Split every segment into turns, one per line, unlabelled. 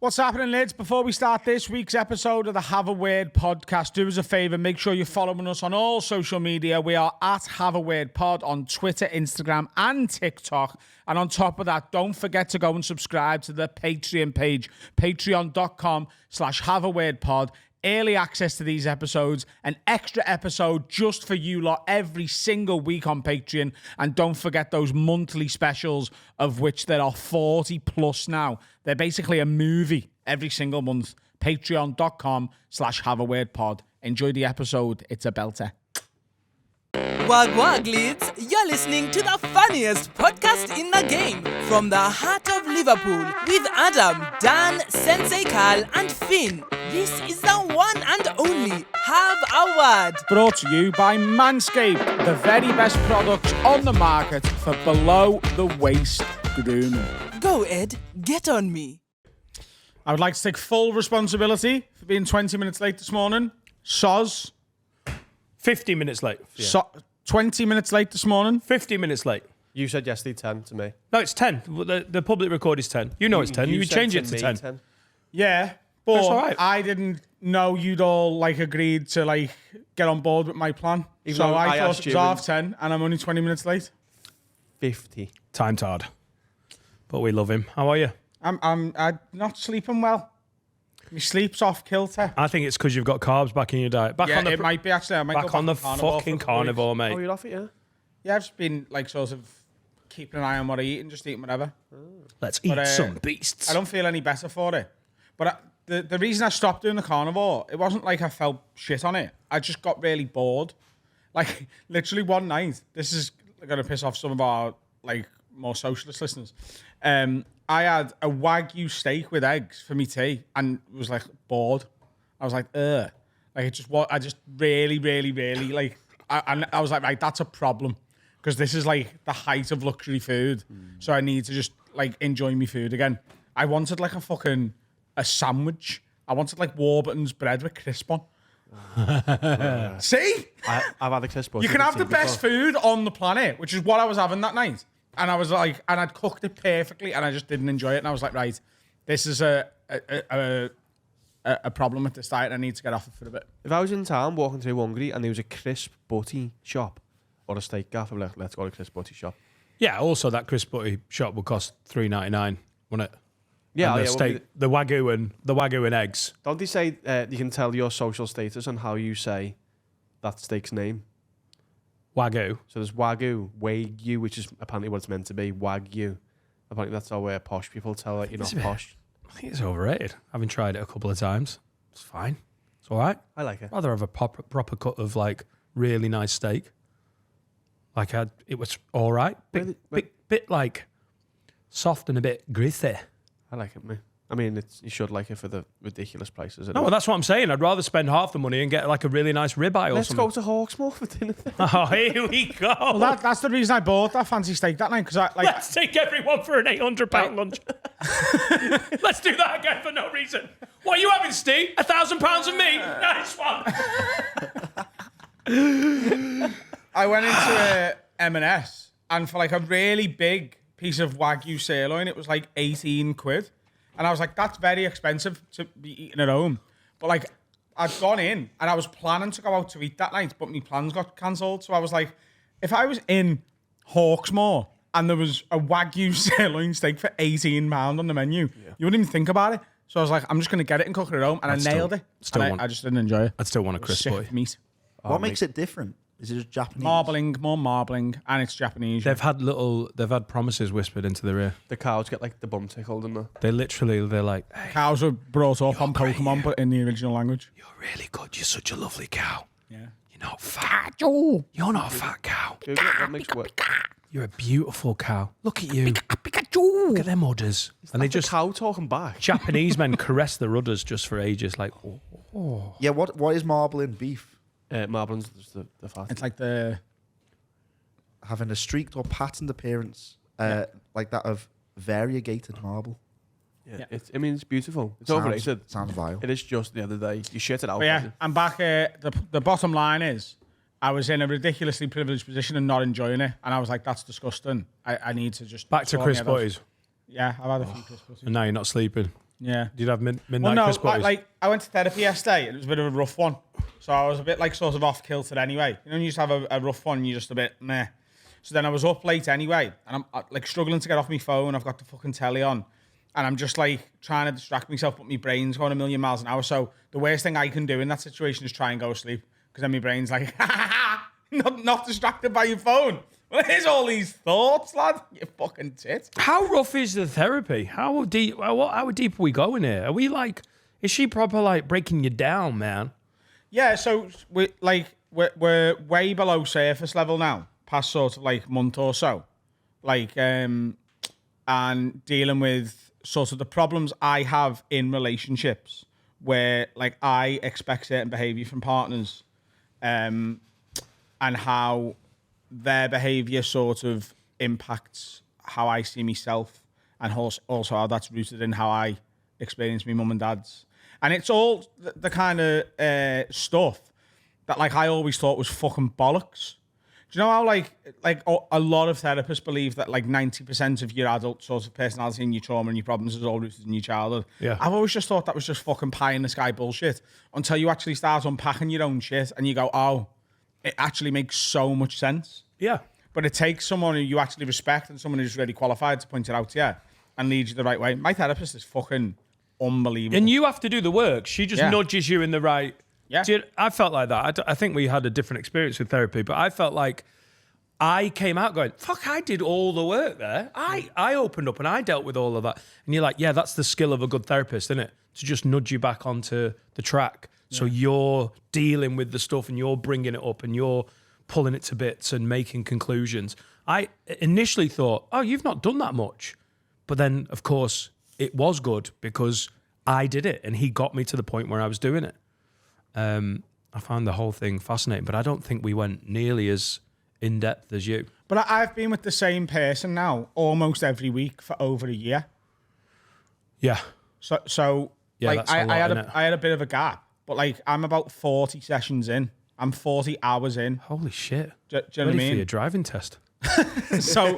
What's happening, lads? Before we start this week's episode of the Have a Word podcast, do us a favour, make sure you're following us on all social media. We are at Have a Word Pod on Twitter, Instagram, and TikTok. And on top of that, don't forget to go and subscribe to the Patreon page, patreon.com/haveawordpod. Early access to these episodes, an extra episode just for you lot every single week on Patreon. And don't forget those monthly specials, of which there are 40 plus now. They're basically a movie every single month. Patreon.com/haveawordpod. Enjoy the episode. It's a belter.
Wag wag, leads. You're listening to the funniest podcast in the game. From the heart of Liverpool, with Adam, Dan, Sensei Carl, and Finn. This is the one and only Have a Word.
Brought to you by Manscaped, the very best products on the market for below-the-waist grooming.
Go, Ed. Get on me.
I would like to take full responsibility for being 20 minutes late this morning. Soz.
50 minutes late.
Yeah. 20 minutes late this morning.
50 minutes late.
You said yesterday 10 to me.
No, it's 10. The public record is 10. You know it's 10. You change it to 10.
Yeah, but
That's all right.
I didn't know you'd all agreed to get on board with my plan.
Even
so
though
I thought
asked
it was half 10 and I'm only 20 minutes late.
50.
Time's hard. But we love him. How are you?
I'm not sleeping well. My sleep's off kilter.
I think it's because you've got carbs back in your diet.
It might be actually. I might
back
go
on the
carnivore
fucking
for a couple of
carnivore,
weeks.
mate.
Oh, you're off it, yeah?
Yeah, I've just been sort of keeping an eye on what I eat and just eating whatever.
Let's eat some beasts.
I don't feel any better for it. But the reason I stopped doing the carnivore, it wasn't like I felt shit on it. I just got really bored. Literally one night, this is going to piss off some of our more socialist listeners. I had a Wagyu steak with eggs for me tea and was bored. I was like, ugh. I just really, really, really I was like, right, that's a problem. Because this is the height of luxury food. So I need to just enjoy my food again. I wanted a sandwich. I wanted Warburton's bread with crisp on. See?
I've had a crisp.
You can have the best food on the planet, which is what I was having that night. And I was and I'd cooked it perfectly and I just didn't enjoy it. And I was like, right, this is a problem with this diet. I need to get off it for a bit.
If I was in town walking through Hungary and there was a crisp butty shop or a steak gaff, I'd be like, let's go to a crisp butty shop.
Yeah, also that crisp butty shop would cost $3.99, wouldn't it?
Yeah,
and the steak, the wagyu and eggs.
Don't they say you can tell your social status on how you say that steak's name?
Wagyu.
So there's wagyu, which is apparently what it's meant to be. Wagyu. Apparently that's how posh people tell you're not posh.
I think it's overrated. Having tried it a couple of times, it's fine. It's all right.
I like it.
I'd rather have a proper cut of really nice steak. It was all right. Bit soft and a bit greasy.
I like it, mate. I mean, you should like it for the ridiculous prices.
No, well, that's what I'm saying. I'd rather spend half the money and get a really nice ribeye or something.
Let's go to Hawksmoor for dinner.
Oh, here we go.
Well, that's the reason I bought that fancy steak that night. Because
Let's take everyone for an £800 lunch. Let's do that again for no reason. What are you having, Steve? £1,000 of me? Nice one.
I went into M&S and for a really big piece of Wagyu sirloin, it was 18 quid. And I was like, that's very expensive to be eating at home. But I'd gone in and I was planning to go out to eat that night, but my plans got cancelled. So I was like, if I was in Hawksmoor and there was a Wagyu sirloin steak for £18 on the menu, you wouldn't even think about it. So I was like, I'm just going to get it and cook it at home. And I nailed it. I just didn't enjoy it.
I'd still want a crisp boy.
Meat.
What makes it different? Is it just Japanese?
More marbling, and it's Japanese.
They've had promises whispered into their ear.
The cows get the bum tickled and
they're like, hey,
cows were brought up on Pokemon, but in the original language.
You're really good. You're such a lovely cow.
Yeah.
You're not fat. You're not a fat cow.
what makes it
You're a beautiful cow. Look at you. Look at them udders. And they just
cow talking back.
Japanese men caress the udders just for ages. Oh.
Yeah, what is marbling beef?
Marbling's just the fat.
It's the
Having a streaked or patterned appearance, like that of variegated marble.
Yeah. It's beautiful. It's overrated.
Sounds vile.
It is just the other day. You shit it out.
But yeah, I'm back. The bottom line is, I was in a ridiculously privileged position and not enjoying it. And I was like, that's disgusting. I need to just...
Back to Chris Butties.
Yeah, I've had a few Chris Butties.
And now you're not sleeping.
Yeah.
Did you have midnight
Well, no,
Chris parties?
like I went to therapy yesterday. And it was a bit of a rough one. So I was a bit like sort of off kilter anyway. You know, when you just have a rough one, you're just a bit meh. So then I was up late anyway, and I'm like struggling to get off my phone. I've got the fucking telly on, and I'm just like trying to distract myself, but my brain's going a million miles an hour. So the worst thing I can do in that situation is try and go to sleep, because then my brain's like, not distracted by your phone. Well, here's all these thoughts, lad. You fucking tit.
How rough is the therapy? How deep? How deep are we going here? Are we like? Is she proper like breaking you down, man?
Yeah. So we're way below surface level now. Past sort of like month or so, like and dealing with sort of the problems I have in relationships where like I expect certain behavior from partners, and how their behavior sort of impacts how I see myself, and also how that's rooted in how I experience my mum and dad's, and it's all the kind of stuff that like I always thought was fucking bollocks. Do you know how like a lot of therapists believe that like 90% of your adult sort of personality and your trauma and your problems is all rooted in your childhood?
Yeah.
I've always just thought that was just fucking pie in the sky bullshit until you actually start unpacking your own shit and you go, oh, it actually makes so much sense.
Yeah.
But it takes someone who you actually respect and someone who's really qualified to point it out to you and lead you the right way. My therapist is fucking unbelievable.
And you have to do the work. She just nudges you in the right.
Yeah.
I felt like that. I think we had a different experience with therapy, but I felt like I came out going, fuck, I did all the work there. I opened up and I dealt with all of that. And you're like, yeah, that's the skill of a good therapist, isn't it? To just nudge you back onto the track. Yeah. So you're dealing with the stuff and you're bringing it up and you're pulling it to bits and making conclusions. I initially thought, oh, you've not done that much. But then, of course, it was good because I did it and he got me to the point where I was doing it. I found the whole thing fascinating, but I don't think we went nearly as in-depth as you.
But I've been with the same person now almost every week for over a year.
Yeah.
So
yeah,
like
that's a lot,
I had a bit of a gap, but like I'm about 40 sessions in. I'm 40 hours in.
Holy shit.
Do you know what I
Ready
mean?
for your driving test.
So,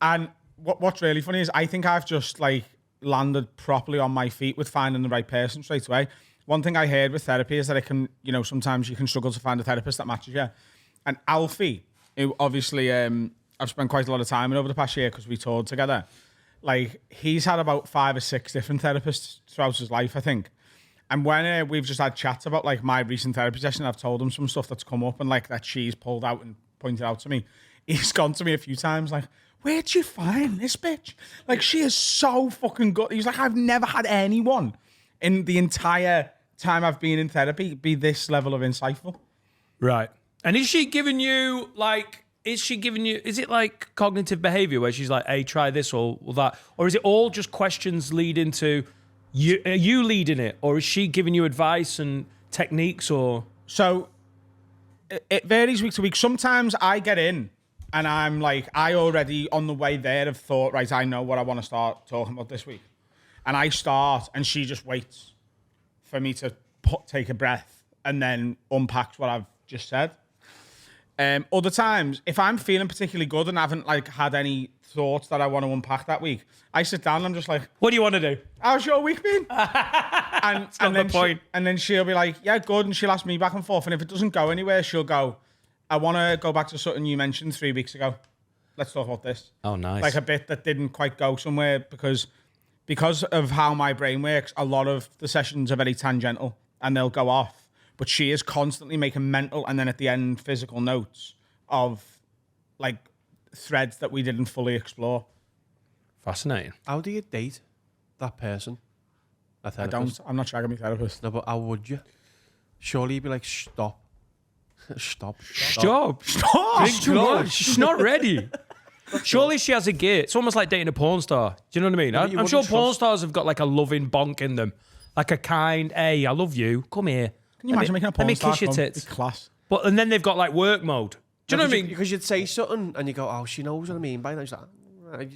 and what's really funny is I think I've just like landed properly on my feet with finding the right person straight away. One thing I heard with therapy is that it can, you know, sometimes you can struggle to find a therapist that matches you. And Alfie, who obviously I've spent quite a lot of time with over the past year because we toured together, like he's had about 5 or 6 different therapists throughout his life, I think. And when we've just had chats about like my recent therapy session, I've told him some stuff that's come up and like that she's pulled out and pointed out to me. He's gone to me a few times like, where'd you find this bitch? Like she is so fucking good. He's like, I've never had anyone in the entire time I've been in therapy be this level of insightful.
Right. And is she giving you is it like cognitive behavior where she's like, hey, try this or that? Or is it all just questions leading to you? Are you leading it? Or is she giving you advice and techniques or?
So it varies week to week. Sometimes I get in and I'm like, I already on the way there have thought, right, I know what I want to start talking about this week. And I start and she just waits for me to take a breath and then unpacks what I've just said. Other times, if I'm feeling particularly good and haven't like had any thoughts that I want to unpack that week, I sit down and I'm just like,
what do you want to do?
How's your week been? and then she'll be like, yeah, good. And she'll ask me back and forth. And if it doesn't go anywhere, she'll go, I want to go back to something you mentioned 3 weeks ago. Let's talk about this.
Oh, nice.
Like a bit that didn't quite go somewhere because of how my brain works, a lot of the sessions are very tangential and they'll go off. But she is constantly making mental and then at the end physical notes of like threads that we didn't fully explore.
Fascinating.
How do you date that person? A therapist?
I'm not shagging my therapist.
No, but how would you? Surely you'd be like, stop. Stop.
Drink too much. She's not ready. Surely she has a gear. It's almost like dating a porn star. Do you know what I mean?
No,
I'm sure porn stars have got like a loving bonk in them. Like a kind, hey, I love you. Come here.
Can you imagine making a porn star?
Let me kiss your tits.
Class.
But and then they've got like work mode. Do you know what I mean?
Because you'd say something and you go, oh, she knows what I mean by that. She's like,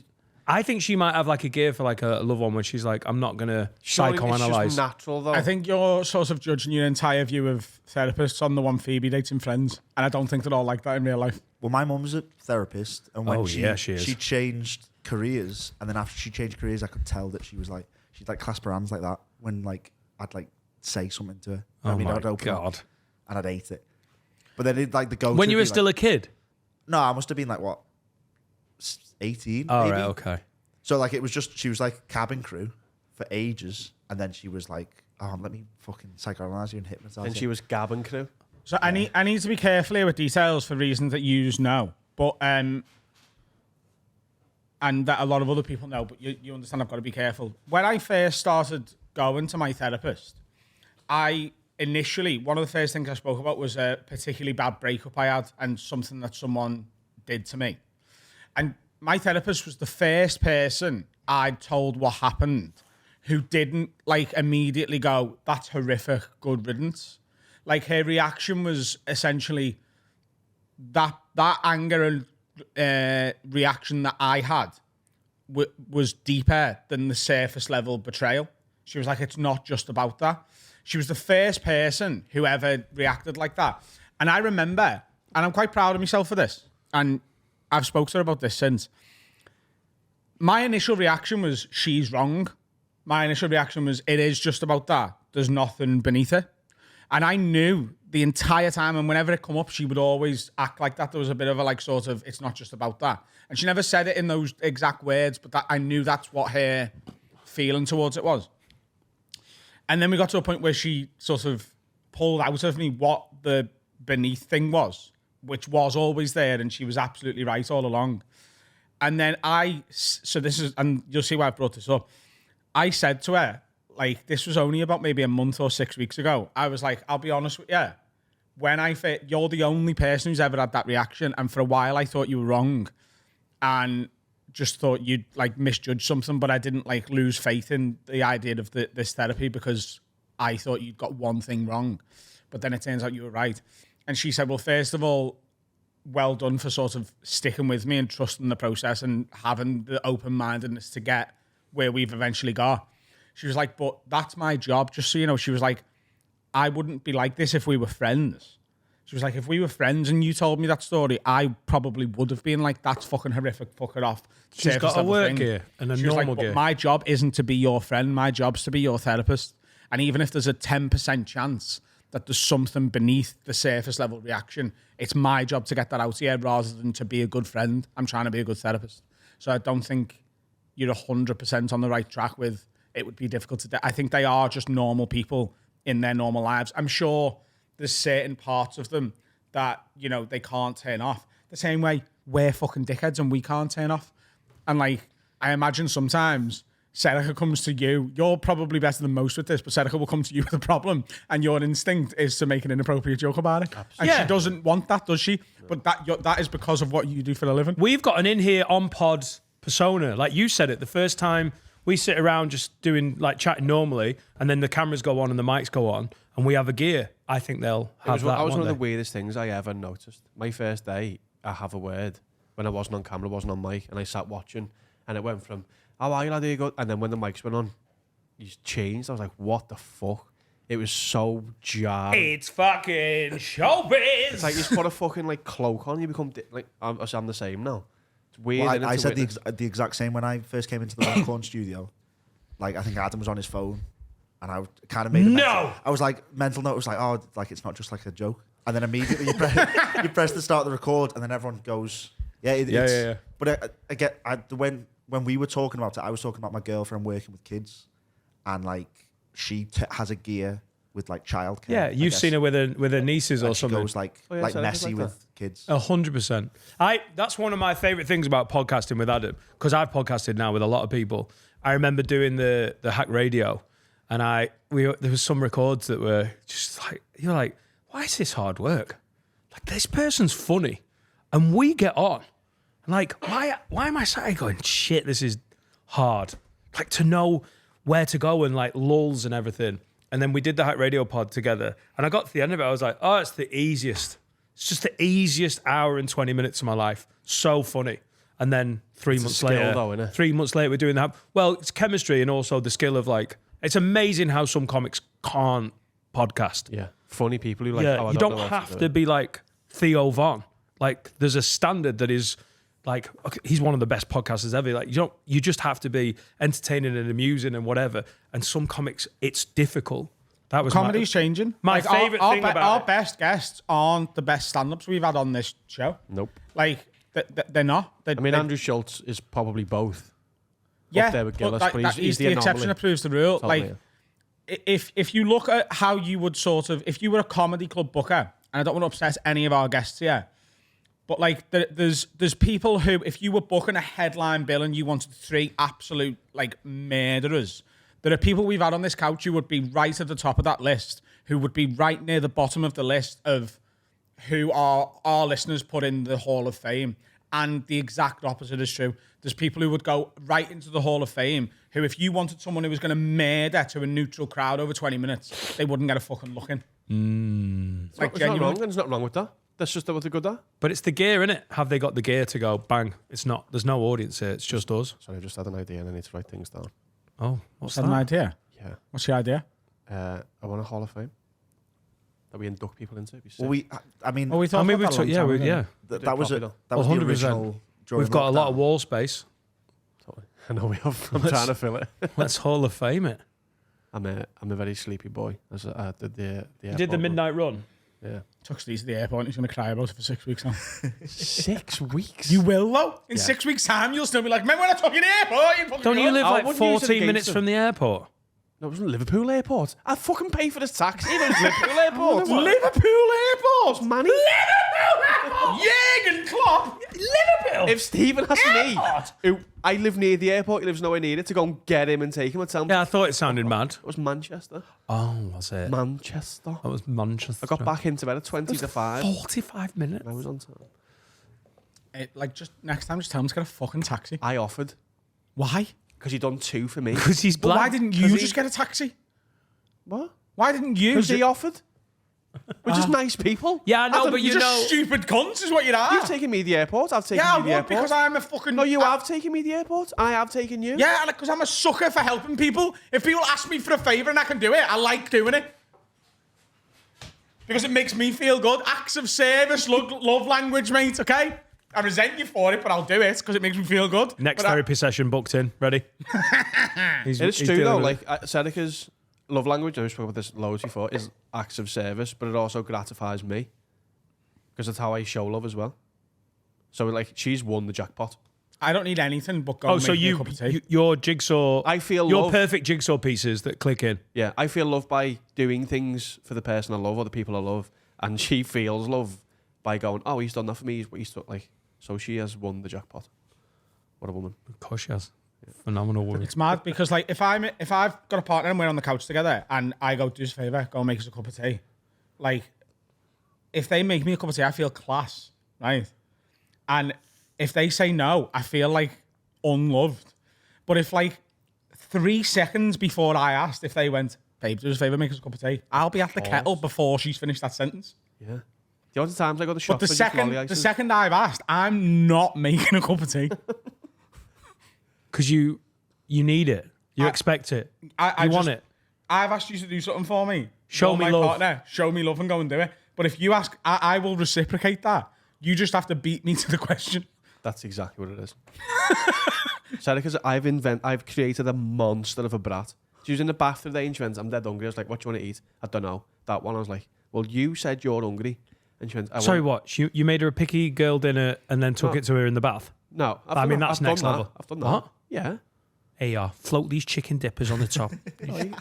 I think she might have like a gear for like a loved one where she's like, I'm not going to psychoanalyze.
It's just natural though.
I think you're sort of judging your entire view of therapists on the one Phoebe dates and Friends. And I don't think they're all like that in real life.
Well, my mum's a therapist, and when
she is.
she changed careers, and then after she changed careers, I could tell that she she'd like clasp her hands like that when like I'd like say something to her.
Oh my
I'd open up
God.
and I'd hate it. But then it like the go.
When you were still a kid?
No, I must have been like what, 18.
Oh,
maybe?
right, okay.
So like it was just she was like cabin crew for ages, and then she was like, "Oh, let me fucking psychoanalyze you and hypnotize
And
you."
she was Gavin crew.
So I need to be careful here with details for reasons that you know, but and that a lot of other people know. But you understand, I've got to be careful. When I first started going to my therapist, I initially one of the first things I spoke about was a particularly bad breakup I had and something that someone did to me, and my therapist was the first person I'd told what happened who didn't like immediately go, "That's horrific, good riddance." Like her reaction was essentially that anger and reaction that I had was deeper than the surface level betrayal. She was like, "It's not just about that." She was the first person who ever reacted like that. And I remember, and I'm quite proud of myself for this, and I've spoken to her about this since. My initial reaction was, she's wrong. My initial reaction was, it is just about that. There's nothing beneath it. And I knew the entire time, and whenever it come up, she would always act like that. There was a bit of a like sort of, it's not just about that. And she never said it in those exact words, but that I knew that's what her feeling towards it was. And then we got to a point where she sort of pulled out of me what the beneath thing was, which was always there, and she was absolutely right all along. And then so this is, and you'll see why I brought this up. I said to her, like, this was only about maybe a month or 6 weeks ago. I was like, I'll be honest with you. You're the only person who's ever had that reaction. And for a while, I thought you were wrong and just thought you'd like misjudge something. But I didn't like lose faith in the idea of this therapy because I thought you'd got one thing wrong. But then it turns out you were right. And she said, well, first of all, well done for sort of sticking with me and trusting the process and having the open-mindedness to get where we've eventually got. She was like, but that's my job, just so you know. She was like, I wouldn't be like this if we were friends. She was like, if we were friends and you told me that story, I probably would have been like, that's fucking horrific, fuck it off.
She's got a work gear and a normal gear.
But my job isn't to be your friend. My job's to be your therapist. And even if there's a 10% chance that there's something beneath the surface level reaction, it's my job to get that out here rather than to be a good friend. I'm trying to be a good therapist. So I don't think you're 100% on the right track with it would be difficult to... I think they are just normal people in their normal lives. I'm sure there's certain parts of them that, you know, they can't turn off. The same way we're fucking dickheads and we can't turn off. And like, I imagine sometimes Serica comes to you. You're probably better than most with this, but Serica will come to you with a problem and your instinct is to make an inappropriate joke about it. And she doesn't want that, does she? But that is because of what you do for a living.
We've got an in here on pod persona. Like you said it, the first time we sit around just doing like chatting normally and then the cameras go on and the mics go on and we have a gear. I think they'll have that.
That was one of the
they?
weirdest things I ever noticed. My first day, I have a word when I wasn't on camera, wasn't on mic, and I sat watching and it went from, how are you, lad? There you go. And then when the mics went on, you changed. I was like, what the fuck? It was so jarring.
It's fucking showbiz.
It's like you just put a fucking like cloak on, you become like, I'm the same now. It's weird.
Well, I said the exact same when I first came into the Rockcorn studio. Like, I think Adam was on his phone, and I kind of made I was like, mental note was like, oh, like it's not just like a joke. And then immediately you press the start of the record, and then everyone goes, yeah. But I get when we were talking about it, I was talking about my girlfriend working with kids, and like she has a gear with like childcare.
Yeah, you've seen her with her nieces or something.
She goes like messy with kids.
100%. That's one of my favorite things about podcasting with Adam, because I've podcasted now with a lot of people. I remember doing the hack radio, and there was some records that were just like, you're like, why is this hard work? Like, this person's funny, and we get on. And like, why am I sat here going, shit, this is hard? Like, to know where to go and like lulls and everything. And then we did the hack radio pod together, and I got to the end of it, I was like, oh, it's the easiest. It's just the easiest hour and 20 minutes of my life. So funny. And then 3 months later,
though,
3 months later, we're doing that. Well, it's chemistry and also the skill of like, it's amazing how some comics can't podcast.
Yeah. Funny people who like,
you don't have to be like Theo Von. Like, there's a standard that is like, okay, he's one of the best podcasters ever. Like, you just have to be entertaining and amusing and whatever. And some comics, it's difficult. That was
Comedy's changing.
My favourite thing about
our
it.
best guests aren't the best stand-ups we've had on this show.
Nope.
Like, they're not.
I mean, Andrew Schultz is probably both.
Yeah,
up there with Gillis,
but
but he's
the
the
exception
anomaly.
that proves the rule.
Totally,
Like, if you look at how you would sort of, if you were a comedy club booker, and I don't want to upset any of our guests here, but like there's people who, if you were booking a headline bill and you wanted 3 absolute like murderers, there are people we've had on this couch who would be right at the top of that list, who would be right near the bottom of the list of who our listeners put in the Hall of Fame. And the exact opposite is true. There's people who would go right into the Hall of Fame who, if you wanted someone who was going to murder to a neutral crowd over 20 minutes, they wouldn't get a fucking look in. Like,
It's not wrong. There's nothing wrong with that. That's just what they're good at.
But it's the gear, innit? Have they got the gear to go, bang? It's not, there's no audience here. It's just us.
Sorry, I just had an idea and I need to write things down.
Oh, what's
Is that
that?
an idea?
Yeah.
What's your idea?
I want a Hall of Fame that we induct people into. It'd be sick.
Well, I mean,
Oh, we thought
I mean,
about that a long time ago.
yeah.
that was
properly
it.
though.
That was
Well,
the
100%.
original. during
We've got a lot of
lockdown.
wall space.
Totally. I know we have. I'm trying to fill it.
Let's Hall of Fame it.
I'm a very sleepy boy. As I did the
You did
airport
the
run.
midnight run.
Yeah.
Took Steve to the airport and he's going to cry about it for 6 weeks now.
6 weeks.
You will, though. In
Yeah.
6 weeks' time, you'll still be like, remember when I took you to the airport? You fucking
Don't you
cunt."
live
I
like
wouldn't use it
14 minutes
against
from the airport?
No, it wasn't Liverpool Airport. I fucking pay for this taxi. It was Liverpool Airport.
Liverpool Airport!
Manny.
Jürgen Klopp! Liverpool!
If Stephen asked me, who I live near the airport, he lives nowhere near it, to go and get him and take him and tell him
Yeah, I thought it sounded mad.
it was Manchester.
Oh, was it?
Manchester.
That was Manchester.
I got back into bed at 20 to 5.
45 minutes.
And I was on time.
Like, just next time, just tell him to get a fucking taxi.
I offered
Why?
because he done 2 for me.
Because he's
But
black.
why didn't you just get a taxi?
What?
Why didn't you?
Because he offered. We're just nice people.
Yeah, I know,
Adam,
but
you're
you
just
know.
stupid cunts is what you are.
You've taken me to the airport. I've taken
Yeah, I
you to the
would,
airport.
because I'm a fucking...
No, you have taken me to the airport. I have taken you.
Yeah, because I'm a sucker for helping people. If people ask me for a favour and I can do it, I like doing it. Because it makes me feel good. Acts of service, love language, mate, okay? I resent you for it, but I'll do it because it makes me feel good.
Next
But
therapy session booked in. Ready?
It's true though. Like Seneca's love language, and we've spoken about this loads before, is acts of service, but it also gratifies me because that's how I show love as well. So like, she's won the jackpot.
I don't need anything but go
Oh,
and
so
make me a cup of tea.
your jigsaw.
I feel
your
love.
perfect jigsaw pieces that click in.
Yeah, I feel love by doing things for the person I love or the people I love, and she feels love by going, "Oh, he's done that for me." He's done, like, so she has won the jackpot. What a woman!
Of course, she has. Phenomenal woman.
It's mad because, like, if I've got a partner and we're on the couch together and I go, do us a favour, go and make us a cup of tea. Like, if they make me a cup of tea, I feel class, right? And if they say no, I feel like unloved. But if, like, 3 seconds before I asked, if they went, babe, do us a favour, make us a cup of tea, I'll be at the kettle before she's finished that sentence.
Yeah. The other times I go to the shop
But
for just lolly
the
ices.
second I've asked, I'm not making a cup of tea.
Because you need it. You expect it.
I
want
just-
it.
I've asked you to do something for me.
Show
You're
me
my
love.
partner. Show me love and go and do it. But if you ask, I will reciprocate that. You just have to beat me to the question.
That's exactly what it is. Seneca's, I've created a monster of a brat. She was in the bath today and she went, "I'm dead hungry." I was like, "What do you want to eat?" "I don't know." That one, I was like, "Well, you said you're hungry." And she went,
Sorry, what? You made her a picky girl dinner and then took
No.
it to her in the bath?
No,
I mean, that's next
done that.
level.
I've done that.
What?
Yeah,
Here you are. Float these chicken dippers on the top.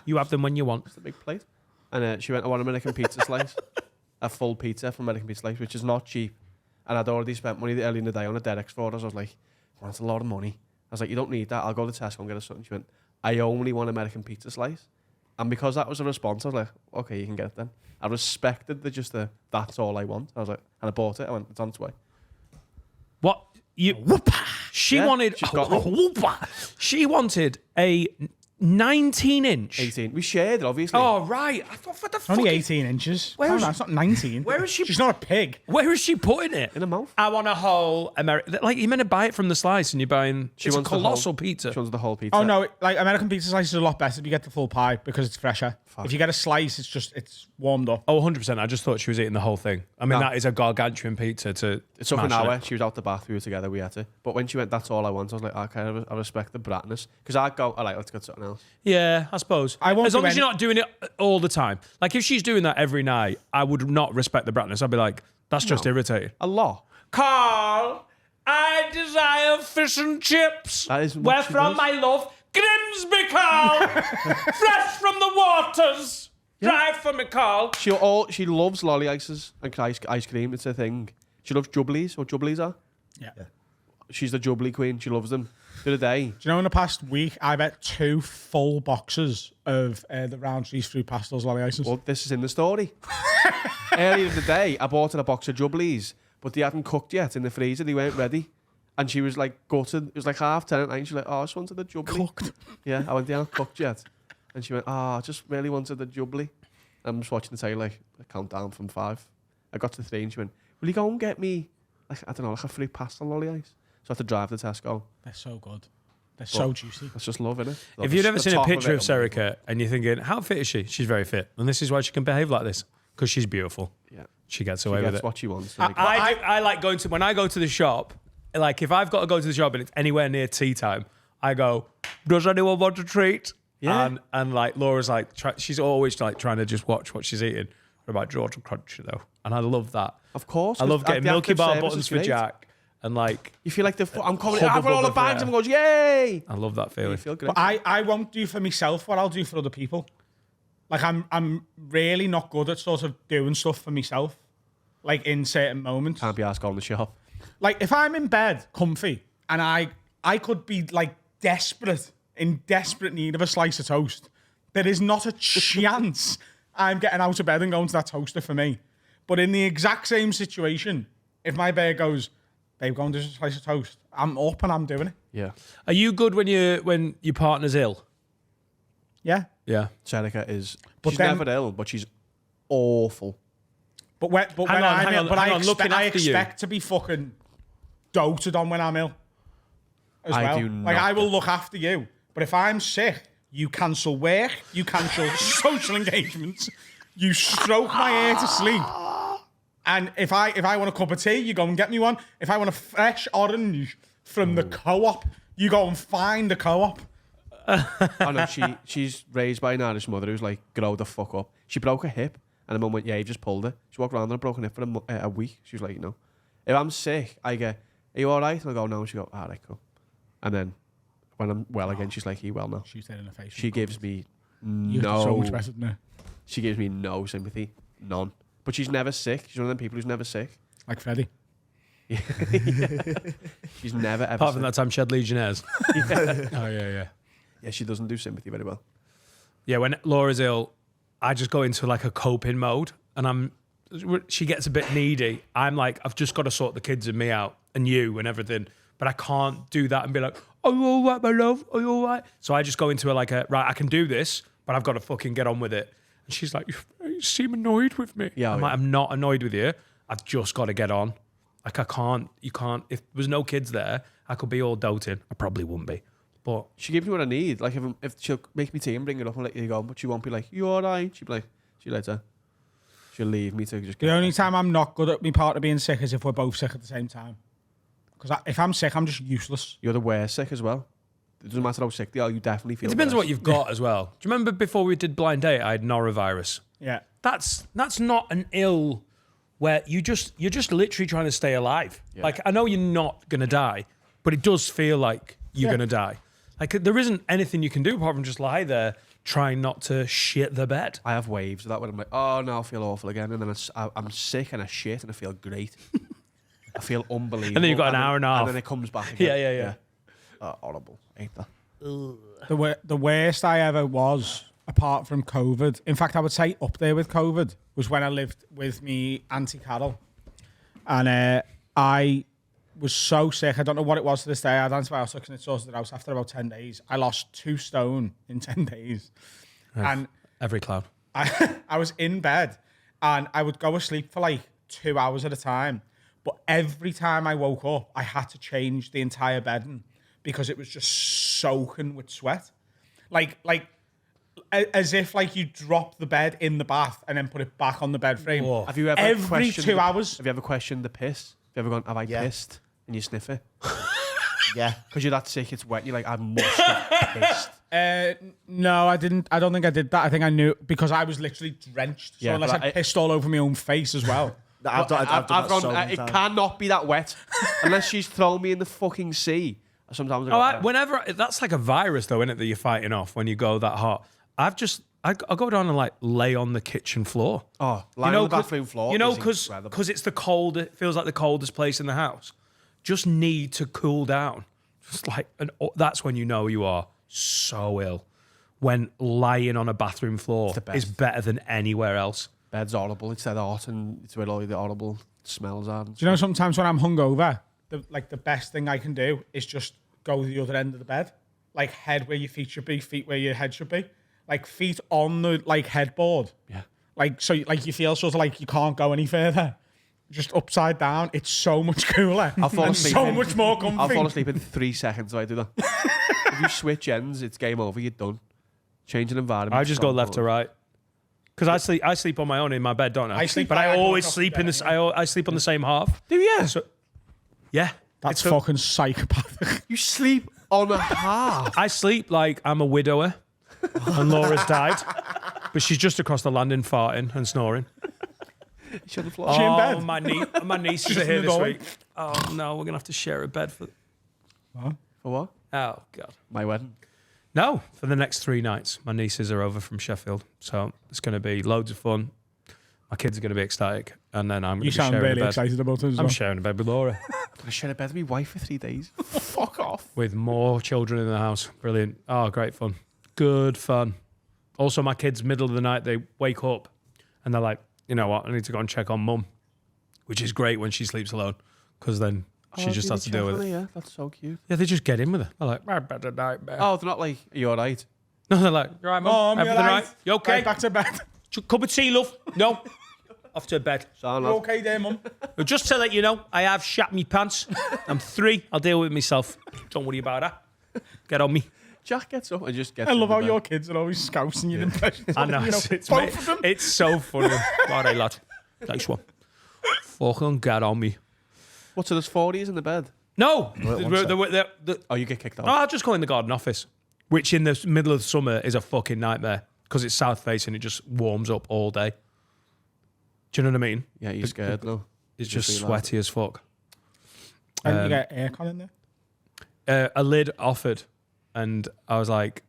You have them when you want.
it's a big plate. And she went, "I want an American pizza slice, a full pizza from American Pizza Slice, which is not cheap." And I'd already spent money early in the day on a Derek's for us. I was like, "Well, that's a lot of money." I was like, "You don't need that. I'll go to Tesco and get us something." She went, "I only want American Pizza Slice." And because that was a response, I was like, "Okay, you can get it then." I respected that's all I want. I was like, and I bought it. I went, "It's on its way."
What? She
Yeah,
wanted.
she's got me.
She wanted a 19-inch.
18. We shared it, obviously.
Oh, right. I thought, what the fuck?
Only 18 inches.
Where
Calm
is
down, it's not 19.
Where is she?
She's not a pig.
Where is she putting it?
In her mouth.
I want a whole American. Like, you're meant to buy it from the slice and you're buying. It's a
wants the
colossal
whole-
pizza.
She wants the whole pizza.
Oh, no. Like, American pizza slice is a lot better if you get the full pie because it's fresher.
Fuck.
If you get a slice, it's warmed up.
Oh, 100%. I just thought she was eating the whole thing. I mean,
No.
that is a gargantuan pizza to.
It took an
smash
hour.
it.
She was out the bath. We were together. We had to. But when she went, that's all I want. I was like, okay, I respect the bratness. Because I'd go, all right, let's go to something else.
Yeah, I suppose.
I won't
as long
do
as you're not doing it all the time. Like, if she's doing that every night, I would not respect the bratnness. I'd be like, that's just irritating.
A lot.
Carl, I desire fish and chips.
That is what
Where
she
from,
does.
my love? Grimsby, Carl. Fresh from the waters. Drive for me, Carl.
She loves lolly ices and ice cream. It's a thing. She loves jubblies. What jubblies are?
Yeah.
She's the jubbly queen. She loves them. The other day,
Do you know in the past week, I bet 2 full boxes of the Roundtree's fruit pastels lolly ices.
well, this is in the story. Earlier in the day, I bought her a box of jubblies, but they hadn't cooked yet in the freezer. They weren't ready. And she was like gutted. It was like 10:30 at night. She was like, oh, I just wanted the jubbly.
Cooked.
Yeah, I went, they aren't cooked yet. And she went, I just really wanted the jubbly. I'm just watching the tail, like, a countdown from 5. I got to 3 and she went, will you go and get me, like, I don't know, like a fruit pastel lolly ice? So I had to drive to Tesco.
They're so good. They're so juicy.
That's just love, innit?
If you'd ever
The
seen a
top
picture of
it,
Serica and you're thinking, how fit is she? She's very fit. And this is why she can behave like this. Because she's beautiful.
Yeah.
She gets
She
away with
gets
it.
what she wants.
I like going to, when I go to the shop, like if I've got to go to the shop and it's anywhere near tea time, I go, does anyone want a treat?
Yeah.
And like Laura's like, she's always like trying to just watch what she's eating. What about Georgia Crunch though? And I love that.
Of course.
I love getting
the
Milky
active
Bar
service
buttons
is
for
great.
Jack. And like,
You feel like I'm coming,
Hubba
I've got all the
bubba
bags
for
and goes, yay!
I love that
You
feeling.
feel great.
But I won't do for myself what I'll do for other people. Like I'm really not good at sort of doing stuff for myself. Like in certain moments.
Can't be asked going to the shop.
Like if I'm in bed, comfy, and I could be like in desperate need of a slice of toast, there is not a chance I'm getting out of bed and going to that toaster for me. But in the exact same situation, if my babe goes, babe, go and do a slice of toast, I'm up and I'm doing it.
Yeah.
Are you good when your partner's ill?
Yeah.
Yeah.
Serica is,
But
she's
then-
never ill, but she's awful.
But when
Hang on,
I'm
hang
ill,
on,
but
hang
I
on, looking
I
after you.
expect to be fucking doted on when I'm ill. As
I
well.
do
Like
not.
I will look after you. But if I'm sick, you cancel work, you cancel social engagements, you stroke my hair to sleep. And if I want a cup of tea, you go and get me one. If I want a fresh orange from the co-op, you go and find the co-op.
I know she's raised by an Irish mother who's like, grow the fuck up. She broke her hip, and the mum went, yeah, you just pulled it. She walked around with a broken hip for a week. She was like, if I'm sick, I get, are you all right? And I go, no. And she go, all right, cool. And then when I'm well again, she's like, are you well now?
She's dead in the face.
She gives me
You have so much
no,
better than her.
she gives me no sympathy, none. But she's never sick. She's one of them people who's never sick.
Like Freddie.
She's never ever
Apart
sick.
from that time she had Legionnaires. Oh, yeah.
Yeah, she doesn't do sympathy very well.
Yeah, when Laura's ill, I just go into like a coping mode and she gets a bit needy. I'm like, I've just got to sort the kids and me out and you and everything. But I can't do that and be like, are you all right, my love? Are you all right? So I just go into right, I can do this, but I've got to fucking get on with it. And she's like, you seem annoyed with me.
Yeah,
I'm like, I'm not annoyed with you. I've just got to get on. Like you can't, if there was no kids there, I could be all doting. I probably wouldn't be. But
She gives me what I need. Like if she'll make me tea and bring it up and let you go, but she won't be like, you all right? She'll be like, see you later. She'll leave me to just
The only time I'm not good at my partner being sick is if we're both sick at the same time. Because if I'm sick, I'm just useless.
You're the worst sick as well. It doesn't matter how sick they are, you definitely feel
it depends on
worse.
what you've got as well. Do you remember before we did Blind Date, I had norovirus?
Yeah.
That's not an ill where you're just literally trying to stay alive. Like I know you're not gonna die, but it does feel like you're gonna die. Like there isn't anything you can do apart from just lie there trying not to shit the bed.
I have waves of that when I'm like, oh no, I feel awful again, and then I'm sick and I shit and I feel great. I feel unbelievable.
And then you've got an hour and a half.
And then it comes back again.
Yeah.
Horrible. Ain't that?
The worst I ever was, apart from COVID, in fact, I would say up there with COVID, was when I lived with me Auntie Carol. And I was so sick. I don't know what it was to this day. I had antibiotics and it sorted it out. After about 10 days, I lost 2 stone in 10 days. And
Every clown.
I was in bed and I would go to sleep for like 2 hours at a time. But every time I woke up, I had to change the entire bedding because it was just soaking with sweat. Like as if like you drop the bed in the bath and then put it back on the bed frame.
Whoa.
Have you ever
Every
questioned
2 hours.
Have you ever questioned the piss? Have you ever gone, have I pissed? And you sniff it?
Yeah.
Because you're that sick, it's wet. And you're like, I must have pissed.
No, I didn't. I don't think I did that. I think I knew because I was literally drenched. So
Yeah,
unless
but
I pissed all over my own face as well.
I've done that
gone,
so many
it
times.
cannot be that wet unless she's thrown me in the fucking sea. Sometimes I go,
Whenever that's like a virus though, isn't it, that you're fighting off when you go that hot. I go down and like lay on the kitchen floor.
oh, lying on the bathroom floor.
You know,
is
because
incredible.
it's the cold. It feels like the coldest place in the house. Just need to cool down. Just like, and that's when you know you are so ill. When lying on a bathroom floor
the best.
is better than anywhere else.
Bed's horrible. It's dead hot and it's where all the horrible smells are.
Do you know sometimes when I'm hungover, the best thing I can do is just go to the other end of the bed, like head where your feet should be, feet where your head should be, like feet on the like headboard.
Yeah.
Like so, like you feel sort of like you can't go any further. Just upside down, it's so much cooler.
I'll fall
and
asleep
so
in-
much more comfy.
I'll fall asleep in 3 seconds if I do that. If you switch ends, it's game over. You're done. Change an environment.
I just go left to right. Because I sleep on my own in my bed, don't I?
I sleep
but
by
I
like
always
one
sleep
top
in
bed
this. I sleep on the same half.
Do you?
So, yeah,
That's
It's
fucking psychopathic.
You sleep on a half.
I sleep like I'm a widower, and Laura's died, but she's just across the landing, farting and snoring.
She's on the floor.
She in
Oh,
bed?
my nieces
Just
are here
in the
this
doorway?
week. Oh no, we're gonna have to share a bed for.
For what?
Oh god.
My wedding.
No, for the next 3 nights. My nieces are over from Sheffield, so it's going to be loads of fun. My kids are going to be ecstatic, and then I'm going
You
to be
sound
sharing
really
a bed.
excited about it as
I'm
well.
sharing a bed with Laura,
I shared a bed with my wife for 3 days. Fuck off.
with more children in the house. Brilliant. Oh, great fun. Good fun. Also, my kids, middle of the night, they wake up, and they're like, you know what, I need to go and check on mum, which is great when she sleeps alone, because then she just has to deal with it.
Yeah, that's so cute.
Yeah, they just get in with it. They're like, "I better die, better."
Oh, they're not like, are you all right?
No, they're like, "You all right, mum?
Mom,
Everything
you're
right?
right.
You okay?
Right, back to bed.
Cup of tea, love? No. Off to bed.
Sound
You
off.
okay there, mum?
Well, just to let you know, I have shat me pants. I'm 3. I'll deal with it myself. Don't worry about that. Get on me.
Jack gets up and just gets
I love
in the
how
bed.
your kids are always scousing your impressions.
I know.
You know,
It's,
both of them.
it's so funny. All right, lad. Nice one. Fucking get on me.
What, so there's 40s in the bed?
No.
one sec.
Oh, you get kicked off.
No, I'll just go in the garden office, which in the middle of summer is a fucking nightmare because it's south facing. It just warms up all day. Do you know what I mean?
Yeah, you're scared though.
It's
You
just
feel
sweaty as fuck.
And you get aircon in there.
A lid offered, and I was like,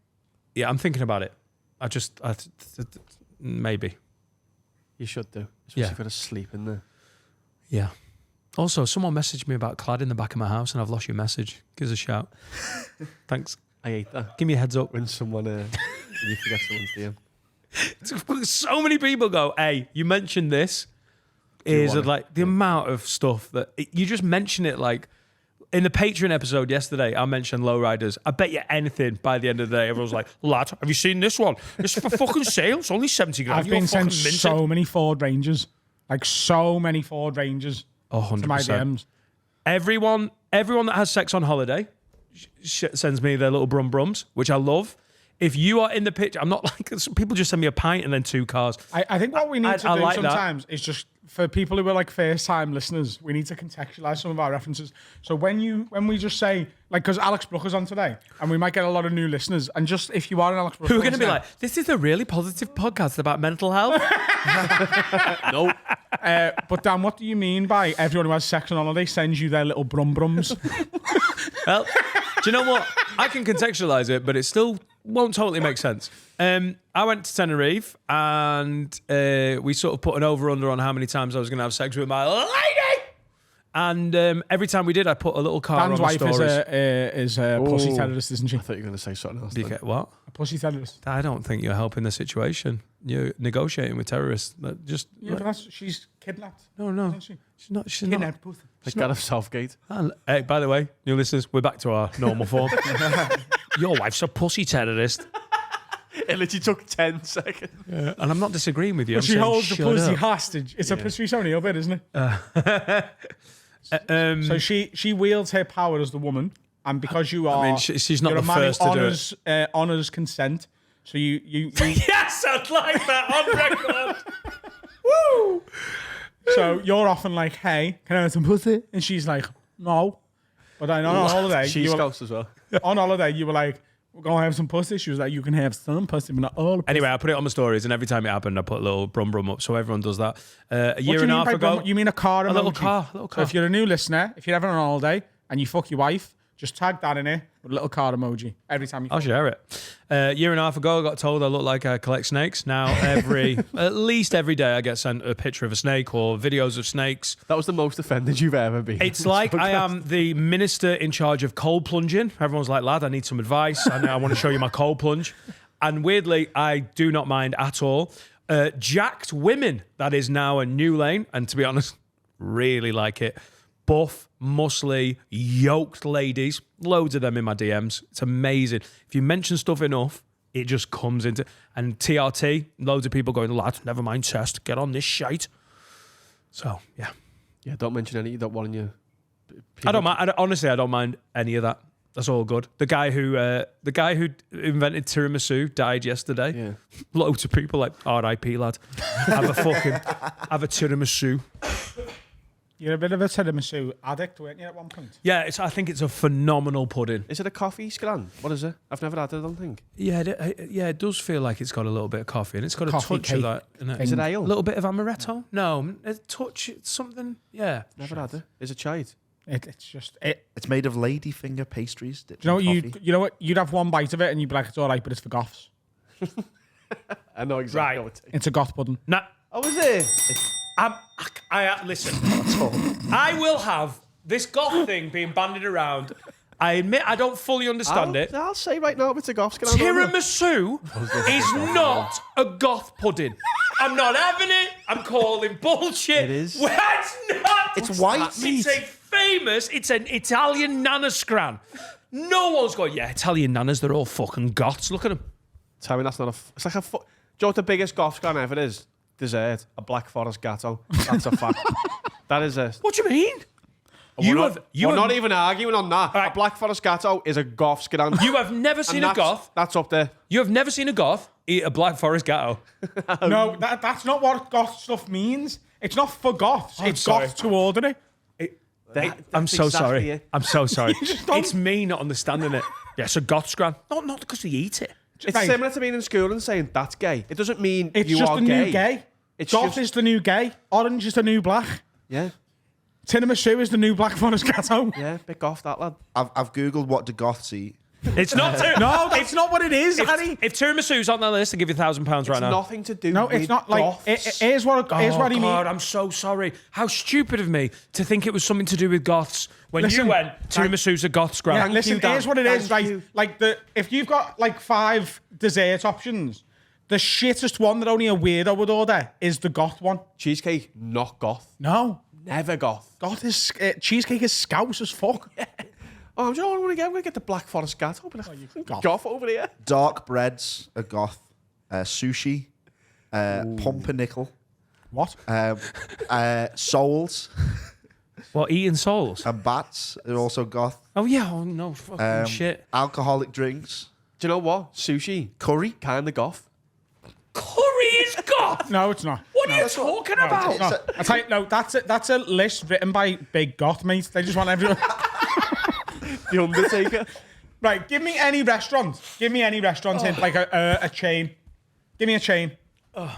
"Yeah, I'm thinking about it. Maybe,
You should do. Especially
Yeah.
if you've got to sleep in there.
yeah." Also, someone messaged me about clad in the back of my house, and I've lost your message. Give us a shout. Thanks.
I hate that.
Give me a heads up.
When someone, when you forget someone's DM.
So many people go, "Hey, you mentioned this." Is
want it?
like the amount of stuff that you just mention it like. In the Patreon episode yesterday, I mentioned lowriders. I bet you anything by the end of the day, everyone's like, "Lad, have you seen this one? It's for fucking sale. It's only 70 grand.
I've
You're
been
fucking
sent
minted."
so many Ford Rangers. Like so many Ford Rangers
Oh,
to my
100%.
DMs.
Everyone that has sex on holiday sends me their little brum brums, which I love. If you are in the picture, I'm not like some people just send me a pint and then 2 cars.
I think what we need to
I
do
like that.
sometimes is just for people who are like first time listeners, we need to contextualize some of our references. So when we just say like, because Alex Brooker's on today, and we might get a lot of new listeners, and just if you are an Alex Brooker,
Who are going to be
listener,
like, "This is a really positive podcast about mental health."
Nope.
but Dan, what do you mean by everyone who has sex on holiday sends you their little brum brums?
Well, do you know what? I can contextualize it, but it still won't totally make sense. I went to Tenerife and we sort of put an over-under on how many times I was going to have sex with my lady. And every time we did, I put a little card
Dan's
on my
wife
stories.
is a pussy terrorist, isn't she?
I thought you were going to say something else.
Do you
then.
get what?
A pussy terrorist.
I don't think you're helping the situation. You're negotiating with terrorists. Just
Yeah, but she's kidnapped.
no.
Isn't she?
She's not. She's not.
Kidnapped pussy.
Like Gareth Southgate.
And, hey, by the way, new listeners, we're back to our normal form. Your wife's a pussy terrorist.
It literally took 10 seconds.
And I'm not disagreeing with you.
But
I'm
she
saying,
holds the
shut
pussy
up.
hostage. It's a Patrice O'Neill bit, isn't it?
Um,
So she wields her power as the woman, and because you are,
I mean, she's not
you're
the
a man
first
who
to do it.
honors consent. So you
Yes, I'd like that on record.
woo. So you're often like, "Hey, can I have some pussy?" And she's like, "No." But then on holiday,
She's
you were,
Scouse as well.
on holiday, you were like, "We're gonna have some pussy." She was like, "You can have some pussy, but not all."
Anyway, I put it on my stories, and every time it happened, I put a little brum up. So everyone does that. A year and a half ago,
You mean a car emoji?
a little car.
So if you're a new listener, if you're ever on holiday and you fuck your wife, just tag that in it with a little card emoji every time you.
I'll share it. A year and a half ago, I got told I look like I collect snakes. Now, at least every day, I get sent a picture of a snake or videos of snakes.
That was the most offended you've ever been.
It's like I am the minister in charge of cold plunging. Everyone's like, lad, I need some advice. I want to show you my cold plunge. And weirdly, I do not mind at all. Jacked women, that is now a new lane. And to be honest, really like it. Buff, muscly, yoked ladies. Loads of them in my DMs. It's amazing. If you mention stuff enough, it just comes into... And TRT, loads of people going, lad, never mind test. Get on this shite. So, yeah.
Yeah, don't mention any. You don't want you.
I don't mind. Honestly, I don't mind any of that. That's all good. The guy who invented tiramisu died yesterday.
Yeah.
Loads of people like R.I.P. lad. Have a tiramisu.
You're a bit of a tiramisu addict, weren't you, at one point?
Yeah, I think it's a phenomenal pudding.
Is it a coffee scran? What is it? I've never had it, I don't think.
Yeah, it does feel like it's got a little bit of coffee, and it's got a
Coffee
touch
cake
of that. In it.
Is it ale?
A little bit of amaretto? No, a touch, something. Yeah.
Never had it. Is it chide?
It's just it.
It's made of ladyfinger pastries.
Do you know what? You'd have one bite of it and you'd be like, "It's all right," but it's for goths.
I know exactly
Right.
what it is.
It's a goth pudding.
Nah,
Oh, is it?
listen. I will have this goth thing being bandied around. I admit I don't fully understand it.
I'll say right now if it's a goth scran.
Tiramisu is not a goth pudding. I'm not having it. I'm calling bullshit.
It is.
Well, it's not.
It's white
It's it's an Italian nana scran. No one's going, yeah, Italian nanas, they're all fucking goths. Look at them.
Tell me that's not a... It's like a... Do you know what the biggest goth scran ever is? Dessert. A Black Forest gatto. That's a fact. That is a...
What do you mean?
We're not even arguing on that.
Right.
A Black Forest gatto is a goth scran.
You have never seen a goth.
That's up there.
You have never seen a goth eat a Black Forest gatto.
No, that's not what goth stuff means. It's not for goths. It's
sorry.
goth to order it.
I'm
That's
so
exactly
sorry.
it.
I'm so sorry.
just don't-
It's me not understanding it. Yeah, it's a goth scran. Not because they eat it.
It's
Right.
similar to being in school and saying that's gay. It doesn't mean
It's
you
just
are
the
gay.
new gay.
It's
Goth
just-
is the new gay. Orange is the new black.
Yeah.
Tiramisu is the new Black Forest gatto.
Yeah. Bit goth that lad.
I've googled what do goths eat.
It's not.
No, that's not what it is, Harry.
If tiramisu's on that list, I'll give you £1,000 right
It's
now.
nothing to do
No,
with
it's not like.
goths.
Here's what he
God,
means.
I'm so sorry. How stupid of me to think it was something to do with goths when
Listen,
you went tiramisu's a goth scran.
Yeah,
Thank
listen,
you, Dan.
here's what it is.
Thank
Right,
you.
like if you've got like 5 dessert options, the shittest one that only a weirdo would order is the goth one.
Cheesecake, not goth.
No,
Never goth.
goth is cheesecake is scouse as fuck.
Oh, do you know what I'm going to get the Black Forest gatto. Goth over here.
Dark breads are goth. Sushi. Pumpernickel.
What?
Souls
What, eating souls?
and bats are also goth.
Oh, yeah. Oh, no. Fucking shit.
Alcoholic drinks.
Do you know what? Sushi,
Curry.
kind of goth.
Curry is goth.
No, it's not.
What are you talking about?
No, I tell you, no, that's a list written by big goth mates. They just want everyone.
The Undertaker.
Right, give me any restaurant. Give me any restaurant in like a chain. Give me a chain.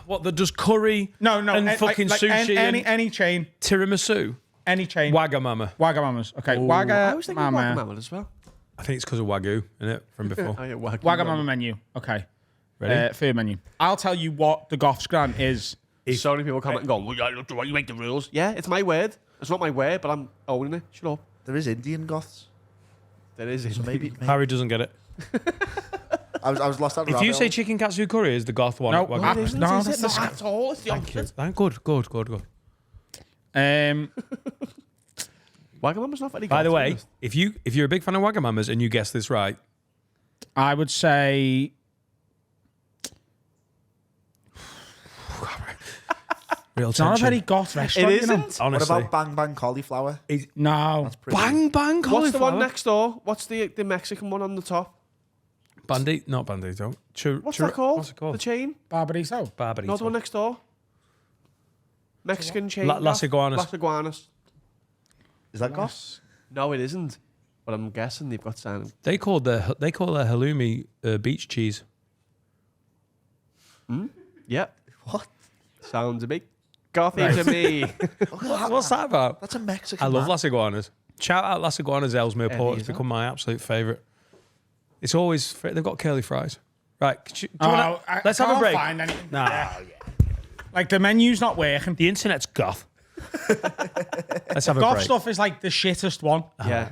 What, that does curry
No,
and fucking sushi and
any chain.
tiramisu?
Any chain.
Wagamama.
Wagamamas. Okay,
I was thinking
Wagamama.
Wagamama as well.
I think it's because of Wagyu, isn't it, from before?
Oh, yeah,
Wagamama menu. Okay.
Ready?
Food menu. I'll tell you what the goth scran is.
So many people commenting going, well, yeah, you make the rules. Yeah, it's my word. It's not my word, but I'm owning it. Shut up.
There is Indian goths.
There is.
So maybe
Harry doesn't get it.
I was lost out.
If you say chicken katsu curry is the goth one,
No,
Wagamama.
no,
It isn't,
no,
is
that's
it?
the
Not at all. It's the opposite.
Good.
Wagamama's not very
By the
goth,
way,
is it?
if you're a big fan of Wagamamas and you guess this right,
I would say
real
it's not a
tension.
very goth restaurant.
It
you know?
isn't.
What
Honestly,
about Bang Bang Cauliflower?
No.
That's pretty.
bang bang cauliflower.
What's the one next door? What's the Mexican one on the top?
Not bandito.
What's that called?
What's it called?
The chain?
Barbarito.
Barbarito.
No, the one next door. Mexican chain.
Las Iguanas.
Las Iguanas.
Is that goth?
No, it isn't. But I'm guessing they've got something.
They call their halloumi beach cheese.
Yep.
What?
Sounds a bit gothy to me.
What's that about?
That's a Mexican.
I love
man.
Las Iguanas. Shout out Las Iguanas Ellesmere Port. It's
Ebenezer.
become my absolute favourite. It's always they've got curly fries. Right, do you
Oh,
wanna- let's have a
can't
break.
Find anything.
Nah,
Like the menu's not working.
the internet's goth. Let's have a
Goth
break.
stuff is like the shittest one.
Yeah.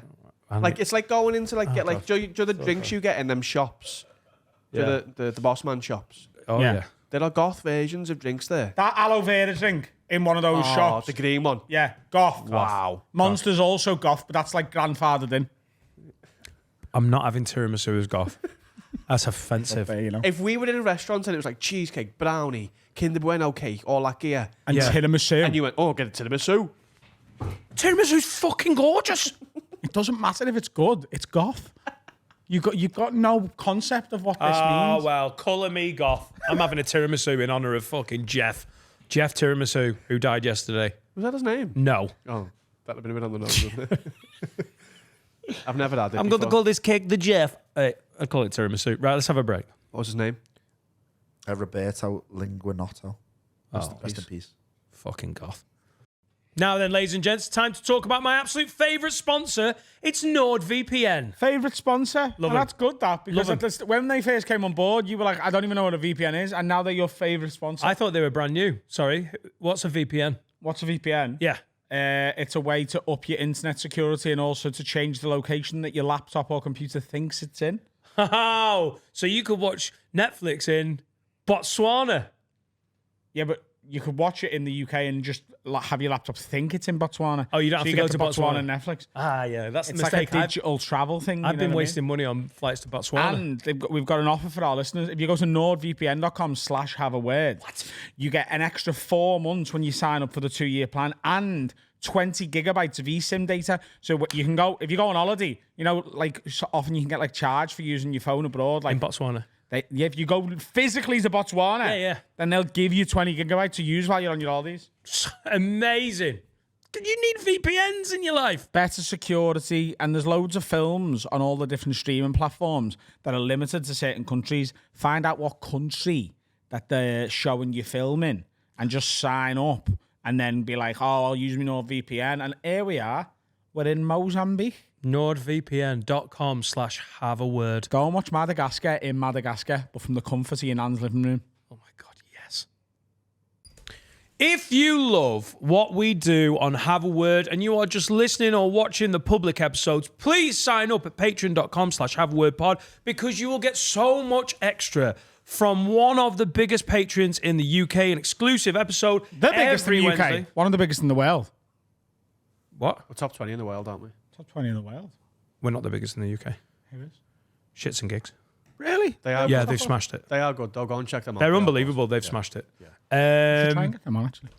Like it's like going into like get like do you know the drinks you get in them shops? Do you know the boss man shops?
Oh
Yeah.
yeah.
There are goth versions of drinks there.
That aloe vera drink in one of those
Oh,
shops.
the green one.
Yeah, goth.
Wow.
Monster's also goth, but that's like grandfathered in.
I'm not having tiramisu as goth. That's offensive.
There, you know.
If we were in a restaurant and it was like cheesecake, brownie, Kinder Bueno cake, all that gear,
And
Yeah.
tiramisu.
and you went, oh, get a tiramisu.
Tiramisu's fucking gorgeous.
It doesn't matter if it's good. It's goth. You've got no concept of what this
Oh
means.
well, colour me goth. I'm having a tiramisu in honour of fucking Jeff Tiramisu, who died yesterday.
Was that his name?
No.
Oh, that would have been a bit on the nose, wouldn't it? I've never had it.
I'm going to
before.
call this cake the Jeff. I call it tiramisu. Right, let's have a break.
What was his name?
Roberto Linguinotto.
Oh,
Rest in peace.
fucking goth. Now then, ladies and gents, time to talk about my absolute favourite sponsor. It's NordVPN.
Favourite sponsor?
Love
Well,
him.
that's good, that. Because
Love
at when they first came on board, you were like, I don't even know what a VPN is. And now they're your favourite sponsor.
I thought they were brand new. Sorry. What's a VPN?
What's a VPN?
Yeah.
It's a way to up your internet security and also to change the location that your laptop or computer thinks it's in.
Oh, so you could watch Netflix in Botswana.
Yeah, but you could watch it in the UK and just have your laptop think it's in Botswana.
Oh, you don't have
so
to
you
go
get
to
Botswana
Botswana.
and Netflix.
Ah, yeah, that's
It's
the
like
mistake.
a digital travel thing.
I've
you know
been
what I
wasting
mean?
money on flights to Botswana.
And we've got an offer for our listeners. If you go to nordvpn.com/have-a-word, you get an extra 4 months when you sign up for the 2-year plan and 20 gigabytes of eSIM data. So you can go, if you go on holiday, you know, like so often you can get like charged for using your phone abroad. Like
in Botswana.
if you go physically to Botswana,
Yeah.
then they'll give you 20 gigabytes to use while you're on your holidays.
Amazing. You need VPNs in your life.
Better security, and there's loads of films on all the different streaming platforms that are limited to certain countries. Find out what country that they're showing your film in and just sign up and then be like, oh, I'll use my NordVPN. And here we are. We're in Mozambique.
NordVPN.com/have-a-word.
Go and watch Madagascar in Madagascar, but from the comfort of your nan's living room.
Oh my God, yes. If you love what we do on Have a Word and you are just listening or watching the public episodes, please sign up at patreon.com/have-a-word-pod because you will get so much extra from one of the biggest patrons in the UK, an exclusive episode
The biggest
every
in the UK.
Wednesday.
One of the biggest in the world.
What?
We're top 20 in the world, aren't we?
Top 20 in the world.
We're not the biggest in the UK.
Who is?
Shits and gigs.
Really?
They are
Yeah,
good.
they've smashed it.
They are good, though. Go and check them out.
They're
They are
unbelievable.
good.
They've smashed it.
Try and get them on, actually.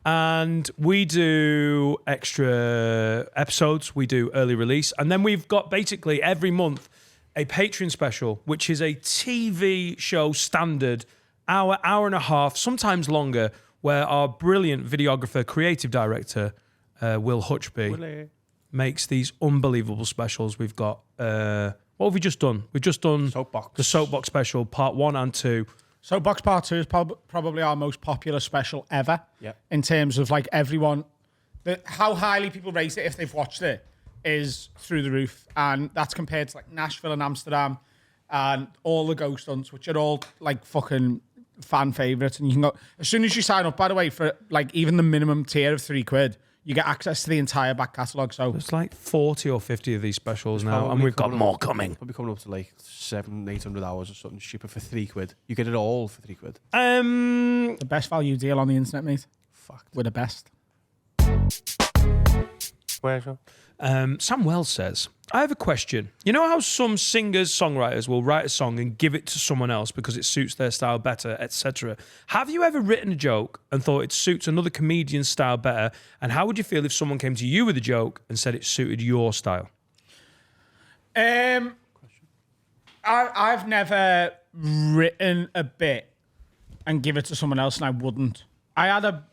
And we do extra episodes. We do early release. And then we've got basically every month a Patreon special, which is a TV show standard, hour and a half, sometimes longer, where our brilliant videographer, creative director, Will Hutchby, makes these unbelievable specials. We've got, what have we just done? We've just done
Soapbox.
the Soapbox special, part 1 and 2.
So Box Part 2 is probably our most popular special ever.
Yep.
In terms of like everyone, how highly people rate it if they've watched it is through the roof. And that's compared to like Nashville and Amsterdam and all the ghost hunts, which are all like fucking fan favourites, and you can go as soon as you sign up. By the way, for like even the minimum tier of £3, you get access to the entire back catalogue. So
It's like 40 or 50 of these specials now, and
Probably
we've got
coming
more
up-
coming.
Probably coming up to like 700-800 hours or something cheaper for £3. You get it all for £3.
the best value deal on the internet, mate.
Fuck.
We're the best.
Where's your?
Sam Wells says, I have a question. You know how some singers, songwriters will write a song and give it to someone else because it suits their style better, etc. Have you ever written a joke and thought it suits another comedian's style better? And how would you feel if someone came to you with a joke and said it suited your style?
I've never written a bit and give it to someone else, and I wouldn't. I had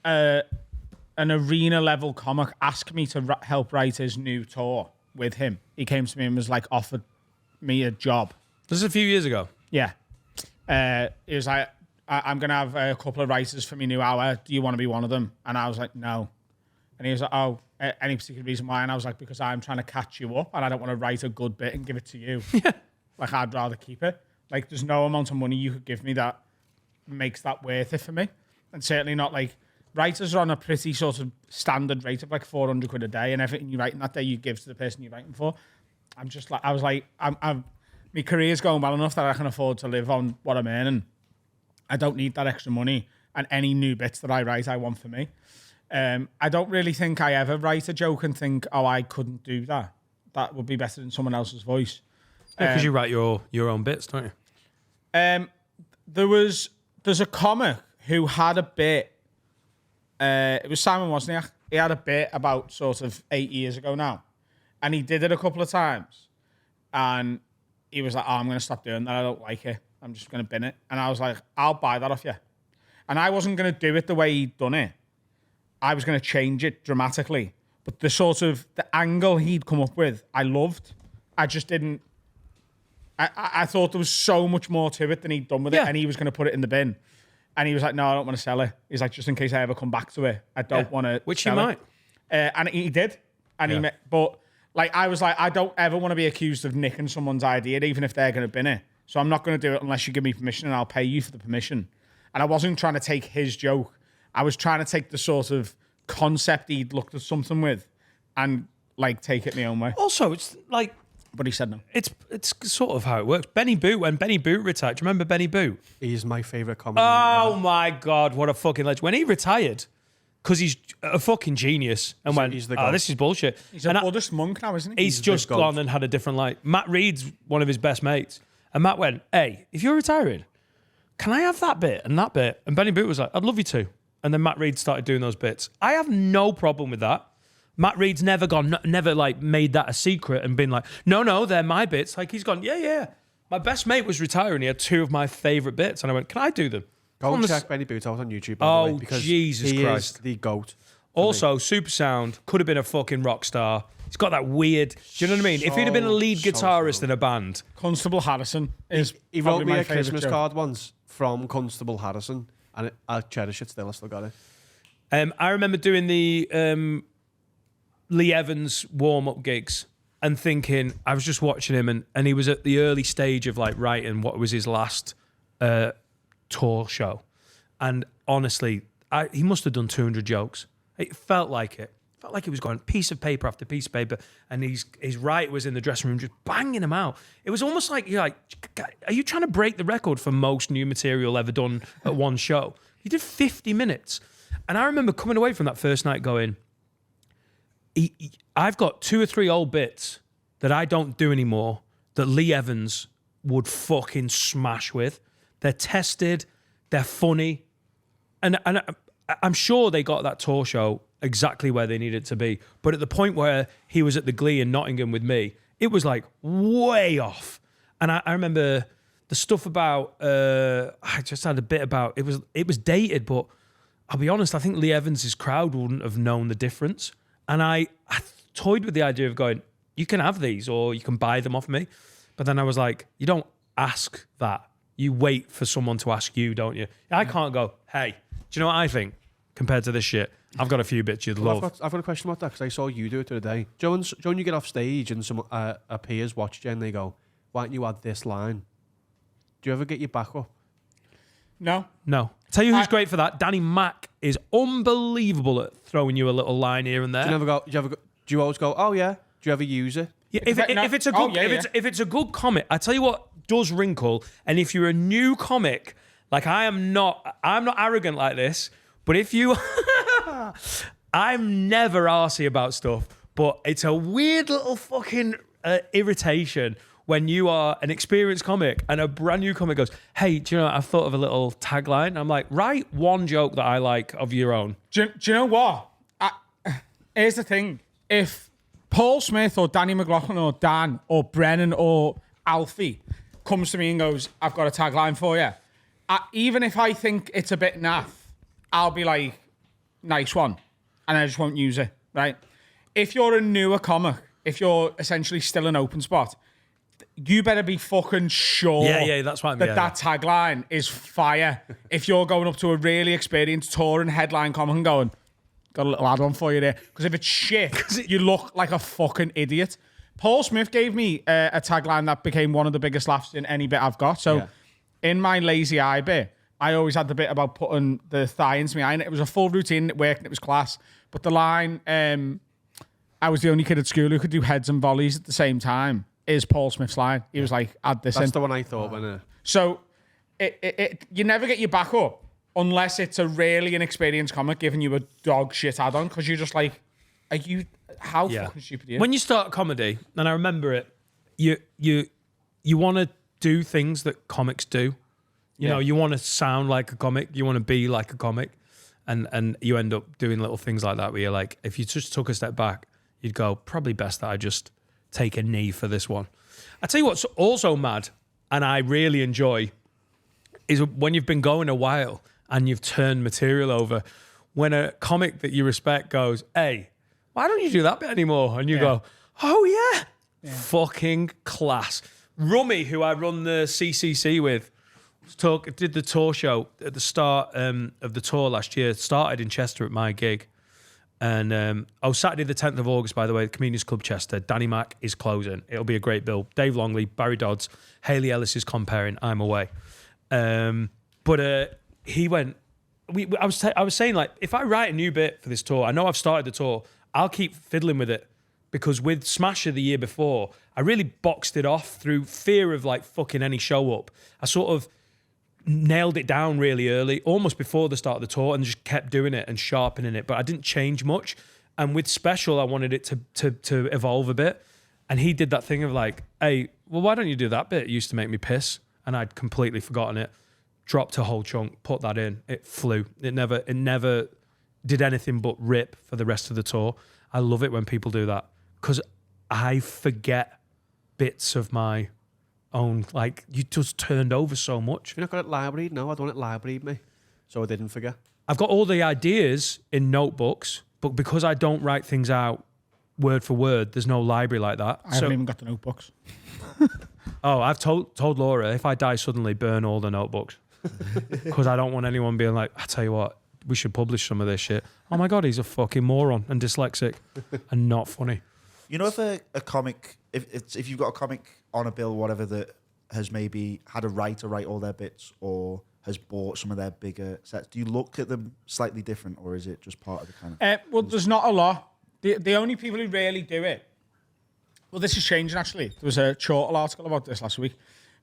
an arena level comic ask me to help write his new tour with him. He came to me and was like, offered me a job.
This is a few years ago.
Yeah. He was like, I'm going to have a couple of writers for my new hour. Do you want to be one of them? And I was like, no. And he was like, oh, any particular reason why? And I was like, because I'm trying to catch you up and I don't want to write a good bit and give it to you. Like, I'd rather keep it. Like, there's no amount of money you could give me that makes that worth it for me. And certainly not like, writers are on a pretty sort of standard rate of like 400 quid a day, and everything you write in that day you give to the person you're writing for. I'm just like, I was like, my career's going well enough that I can afford to live on what I'm earning. I don't need that extra money, and any new bits that I write, I want for me. I don't really think I ever write a joke and think, oh, I couldn't do that. That would be better than someone else's voice.
Because you write your own bits, don't you?
There's a comic who had a bit. It was Simon Wozniak. He had a bit about sort of 8 years ago now, and he did it a couple of times, and he was like, "Oh, I'm going to stop doing that. I don't like it. I'm just going to bin it." And I was like, "I'll buy that off you." And I wasn't going to do it the way he'd done it. I was going to change it dramatically, but the sort of the angle he'd come up with, I loved. I just didn't. I thought there was so much more to it than he'd done with it, and he was going to put it in the bin. And he was like, no, I don't want to sell it. He's like, just in case I ever come back to it, I don't want to
Which he
sell
might.
it. And he did. And but like, I was like, I don't ever want to be accused of nicking someone's idea, even if they're going to bin it. So I'm not going to do it unless you give me permission, and I'll pay you for the permission. And I wasn't trying to take his joke. I was trying to take the sort of concept he'd looked at something with and like take it my own way.
Also, it's like,
But he said no.
it's sort of how it works. Benny Boot, when Benny Boot retired, do you remember Benny Boot?
He's my favourite comedian.
Oh
ever.
my God, what a fucking legend. When he retired, because he's a fucking genius, and went,
he's the
oh,
goat.
this is bullshit.
He's a Buddhist monk now, isn't he?
He's just
goat.
gone and had a different life. Matt Reed's one of his best mates. And Matt went, hey, if you're retiring, can I have that bit and that bit? And Benny Boot was like, I'd love you to. And then Matt Reed started doing those bits. I have no problem with that. Matt Reed's never like made that a secret and been like, no, they're my bits. Like he's gone, yeah. My best mate was retiring. He had two of my favourite bits. And I went, can I do them?
Go and check Benny Boot out on YouTube, by the way, because
Jesus
he
Christ.
is the GOAT.
Also, super sound, could have been a fucking rock star. He's got that weird, do you know what I mean? If he'd have been a lead guitarist in a band.
Constable Harrison is
He
probably
wrote me
my
a
favourite
Christmas
joke.
card once from Constable Harrison, and I cherish it still. I still got it.
I remember doing the Lee Evans warm-up gigs and thinking, I was just watching him and he was at the early stage of like writing what was his last tour show. And honestly, he must have done 200 jokes. It felt like it. Felt like he was going piece of paper after piece of paper, and his writer was in the dressing room just banging them out. It was almost like, you're like, are you trying to break the record for most new material ever done at one show? He did 50 minutes. And I remember coming away from that first night going, I've got 2 or 3 old bits that I don't do anymore that Lee Evans would fucking smash with. They're tested, they're funny, and I'm sure they got that tour show exactly where they needed to be. But at the point where he was at the Glee in Nottingham with me, it was like way off. And I remember the stuff about, I just had a bit about, it was dated, but I'll be honest, I think Lee Evans' crowd wouldn't have known the difference. And I toyed with the idea of going, you can have these or you can buy them off me. But then I was like, you don't ask that. You wait for someone to ask you, don't you? I can't go, hey, do you know what I think compared to this shit? I've got a few bits you'd love.
I've got a question about that because I saw you do it the other day. Do you know when you get off stage and some peers watch you and they go, why don't you add this line? Do you ever get your back up?
No.
Tell you who's great for that. Danny Mac is unbelievable at throwing you a little line here and there.
Do you always go, oh yeah? Do you ever use it?
Yeah, if it's a good, if it's a good comic, I tell you what does wrinkle. And if you're a new comic, like I'm not arrogant like this. But if you, I'm never arsey about stuff. But it's a weird little fucking irritation when you are an experienced comic and a brand new comic goes, hey, do you know, I've thought of a little tagline. I'm like, write one joke that I like of your own.
Do you know what? Here's the thing. If Paul Smith or Danny McLaughlin or Dan or Brennan or Alfie comes to me and goes, I've got a tagline for you, even if I think it's a bit naff, I'll be like, nice one. And I just won't use it, right? If you're a newer comic, if you're essentially still an open spot, you better be fucking sure
that's what I mean.
that tagline is fire. If you're going up to a really experienced touring headline comic and going, got a little add-on for you there. Because if it's shit, you look like a fucking idiot. Paul Smith gave me a tagline that became one of the biggest laughs in any bit I've got. So in my lazy eye bit, I always had the bit about putting the thigh into my eye. And it was a full routine. It worked and it was class. But the line, I was the only kid at school who could do heads and volleys at the same time, is Paul Smith's line. He was like, add this in.
That's the one I thought when...
So you never get your back up unless it's a really inexperienced comic giving you a dog shit add-on, because you're just like, how fucking stupid are you?
When you start comedy, and I remember it, you want to do things that comics do. You know, you want to sound like a comic, you want to be like a comic, and you end up doing little things like that where you're like, if you just took a step back, you'd go, probably best that I just take a knee for this one. I tell you what's also mad, and I really enjoy, is when you've been going a while and you've turned material over, when a comic that you respect goes, hey, why don't you do that bit anymore? And you go, oh yeah, fucking class. Rummy, who I run the CCC with, did the tour show at the start of the tour last year. Started in Chester at my gig. And Saturday the 10th of August, by the way, the Comedians Club Chester, Danny Mac is closing. It'll be a great bill. Dave Longley, Barry Dodds, Hayley Ellis is comparing. I'm away. But he went. I was saying, like, if I write a new bit for this tour, I know I've started the tour, I'll keep fiddling with it, because with Smasher the year before, I really boxed it off through fear of like fucking any show up. I sort of nailed it down really early, almost before the start of the tour, and just kept doing it and sharpening it, but I didn't change much. And with Special, I wanted it to evolve a bit. And he did that thing of like, hey, well, why don't you do that bit? It used to make me piss. And I'd completely forgotten it. Dropped a whole chunk, put that in. It flew. It never did anything but rip for the rest of the tour. I love it when people do that, because I forget bits of my own, like, you just turned over so much.
You're not got it libraried? No, I don't want it libraried me, so I didn't forget.
I've got all the ideas in notebooks, but because I don't write things out word for word, there's no library like that.
I haven't even got the notebooks.
I've told Laura, if I die suddenly, burn all the notebooks, because I don't want anyone being like, I tell you what, we should publish some of this shit. Oh my God, he's a fucking moron and dyslexic and not funny.
You know, if a comic, if you've got a comic on a bill, whatever, that has maybe had a writer write all their bits or has bought some of their bigger sets, do you look at them slightly different, or is it just part of the kind of...
Well, there's not a lot. The only people who really do it... Well, this is changing, actually. There was a Chortle article about this last week.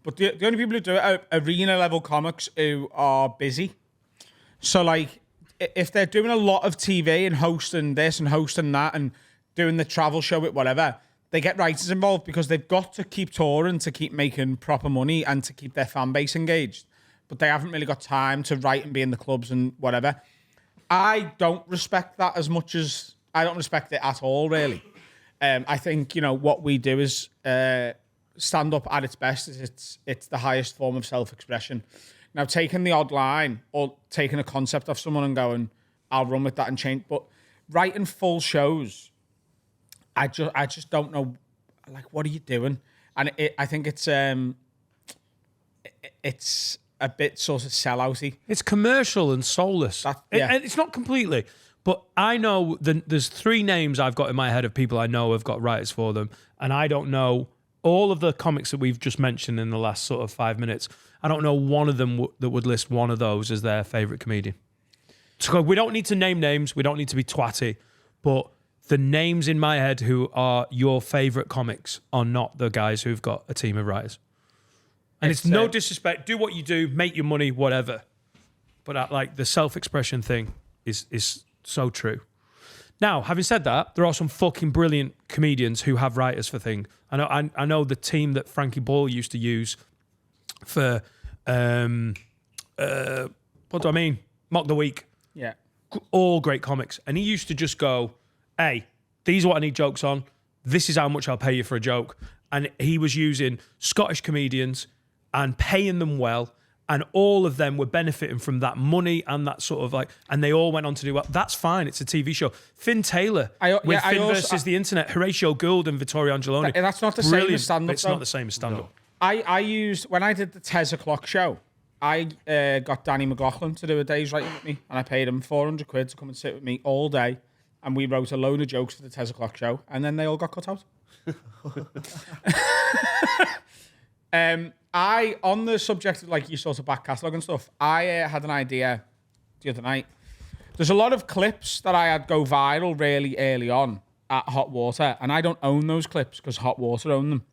But the only people who do it are arena-level comics who are busy. So, like, if they're doing a lot of TV and hosting this and hosting that and doing the travel show with whatever, they get writers involved because they've got to keep touring to keep making proper money and to keep their fan base engaged. But they haven't really got time to write and be in the clubs and whatever. I don't respect that as much as... I don't respect it at all, really. I think, you know, what we do is stand-up at its best. It's the highest form of self-expression. Now, taking the odd line or taking a concept off someone and going, I'll run with that and change. But writing full shows, I just don't know, like, what are you doing? And I think it's a bit sort of sellouty.
It's commercial and soulless. And it's not completely. But I know there's 3 names I've got in my head of people I know have got writers for them, and I don't know all of the comics that we've just mentioned in the last sort of 5 minutes, I don't know one of them that would list one of those as their favourite comedian. So we don't need to name names. We don't need to be twatty. But the names in my head who are your favourite comics are not the guys who've got a team of writers. And it's no disrespect. Do what you do. Make your money, whatever. But like the self-expression thing is so true. Now, having said that, there are some fucking brilliant comedians who have writers for things. I know the team that Frankie Ball used to use for, what do I mean? Mock the Week.
Yeah.
All great comics. And he used to just go, hey, these are what I need jokes on. This is how much I'll pay you for a joke. And he was using Scottish comedians and paying them well. And all of them were benefiting from that money and that sort of like, and they all went on to do well. That's fine. It's a TV show. Finn Taylor with Finn versus the Internet, Horatio Gould and Vittorio Angeloni.
That's not the same as stand-up.
It's not the same as stand-up.
No. I used, when I did the 10 o'clock show, I got Danny McLaughlin to do a day's writing with me, and I paid him £400 to come and sit with me all day, and we wrote a load of jokes for the 10 o'clock show, and then they all got cut out. On the subject of like your sort of back catalogue and stuff, I had an idea the other night. There's a lot of clips that I had go viral really early on at Hot Water, and I don't own those clips because Hot Water own them.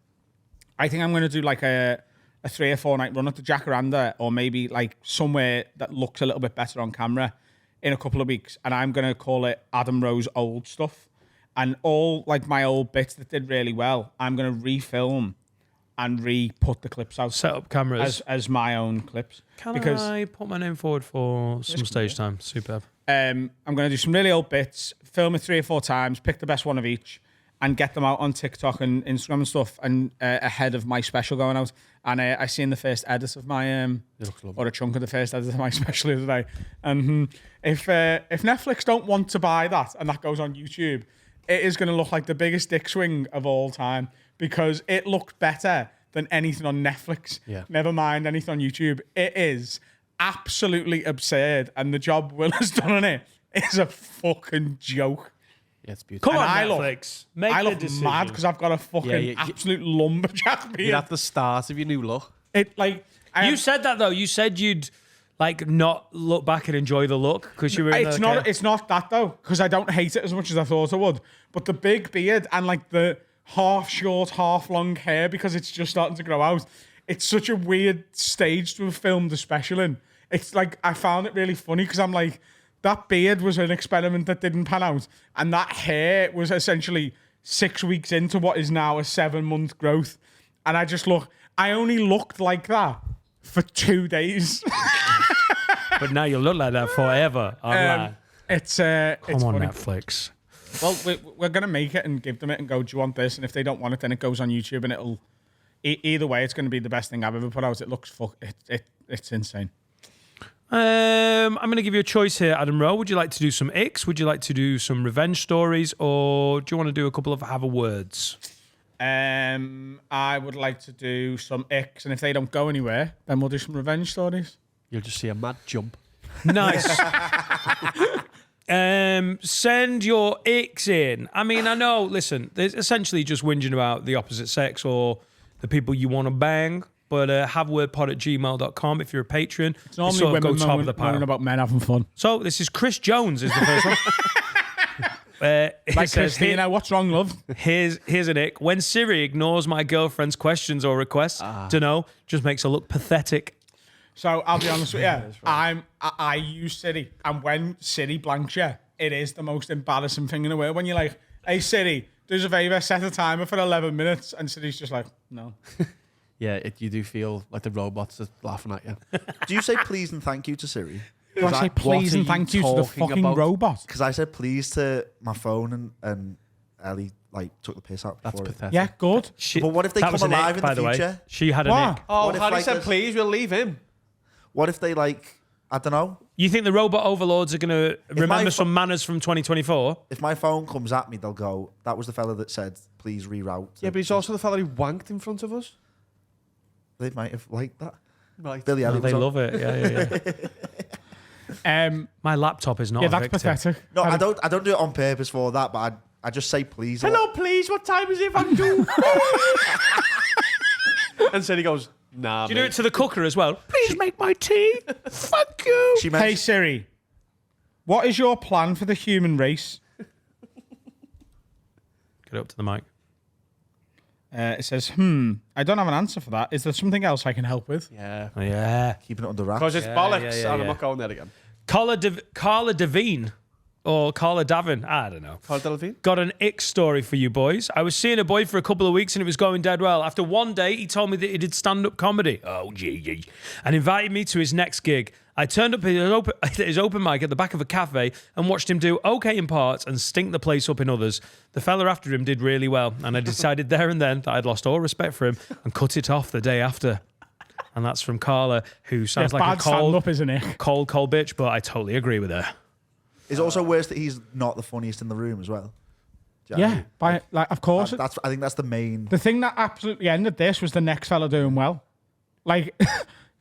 I think I'm going to do like a 3 or 4 night run at the Jacaranda, or maybe like somewhere that looks a little bit better on camera in a couple of weeks, and I'm going to call it Adam Rowe's old stuff. And all like my old bits that did really well, I'm going to refilm and re-put the clips out.
Set up cameras.
As my own clips.
Can I put my name forward for some stage time? Superb.
I'm going to do some really old bits, film it 3 or 4 times, pick the best one of each, and get them out on TikTok and Instagram and stuff, and ahead of my special going out. And I seen the first edit of my, or a chunk of the first edit of my special the other day. And if Netflix don't want to buy that, and that goes on YouTube, it is going to look like the biggest dick swing of all time, because it looked better than anything on Netflix.
Yeah.
Never mind anything on YouTube. It is absolutely absurd, and the job Will has done on it is a fucking joke.
Yeah, it's beautiful.
Come on,
I
Netflix.
I look mad because I've got a fucking absolute lumberjack beard.
You're at the start of your new look.
It like
You said that though. You said you'd like not look back and enjoy the look because you were.
It's not that though, because I don't hate it as much as I thought I would. But the big beard and like the half short, half long hair, because it's just starting to grow out. It's such a weird stage to have filmed a special in. It's like I found it really funny because I'm like, that beard was an experiment that didn't pan out, and that hair was essentially 6 weeks into what is now a 7-month growth. And I only looked like that for 2 days.
But now you look like that forever.
It's
Come on,
funny.
Netflix.
Well, we're going to make it and give them it and go, do you want this? And if they don't want it, then it goes on YouTube, and it'll... Either way, it's going to be the best thing I've ever put out. It looks... It's insane.
I'm going to give you a choice here, Adam Rowe. Would you like to do some icks? Would you like to do some revenge stories? Or do you want to do a couple of have a words?
I would like to do some icks, and if they don't go anywhere, then we'll do some revenge stories.
You'll just see a mad jump.
Nice. Send your icks in. I mean, I know, listen, there's essentially just whinging about the opposite sex or the people you want to bang. But havewordpod@gmail.com if you're a patron.
It's normally women moaning about men having fun.
So this is Chris Jones is the first one.
Like Christina, what's wrong, love?
Here's an ick. When Siri ignores my girlfriend's questions or requests to know, just makes her look pathetic.
So I'll be honest with you. I use Siri, and when Siri blanks you, it is the most embarrassing thing in the world. When you're like, "Hey Siri, do us a favour, set a timer for 11 minutes," and Siri's just like, "No."
Yeah, you do feel like the robots are laughing at you.
Do you say please and thank you to Siri?
Do I say please and thank you to the fucking robot?
Because I said please to my phone, and Ellie like took the piss out.
That's
before
pathetic.
Yeah, good.
But what if they come alive in the future?
She had
What?
an ick.
Oh,
What if,
Harry
like,
said
this-
please, we'll leave him.
What if they like, I don't know.
You think the robot overlords are going to remember
my
some manners from 2024?
If my phone comes at me, they'll go, that was the fella that said, please reroute.
Yeah, but he's also the fella who wanked in front of us.
They might have liked that.
Right.
Billy
Oh,
Elliot
they
was on.
love it. Yeah. My laptop is not
Yeah,
a
that's
victim.
pathetic.
No, I don't do it on purpose for that, but I just say please.
Hello, please. What time is it? If I'm doing? And so he goes, nah,
Do you do
mate.
it to the cooker as well? Please make my tea. Fuck you.
She
Hey
mentioned,
Siri, what is your plan for the human race?
Get up to the mic.
It says, I don't have an answer for that. Is there something else I can help with?
Yeah.
Oh, yeah.
keeping it under wraps.
Because it's bollocks,
yeah,
and I'm
yeah.
not going there again.
Carla Devine or Carla Davin. I don't know.
Carl Delavigne?
Got an ick story for you boys. I was seeing a boy for a couple of weeks and it was going dead well. After one day, he told me that he did stand-up comedy. Oh, gee. And invited me to his next gig. I turned up at his open mic at the back of a cafe and watched him do okay in parts and stink the place up in others. The fella after him did really well, and I decided there and then that I'd lost all respect for him and cut it off the day after. And that's from Carla, who sounds like
bad
a
stand-up, isn't it?
cold bitch, but I totally agree with her.
It's also worse that he's not the funniest in the room as well. Do you know what I
Yeah,
mean?
of course.
I think that's the main.
The thing that absolutely ended this was the next fella doing well. Like,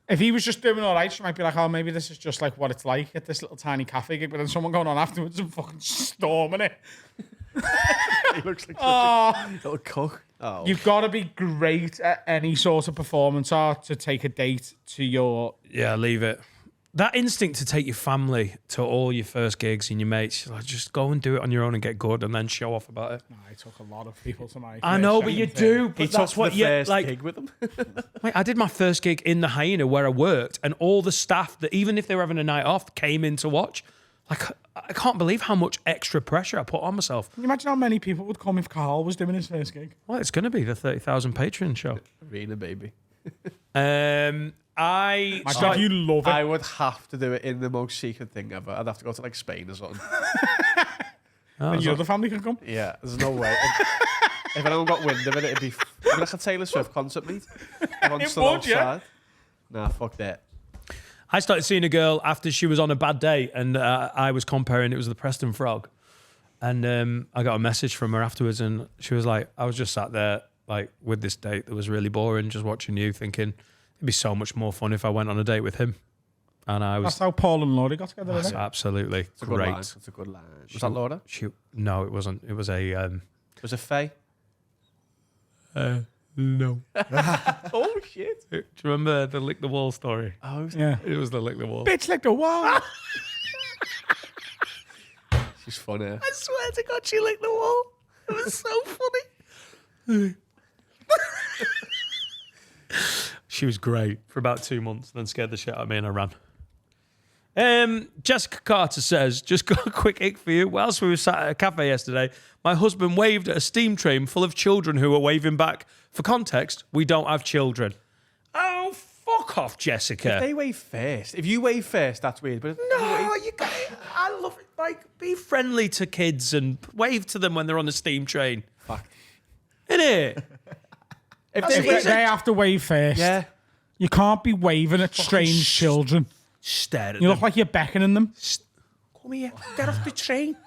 if he was just doing all right, she might be like, oh, maybe this is just like what it's like at this little tiny cafe gig, but then someone going on afterwards and fucking storming it.
He looks like such a little cook. Oh.
You've got to be great at any sort of performance art to take a date to your...
Yeah, leave it. That instinct to take your family to all your first gigs and your mates, like, just go and do it on your own and get good and then show off about it.
I took a lot of people to my...
I know, but you do. But
He
that's
took
what
the
you
first
like.
gig with him.
Mate, I did my first gig in the Hyena where I worked, and all the staff that, even if they were having a night off, came in to watch. Like, I can't believe how much extra pressure I put on myself.
Can you imagine how many people would come if Carl was doing his first gig?
Well, it's going to be the 30,000 Patreon show.
Arena, baby.
Imagine if you love it.
I would have to do it in the most secret thing ever. I'd have to go to like Spain or something.
and your other family can come.
Yeah, there's no way. If anyone got wind of it, it'd be like a Taylor Swift concert, mate. Everyone's still
would, yeah.
outside. Nah, fuck that.
I started seeing a girl after she was on a bad day, and I was comparing, it was the Preston Frog. And I got a message from her afterwards, and she was like, I was just sat there, like, with this date that was really boring, just watching you, thinking, it'd be so much more fun if I went on a date with him. And I
That's
was
how Paul and Laurie got together. isn't it?
absolutely
It's a good
great.
line. It's a good line. Was that Laura?
No, it wasn't. It was a...
Was it Faye?
no.
Oh, shit.
Do you remember the Lick the Wall story?
Oh,
Yeah.
It was the Lick the Wall.
Bitch like the wall.
she's funny.
I swear to God, she licked the wall. It was so funny. She was great for about 2 months, then scared the shit out of me and I ran. Jessica Carter says, just got a quick ick for you. Whilst we were sat at a cafe yesterday, my husband waved at a steam train full of children who were waving back. For context, we don't have children. Oh, fuck off, Jessica.
If they wave first. If you wave first, that's weird. But if
No, you got I love it. Like, be friendly to kids and wave to them when they're on the steam train.
Fuck.
Innit?
If
They have to wave first.
yeah.
You can't be waving at strange children.
Stare at
You
them.
look like you're beckoning them.
Come here, get off the train.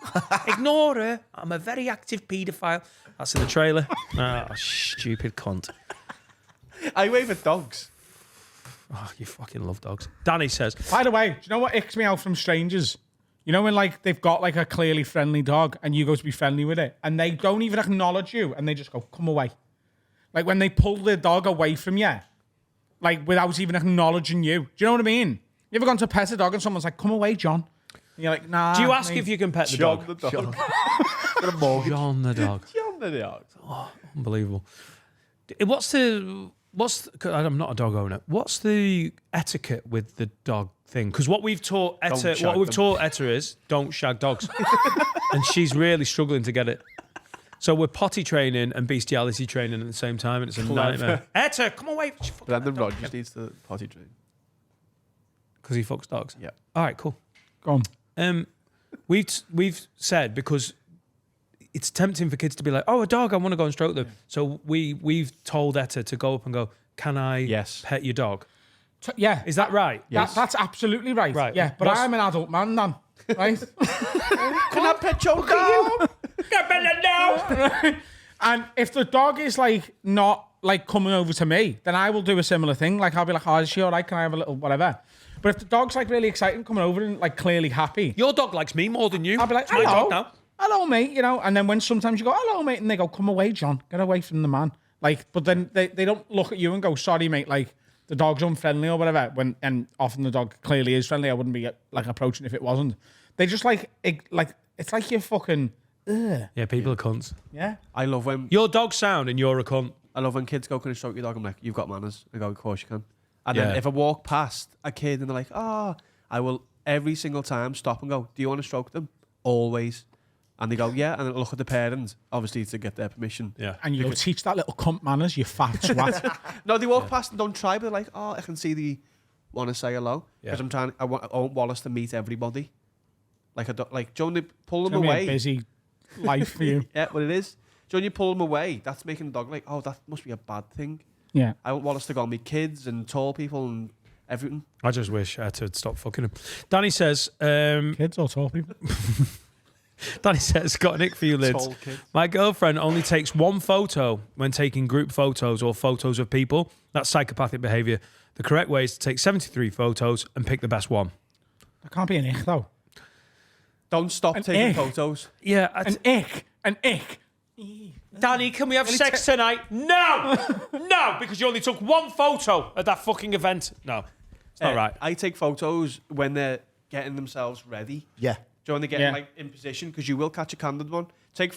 Ignore her. I'm a very active paedophile. That's in the trailer. Oh, stupid cunt.
I wave at dogs.
Oh, you fucking love dogs. Danny says,
By the way, do you know what icks me out from strangers? You know when like they've got like a clearly friendly dog and you go to be friendly with it and they don't even acknowledge you and they just go, come away. Like when they pull their dog away from you, like without even acknowledging you. Do you know what I mean? You ever gone to pet a dog and someone's like, come away, John? And you're like, nah.
do you ask
mate.
if you can pet the
John
dog?
the dog.
John the dog.
John the dog.
Unbelievable. What's I'm not a dog owner. What's the etiquette with the dog thing? Because what we've taught Etta, is don't shag dogs, and she's really struggling to get it. So we're potty training and bestiality training at the same time, and it's a nightmare. Etta, come away!
Brendan Rodgers needs the potty train.
Because he fucks dogs.
Yeah.
All right, cool.
Go on.
We've said because it's tempting for kids to be like, oh, a dog, I want to go and stroke them. So we've told Etta to go up and go, can I pet your dog?
Yeah.
Is that right?
That's absolutely right.
Right.
Yeah, but I'm an adult man, then. Right?
Can I pet your dog?
And if the dog is like not like coming over to me, then I will do a similar thing. Like I'll be like, oh, is she all right? Can I have a little whatever? But if the dog's like really excited coming over and like clearly happy,
Your dog likes me more than you.
I'll be like,
It's my
hello,
dog now.
hello, mate. You know, and then when sometimes you go, hello, mate, and they go, come away, John, get away from the man. Like, but then they don't look at you and go, sorry, mate, like, the dog's unfriendly or whatever. And often the dog clearly is friendly. I wouldn't be like approaching if it wasn't. They just like it's like you're fucking. Ugh.
Yeah, people are cunts.
Yeah.
I love when
Your dog's sound and you're a cunt.
I love when kids go, can I stroke your dog? I'm like, you've got manners. I go, of course you can. And
Yeah.
then if I walk past a kid and they're like, I will every single time stop and go, do you want to stroke them? Always. And they go, yeah. And I look at the parents, obviously to get their permission.
Yeah.
And you go, teach that little cunt manners, you fat swat.
No, they walk past and don't try, but they're like, I can see they want to say hello. Because
Yeah.
I want Wallace to meet everybody. Like, do you know when they pull them
It's gonna be
away?
a busy life for you.
Yeah, well, it is. Do you know when you pull them away, that's making the dog like, that must be a bad thing.
Yeah.
I want Wallace to go and meet kids and tall people and everything.
I just wish I had to stop fucking him. Danny says,
Kids or tall people.
Danny says, got an ick for you, Lids.
Tall kids.
My girlfriend only takes one photo when taking group photos or photos of people. That's psychopathic behaviour. The correct way is to take 73 photos and pick the best one.
That can't be an ick, though.
Don't stop
An
taking
ick.
photos.
Yeah,
An ick. An ick.
Danny, can we have sex tonight? No! No, because you only took one photo at that fucking event. No, it's not right.
I take photos when they're getting themselves ready.
Yeah.
Do you know when they're getting
Yeah.
like in position? Because you will catch a candid one. Take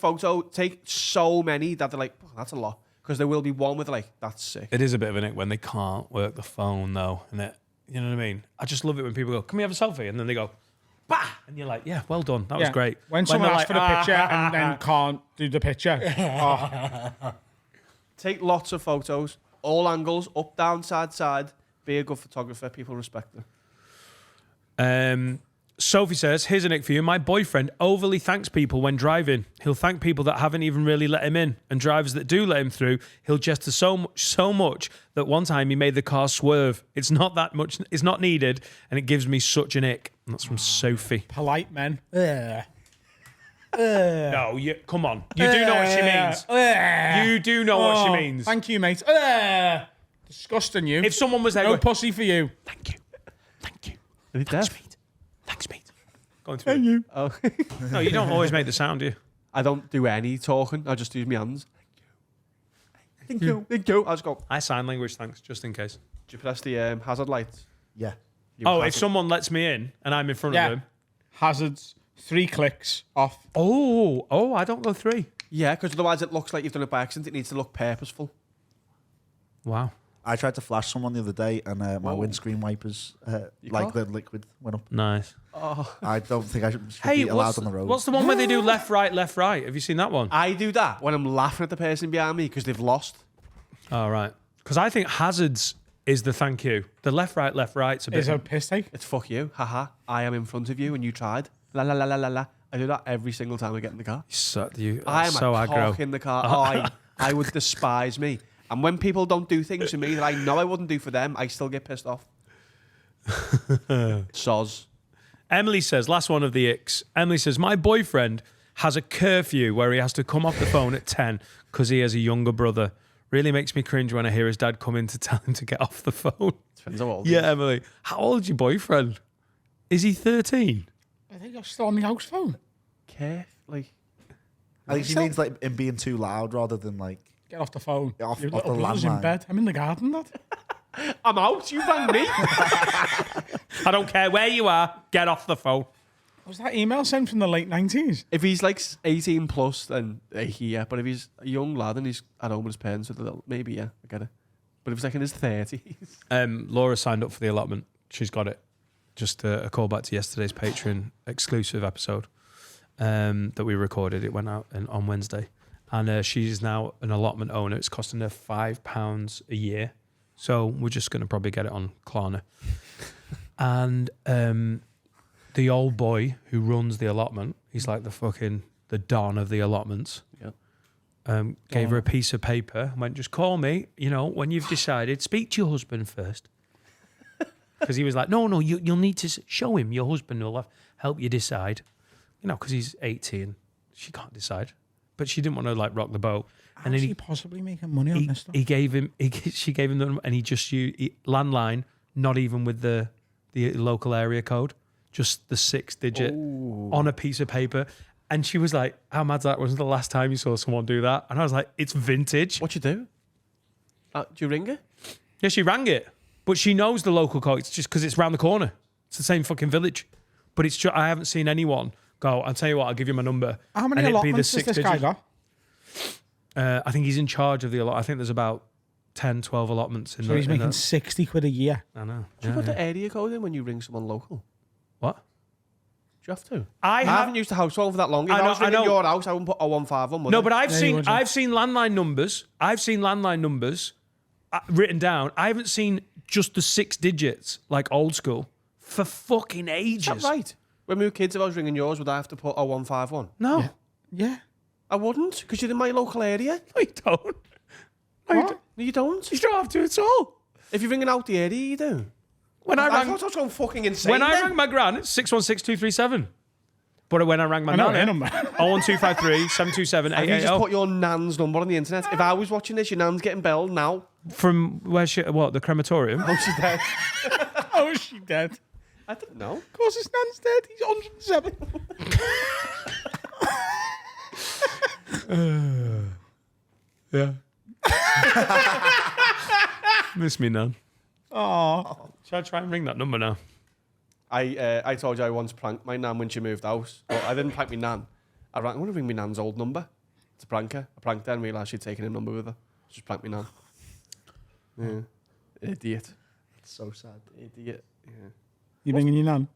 so many that they're like, that's a lot. Because there will be one with like, that's sick.
It is a bit of an ick when they can't work the phone, though. And it, you know what I mean? I just love it when people go, can we have a selfie? And then they go, bah! And you're like, yeah, well done. That was
Yeah.
great.
When someone
they're
asks for the picture and then can't do the picture. Oh,
Take lots of photos, all angles, up, down, side. Be a good photographer. People respect it.
Sophie says, here's an ick for you. My boyfriend overly thanks people when driving. He'll thank people that haven't even really let him in. And drivers that do let him through, he'll gesture so much that one time he made the car swerve. It's not that much. It's not needed. And it gives me such an ick. And that's from Sophie.
polite men. Ugh.
No, come on. You do know what she means. You do know what she means.
Thank you, mate. Ugh. Disgusting, you.
If someone was there,
no
going,
pussy for you.
thank you. Thank you.
Are they deaf?
Thanks, mate. Going through. Thank you.
Oh.
No, you don't always make the sound, do you?
I don't do any talking. I just use my hands. Thank you. Thank you. I just go,
I sign language, thanks, just in case.
do you press the hazard lights?
Yeah.
Oh, if someone lets me in and I'm in front
Yeah.
of them.
Hazards. 3 clicks off.
Oh, I don't go 3.
Yeah, because otherwise it looks like you've done it by accident. It needs to look purposeful.
Wow.
I tried to flash someone the other day and my windscreen wipers, like the liquid, went up.
Nice.
I don't think I should
Hey,
be allowed on the road.
what's the one where they do left, right? Have you seen that one?
I do that when I'm laughing at the person behind me because they've lost.
Oh, right. Because I think hazards is the thank you. The left, right's a bit...
Is a piss take.
It's fuck you. Haha. I am in front of you and you tried. La la la la la la. I do that every single time I get in the car.
I'm
I'm
so
a
aggro.
cock in the car. Oh, I would despise me. And when people don't do things for me that I know I wouldn't do for them, I still get pissed off. Soz.
Emily says, last one of the icks. Emily says, my boyfriend has a curfew where he has to come off the phone at 10 because he has a younger brother. Really makes me cringe when I hear his dad come in to tell him to get off the phone.
Depends how old he
Yeah,
is.
Emily. How old's your boyfriend? Is he 13?
I think you're still on the house phone.
Like,
I think she means like him being too loud rather than like.
Get off the phone.
Get off-
Your
off
little
the
brother's in
landline.
bed. I'm in the garden, Dad.
I'm out. You rang me.
I don't care where you are. Get off the phone.
Was that email sent from the late 90s?
If he's like 18 plus, then yeah. But if he's a young lad and he's at home with his parents, maybe yeah, I get it. But if he's like in his 30s,
Laura signed up for the allotment. She's got it. Just a callback to yesterday's Patreon exclusive episode that we recorded. It went out on Wednesday. And she's now an allotment owner. It's costing her £5 a year. So we're just going to probably get it on Klarna. And the old boy who runs the allotment, he's like the don of the allotments.
yeah.
Gave her a piece of paper and went, just call me, when you've decided, speak to your husband first. Because he was like, no, you'll need to show him. Your husband will help you decide. Because he's 18. She can't decide. But she didn't want to rock the boat.
And then he possibly making money on this stuff?
She gave him the number and he just used landline, not even with the local area code, just the 6-digit on a piece of paper. And she was like, how mad's that? Wasn't the last time you saw someone do that? And I was like, it's vintage.
What you do? Do you ring her?
Yeah, she rang it, but she knows the local call. It's just because it's round the corner. It's the same fucking village. But it's I haven't seen anyone go, I'll tell you what, I'll give you my number.
How many
and it'd be the
allotments has
6
this guy
digits.
got?
I think he's in charge of the allotment. I think there's about 10, 12 allotments in
So he's making
that.
60 quid a year.
I know.
Do you put the area code in when you ring someone local?
What?
Do you have to?
I
haven't used the house phone for that long. If I was ringing your house, I wouldn't put 015 on.
No, but I've
Yeah, you
seen
wouldn't.
I've seen landline numbers. I've seen landline numbers written down. I haven't seen just the 6 digits like old school for fucking ages.
Is that right? When we were kids, if I was ringing yours, would I have to put 0151?
No,
Yeah.
I wouldn't, because you're in my local area.
no, you don't. No, you
What?
don't.
No, you don't.
You don't have to at all.
If you're ringing out the area, you do.
When I
I
rang,
thought I was going fucking insane.
when I
then.
rang my gran, it's 616-237. But when I rang my
I know
nana,
her number.
01253 727
Have you just
880.
put your nan's number on the internet? If I was watching this, your nan's getting belled now.
From where she, what, the crematorium?
Oh, she's dead.
Oh, is she dead?
I didn't know.
Of course his nan's dead. He's 107.
Yeah. Miss me, Nan.
Oh.
Shall I try and ring that number now?
I told you I once pranked my nan when she moved house. Well, I didn't prank my nan. I want to ring my nan's old number to prank her. I pranked her and realised she'd taken a number with her. Just pranked my nan. Yeah. Idiot.
It's so sad.
Idiot. Yeah.
You ringing your nan?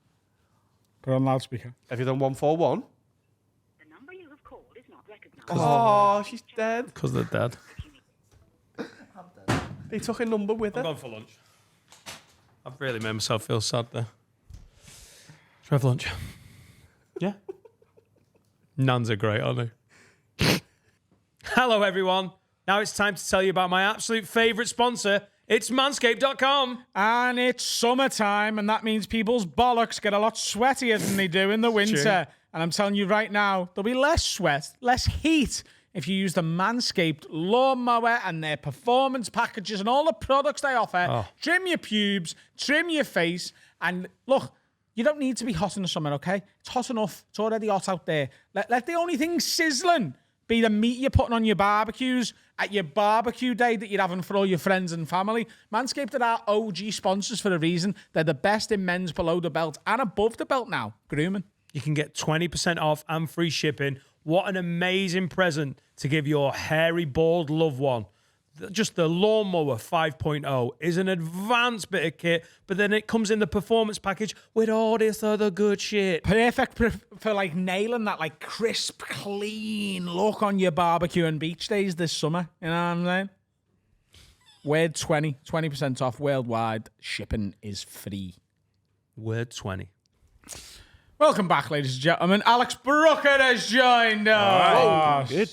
Put it on loudspeaker.
Have you done 141?
The number you have called is not recognized.
Oh, she's dead.
Because they're dead.
They took a number with
I'm
her.
going for lunch. I've really made myself feel sad there. Should we have lunch? Yeah. Nans are great, aren't they? Hello, everyone. Now it's time to tell you about my absolute favourite sponsor. It's manscaped.com.
And it's summertime, and that means people's bollocks get a lot sweatier than they do in the winter.
True.
And I'm telling you right now, there'll be less sweat, less heat if you use the Manscaped lawnmower and their performance packages and all the products they offer.
Oh.
Trim your pubes, trim your face, and look, you don't need to be hot in the summer, okay? It's hot enough. It's already hot out there. Let the only thing sizzling be the meat you're putting on your barbecues at your barbecue day that you're having for all your friends and family. Manscaped are our OG sponsors for a reason. They're the best in men's below the belt and above the belt now. Grooming.
You can get 20% off and free shipping. What an amazing present to give your hairy, bald loved one. Just the Lawnmower 5.0 is an advanced bit of kit, but then it comes in the performance package with all this other good shit.
Perfect for like nailing that like crisp, clean look on your barbecue and beach days this summer. You know what I'm saying? Word 20% off worldwide. Shipping is free.
Word 20.
Welcome back, ladies and gentlemen. Alex Brooker has joined us.
Good.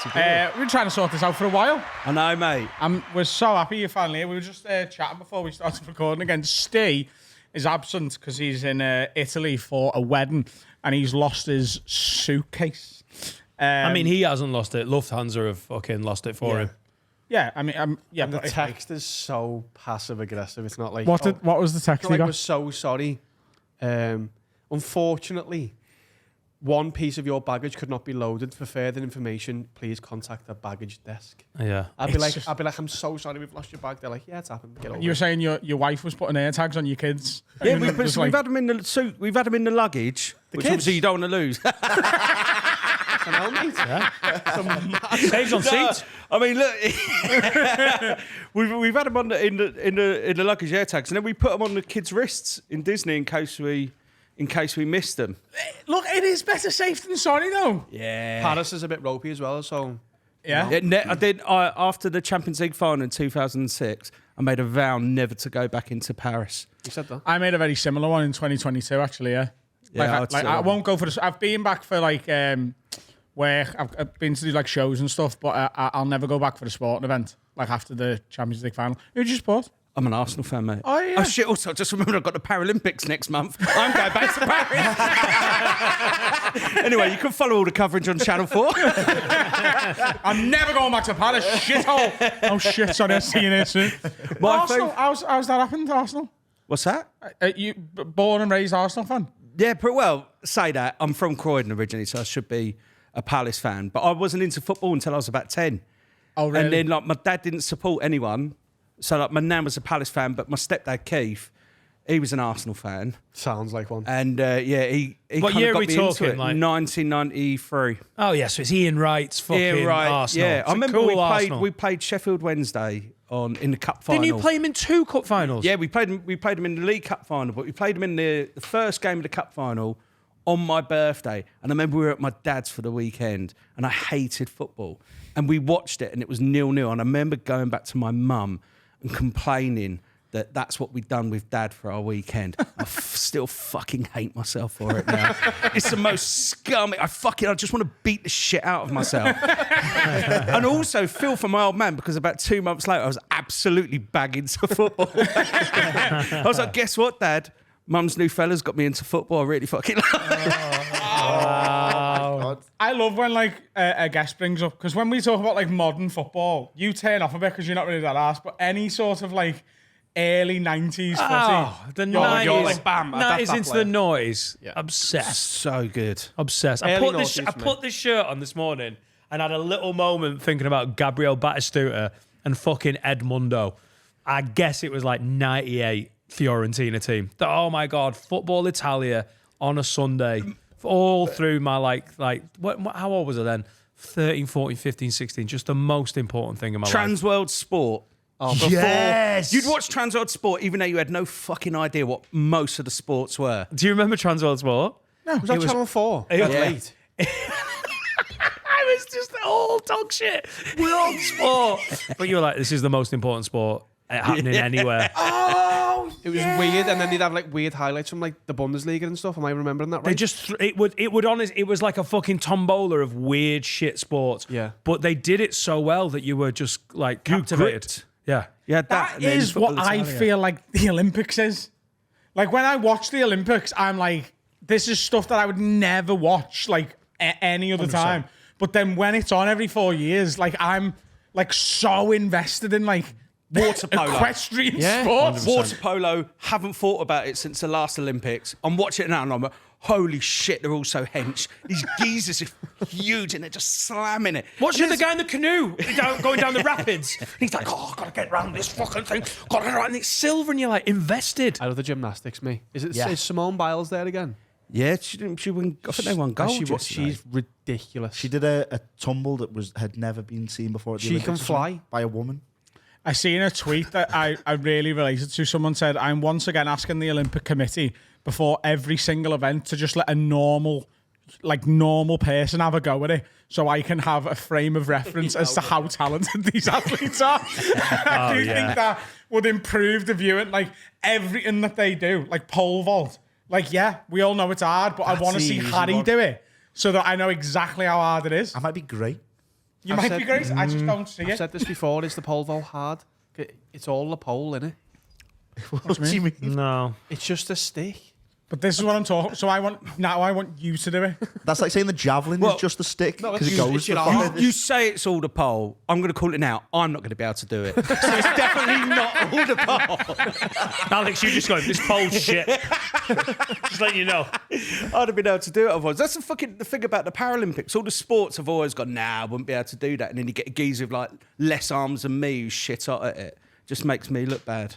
We've been trying to sort this out for a while.
I know, mate.
We're so happy you're finally here. We were just chatting before we started recording again. Steve is absent because he's in Italy for a wedding and he's lost his suitcase.
I mean, he hasn't lost it. Lufthansa have fucking lost it for him.
Yeah, I mean, yeah.
And the
but it's
text is so passive aggressive. It's not like
like, what was the text
it's
he
like
got?
we're so sorry. Unfortunately, one piece of your baggage could not be loaded. For further information, please contact the baggage desk.
Yeah.
I'd
It's
be like, I'm so sorry we've lost your bag. They're like, yeah, it's happened. Get over
You were
it.
saying your wife was putting air tags on your kids.
Yeah,
And
we've
just
had them in the suit. We've had them in the luggage, which
kids?
obviously you don't want to lose.
Fucking hell, mate.
Saves on seats.
I mean, look, we've had them on in the luggage air tags, and then we put them on the kids' wrists in Disney in case we missed them.
Look, it is better safe than sorry, though.
Yeah.
Paris is a bit ropey as well, so
Yeah.
I did after the Champions League final in 2006. I made a vow never to go back into Paris.
you said that.
I made a very similar one in 2022, actually. Yeah.
Yeah,
I won't go for this. I've been back for like where I've been to do like shows and stuff, but I'll never go back for the sporting event like after the Champions League final. Who did you support?
I'm an Arsenal fan, mate.
Oh, yeah.
Oh shit! Also, just remember I've got the Paralympics next month. I'm going back to Paris. Anyway, you can follow all the coverage on Channel 4.
I'm never going back to Paris. Shithole. Oh shit! Sorry, I'll see you there soon.
My
Arsenal. How's that happened to Arsenal?
What's that?
You born and raised Arsenal fan?
Yeah, but well, say that. I'm from Croydon originally, so I should be a Palace fan. But I wasn't into football until I was about 10.
Oh, really?
And then like my dad didn't support anyone. So like my nan was a Palace fan, but my stepdad Keith, he was an Arsenal fan.
Sounds like one.
And he
What
kind
year
of
are
got
we
me
talking,
into it.
like?
1993.
Oh, yeah, so it's Ian Wright's fucking
Yeah, right.
Arsenal.
Yeah,
It's
I
a
remember
cool Arsenal.
we played Sheffield Wednesday in the cup final.
Didn't you play him in 2 cup finals?
Yeah, we played him in the League Cup final, but we played him in the first game of the cup final on my birthday. And I remember we were at my dad's for the weekend, and I hated football. And we watched it, and it was 0-0. And I remember going back to my mum and complaining that that's what we'd done with Dad for our weekend. I still fucking hate myself for it now. It's the most scummy. I just want to beat the shit out of myself. And also feel for my old man, because about 2 months later, I was absolutely bagging to football. I was like, guess what, Dad? Mum's new fella's got me into football. I really fucking love it.
I love when like a guest brings up, because when we talk about like modern football, you turn off a bit because you're not really that arsed, but any sort of like early 90s footy.
Oh, the 90s.
you're like, bam, adapt
90s
that
into
player.
the noughties. Yeah. Obsessed.
So good.
Obsessed. I
Early
put this.
noughties
I
for me.
put this shirt on this morning and had a little moment thinking about Gabriel Batistuta and fucking Edmundo. I guess it was like 98 Fiorentina team. Oh my God, Football Italia on a Sunday. All through my how old was I then? 13, 14, 15, 16. Just the most important thing in my life.
Transworld Sport.
Oh, yes.
You'd watch Transworld Sport even though you had no fucking idea what most of the sports were.
Do you remember Transworld Sport?
Was that Channel 4?
Yeah.
Late.
I was just all dog shit. We're on sport. But you were like, this is the most important sport happening anywhere.
It was weird, and then they'd have like weird highlights from like the Bundesliga and stuff. Am I remembering that right?
They just it was like a fucking tombola of weird shit sports.
Yeah.
But they did it so well that you were just like captivated.
gripped.
Yeah.
Yeah,
That is what I feel like the Olympics is. Like when I watch the Olympics, I'm like, this is stuff that I would never watch like any other
100%.
time. But then when it's on every 4 years, like I'm like so invested in like
Water polo.
equestrian
Yeah,
sports.
Water polo, haven't thought about it since the last Olympics. I'm watching it now and I'm like, holy shit, they're all so hench. These geezers are huge and they're just slamming it.
Watching the guy in the canoe going down the rapids. He's like, oh, I've got to get around this fucking thing. Got to get around. And it's silver and you're like invested.
I love the gymnastics, me. Is
Yeah.
Simone Biles there again?
Yeah, she won. I think they won gold.
She's ridiculous.
She did a tumble that had never been seen before. At the
She
Olympics
can
or something,
fly.
by a woman.
I seen a tweet that I really related to. Someone said, I'm once again asking the Olympic Committee before every single event to just let a normal person have a go at it so I can have a frame of reference as to how talented these athletes are. I do think that would improve the viewing. Like everything that they do, like pole vault. Like, yeah, we all know it's hard, but I
That's
want to
the
see
easy
Harry
one.
do it so that I know exactly how hard it is.
I might be great.
You
I've
might
said-
be great. I just don't see
I've
it.
said this before. Is the pole vault hard? It's all the pole, innit?
What do you mean?
No.
It's just a stick.
But this is what I'm talking. So I want you to do it.
That's like saying the javelin is just a stick because it
it's-
goes
it's
the
your
far.
arm.
You say it's all the pole. I'm going to call it now. I'm not going to be able to do it. So it's definitely not all the pole.
Alex, you just going, this pole's shit. Just letting you know.
I'd have been able to do it otherwise. That's the thing about the Paralympics. All the sports have always gone, nah, I wouldn't be able to do that. And then you get a geezer with like less arms than me who's shit hot at it. Just makes me look bad.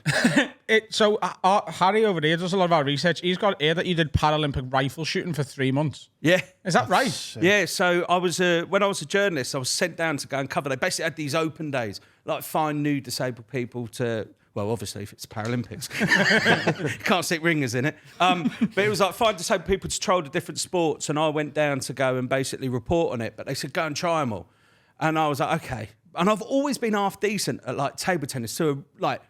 So Harry over there does a lot of our research. He's got here that you did Paralympic rifle shooting for 3 months.
Yeah.
Is that right?
Yeah, so I was when I was a journalist, I was sent down to go and cover. They basically had these open days, like find new disabled people to. Well, obviously, if it's Paralympics, can't stick ringers in it. But it was like find disabled people to trial the different sports, and I went down to go and basically report on it. But they said go and try them all, and I was like, okay. And I've always been half decent at like table tennis, so like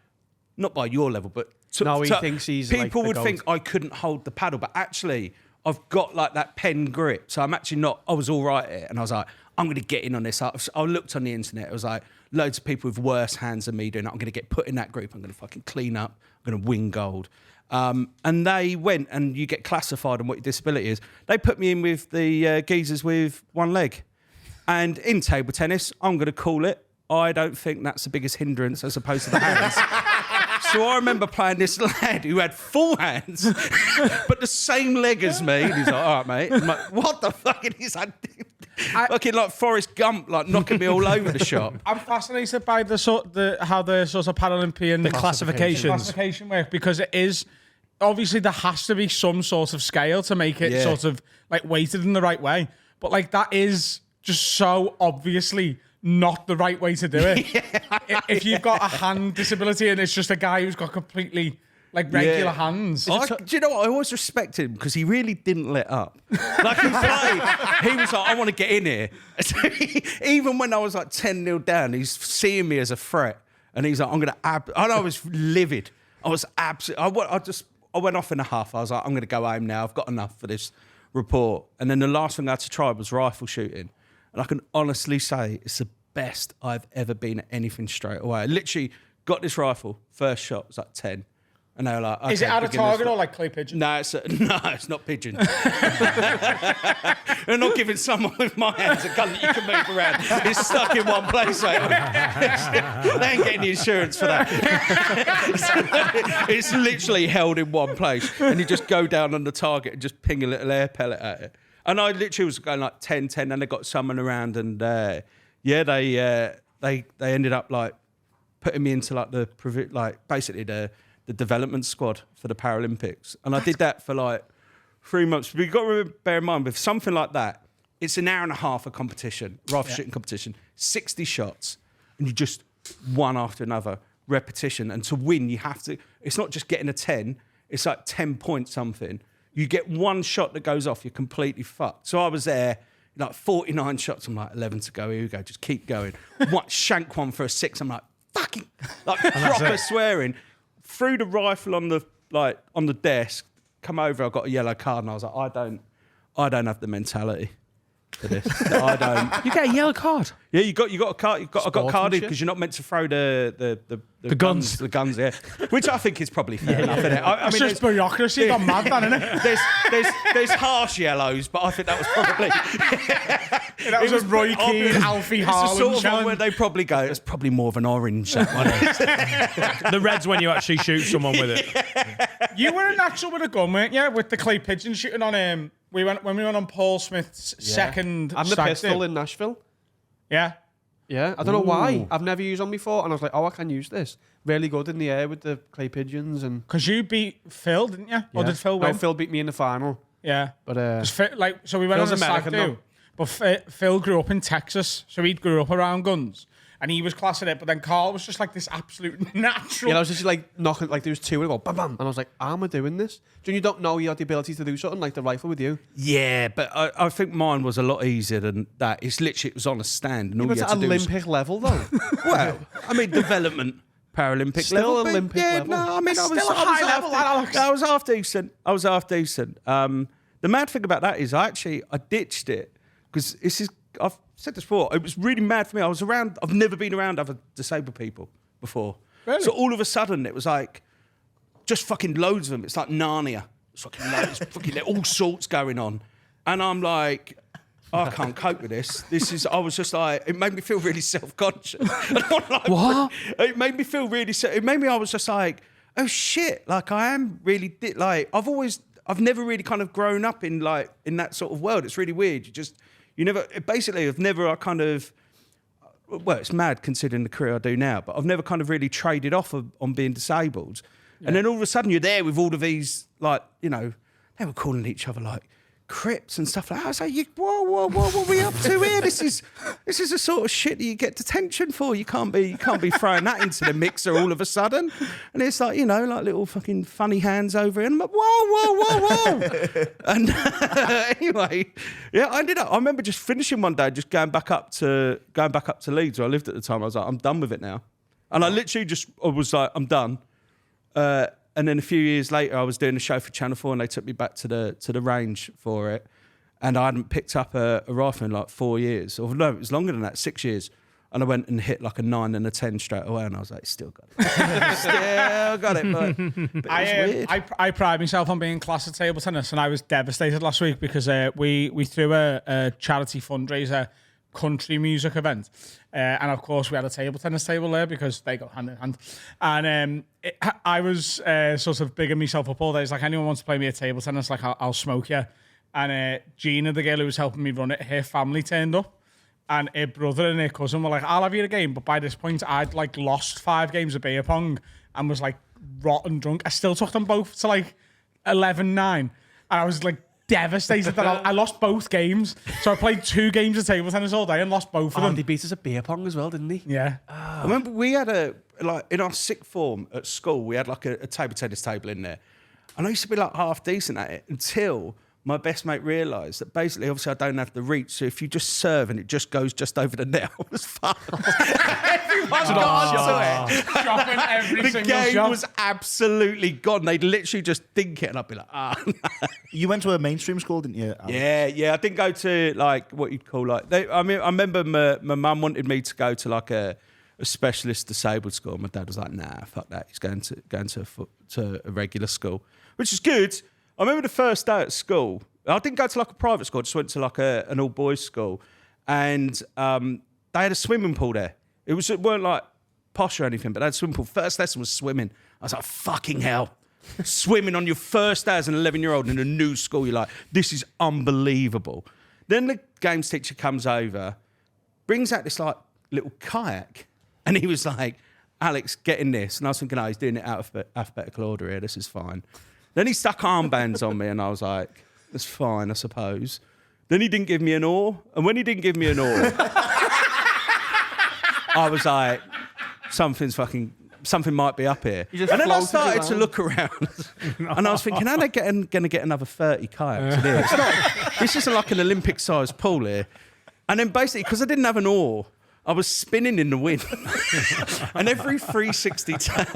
not by your level, but
No, he thinks he's, like,
people
the
would
goat.
think I couldn't hold the paddle, but actually I've got like that pen grip, so I'm actually not. I was all right at it, and I was like, I'm going to get in on this. I looked on the internet. It was like loads of people with worse hands than me doing it. I'm going to get put in that group. I'm going to fucking clean up. I'm going to win gold. And they went, and you get classified on what your disability is. They put me in with the geezers with one leg. And in table tennis, I'm going to call it, I don't think that's the biggest hindrance as opposed to the hands. So I remember playing this lad who had full hands, but the same leg as me. And he's like, all right, mate. I'm like, what the fuck? And he's like, Fucking like Forrest Gump, like knocking me all over the shop.
I'm fascinated by how the sort of Paralympian classification work, because it is obviously there has to be some sort of scale to make it sort of like weighted in the right way. But like that is just so obviously not the right way to do it. If you've got a hand disability and it's just a guy who's got completely like regular hands.
Do you know what? I always respected him because he really didn't let up. Like he played, he was like, I want to get in here. So even when I was like 10-0 down, he's seeing me as a threat. And he's like, I'm going to and I was livid. I was absolutely, I went off in a huff. I was like, I'm going to go home now. I've got enough for this report. And then the last thing I had to try was rifle shooting. And I can honestly say it's the best I've ever been at anything straight away. I literally got this rifle, first shot was like 10. And they were like, okay,
is it at a target or like clay pigeon?
No, it's not pigeon. They're not giving someone with my hands a gun that you can move around. It's stuck in one place. Mate. They ain't getting the insurance for that. It's literally held in one place. And you just go down on the target and just ping a little air pellet at it. And I literally was going like 10-10, and they got someone around, and they ended up like putting me into like basically the development squad for the Paralympics. And I did that for like 3 months. But you've got to bear in mind, with something like that, it's an hour and a half of competition, rifle shooting competition, 60 shots, and you just one after another, repetition. And to win, you have to, it's not just getting a 10, it's like 10 point something. You get one shot that goes off, you're completely fucked. So I was there, like 49 shots, I'm like, 11 to go, here we go, just keep going. Shank one for a 6, I'm like, fucking, like proper swearing. Threw the rifle on the desk, come over, I got a yellow card, and I was like, I don't have the mentality for this. I don't.
You get a yellow card.
Yeah, you got a card. I got carded because you're not meant to throw the
guns.
The guns, yeah. Which I think is probably fair enough, isn't it? I
It's
mean,
just bureaucracy gone mad, man, isn't it?
there's harsh yellows, but I think that was probably
That was a Roy Keane, Alfie
it's the
Harlan
sort of one
chant.
where they probably go, it's probably more of an orange. That one.
The red's when you actually shoot someone with it.
You were a natural with a gun, weren't you? With the clay pigeon shooting on him. When we went on Paul Smith's second
and the
stag
pistol
do.
in Nashville.
Yeah.
Yeah, I don't know why. I've never used one before, and I was like, oh, I can use this. Really good in the air with the clay pigeons. And
Because you beat Phil, didn't you? Or did Phil win?
No, Phil beat me in the final.
Yeah.
But
So we went
Phil's
on a stag
American,
do.
though.
But Phil grew up in Texas, so he grew up around guns. And he was classing it, but then Carl was just like this absolute natural.
yeah, I was just like knocking, like there was two, and I go bam, bam, and I was like, how am I doing this? You don't know you have the ability to do something like the rifle with you.
Yeah, but I think mine was a lot easier than that. It was on a stand, and all
But
you
it's
had
at
to do was
Olympic level though.
well, I mean, development Paralympic
Still
level. but
Olympic
yeah,
level.
No, I mean, I was
still a high level, Alex.
I was half decent. The mad thing about that is I ditched it because I've said this before. It was really mad for me. I've never been around other disabled people before.
Really?
So all of a sudden it was like just fucking loads of them. It's like Narnia. It's fucking loads, fucking all sorts going on. And I'm like, I can't cope with this. I was just like, it made me feel really self-conscious.
What?
It made me feel really, I was just like, oh shit, like I am really, like, I've never really kind of grown up in that sort of world. It's really weird. Well, it's mad considering the career I do now, but I've never kind of really traded off on being disabled. Yeah. And then all of a sudden you're there with all of these, like, you know, they were calling each other like Crips and stuff like that. I was like, whoa, what are we up to here? This is the sort of shit that you get detention for. You can't be throwing that into the mixer all of a sudden. And it's like, you know, like little fucking funny hands over it. And I'm like, whoa. And anyway, yeah, I remember just finishing one day, just going back up to Leeds where I lived at the time. I was like, I'm done with it now. And I literally I was like, I'm done. And then a few years later, I was doing a show for Channel 4 and they took me back to the range for it. And I hadn't picked up a rifle in like 4 years. Or no, it was longer than that, 6 years. And I went and hit like a 9 and a 10 straight away. And I was like, still got it. Still got it. But it was weird.
I pride myself on being class at table tennis, and I was devastated last week because we threw a charity fundraiser country music event. And of course we had a table tennis table there because they go hand in hand. And I was sort of bigging myself up all day. It's like, anyone wants to play me a table tennis, like I'll smoke you. And Gina, the girl who was helping me run it, her family turned up. And her brother and her cousin were like, I'll have you a game. But by this point, I'd like lost 5 games of beer pong and was like rotten drunk. I still took them both to like 11-9. And I was like devastated that I lost both games. So I played 2 games of table tennis all day and lost both of them.
He beat us at beer pong as well, didn't he?
Yeah.
I remember we had in our sixth form at school, we had like a table tennis table in there. And I used to be like half decent at it until my best mate realised that basically, obviously, I don't have the reach. So if you just serve and it just goes just over the net, I was fucked. Everyone got onto it.
Dropping every
The
single
game
shot.
was absolutely gone. They'd literally just think it, and I'd be like, no.
You went to a mainstream school, didn't you, Alex?
Yeah. I didn't go to like what you'd call like. I remember my mum wanted me to go to like a specialist disabled school. My dad was like, nah, fuck that. He's going to a regular school, which is good. I remember the first day at school. I didn't go to like a private school. I just went to like an all boys school, and they had a swimming pool there. It weren't like posh or anything, but they had a swimming pool. First lesson was swimming. I was like, fucking hell. Swimming on your first day as an 11-year-old in a new school. You're like, this is unbelievable. Then the games teacher comes over, brings out this like little kayak, and he was like, Alex, get in this. And I was thinking, oh, he's doing it out of alphabetical order here. This is fine. Then he stuck armbands on me, and I was like, that's fine, I suppose. Then he didn't give me an oar. And when he didn't give me an oar, I was like, something might be up here. And then I started to look around, and I was thinking, how are they going to get another 30 kayaks in here? This isn't like an Olympic-sized pool here. And then basically, because I didn't have an oar, I was spinning in the wind. And every 360 turn,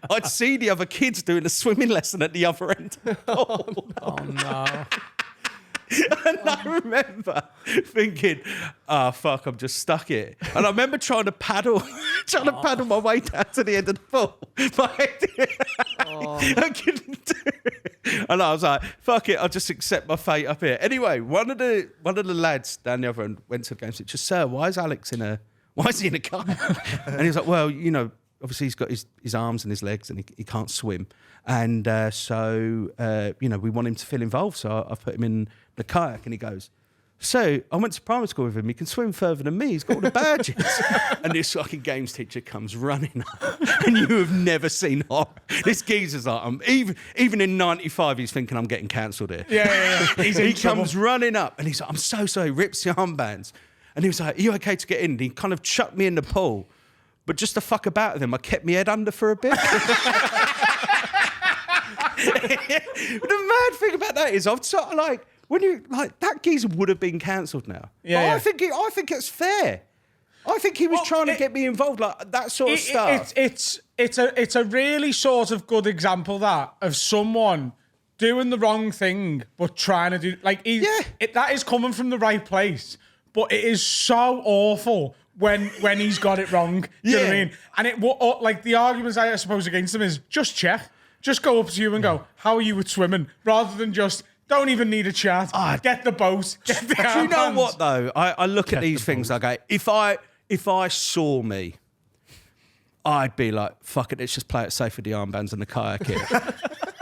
I'd see the other kids doing a swimming lesson at the other end of the pool.
Oh, no.
And I remember thinking, fuck, I'm just stuck here. And I remember trying to paddle my way down to the end of the pool. I couldn't do it. And I was like, fuck it, I'll just accept my fate up here. Anyway, one of the lads down the other end went to the game and said, sir, why is he in a car? And he was like, well, you know, obviously he's got his arms and his legs and he can't swim. And so, you know, we want him to feel involved. So I've put him in the kayak. And he goes, so I went to primary school with him. He can swim further than me. He's got all the badges. And this fucking games teacher comes running up. And you have never seen horror. This geezer's like, even in 95, he's thinking I'm getting cancelled here.
Yeah.
He comes running up and he's like, I'm so sorry, rips the armbands. And he was like, are you okay to get in? And he kind of chucked me in the pool. But just to fuck about with him, I kept my head under for a bit. The mad thing about that is I've sort of like, when you like that geezer would have been cancelled now.
Yeah,
I think it's fair. I think he was trying to get me involved, like that sort of stuff.
It's a really sort of good example of someone doing the wrong thing but trying to do like that is coming from the right place, but it is so awful when he's got it wrong. You know what I mean? And like the arguments I suppose against him is just check. Just go up to you and go, how are you at swimming? Rather than just, don't even need a chat. Get the boat. Get the
Do you know what, though? I look at these things, I go, if I saw me, I'd be like, fuck it, let's just play it safe with the armbands and the kayak here.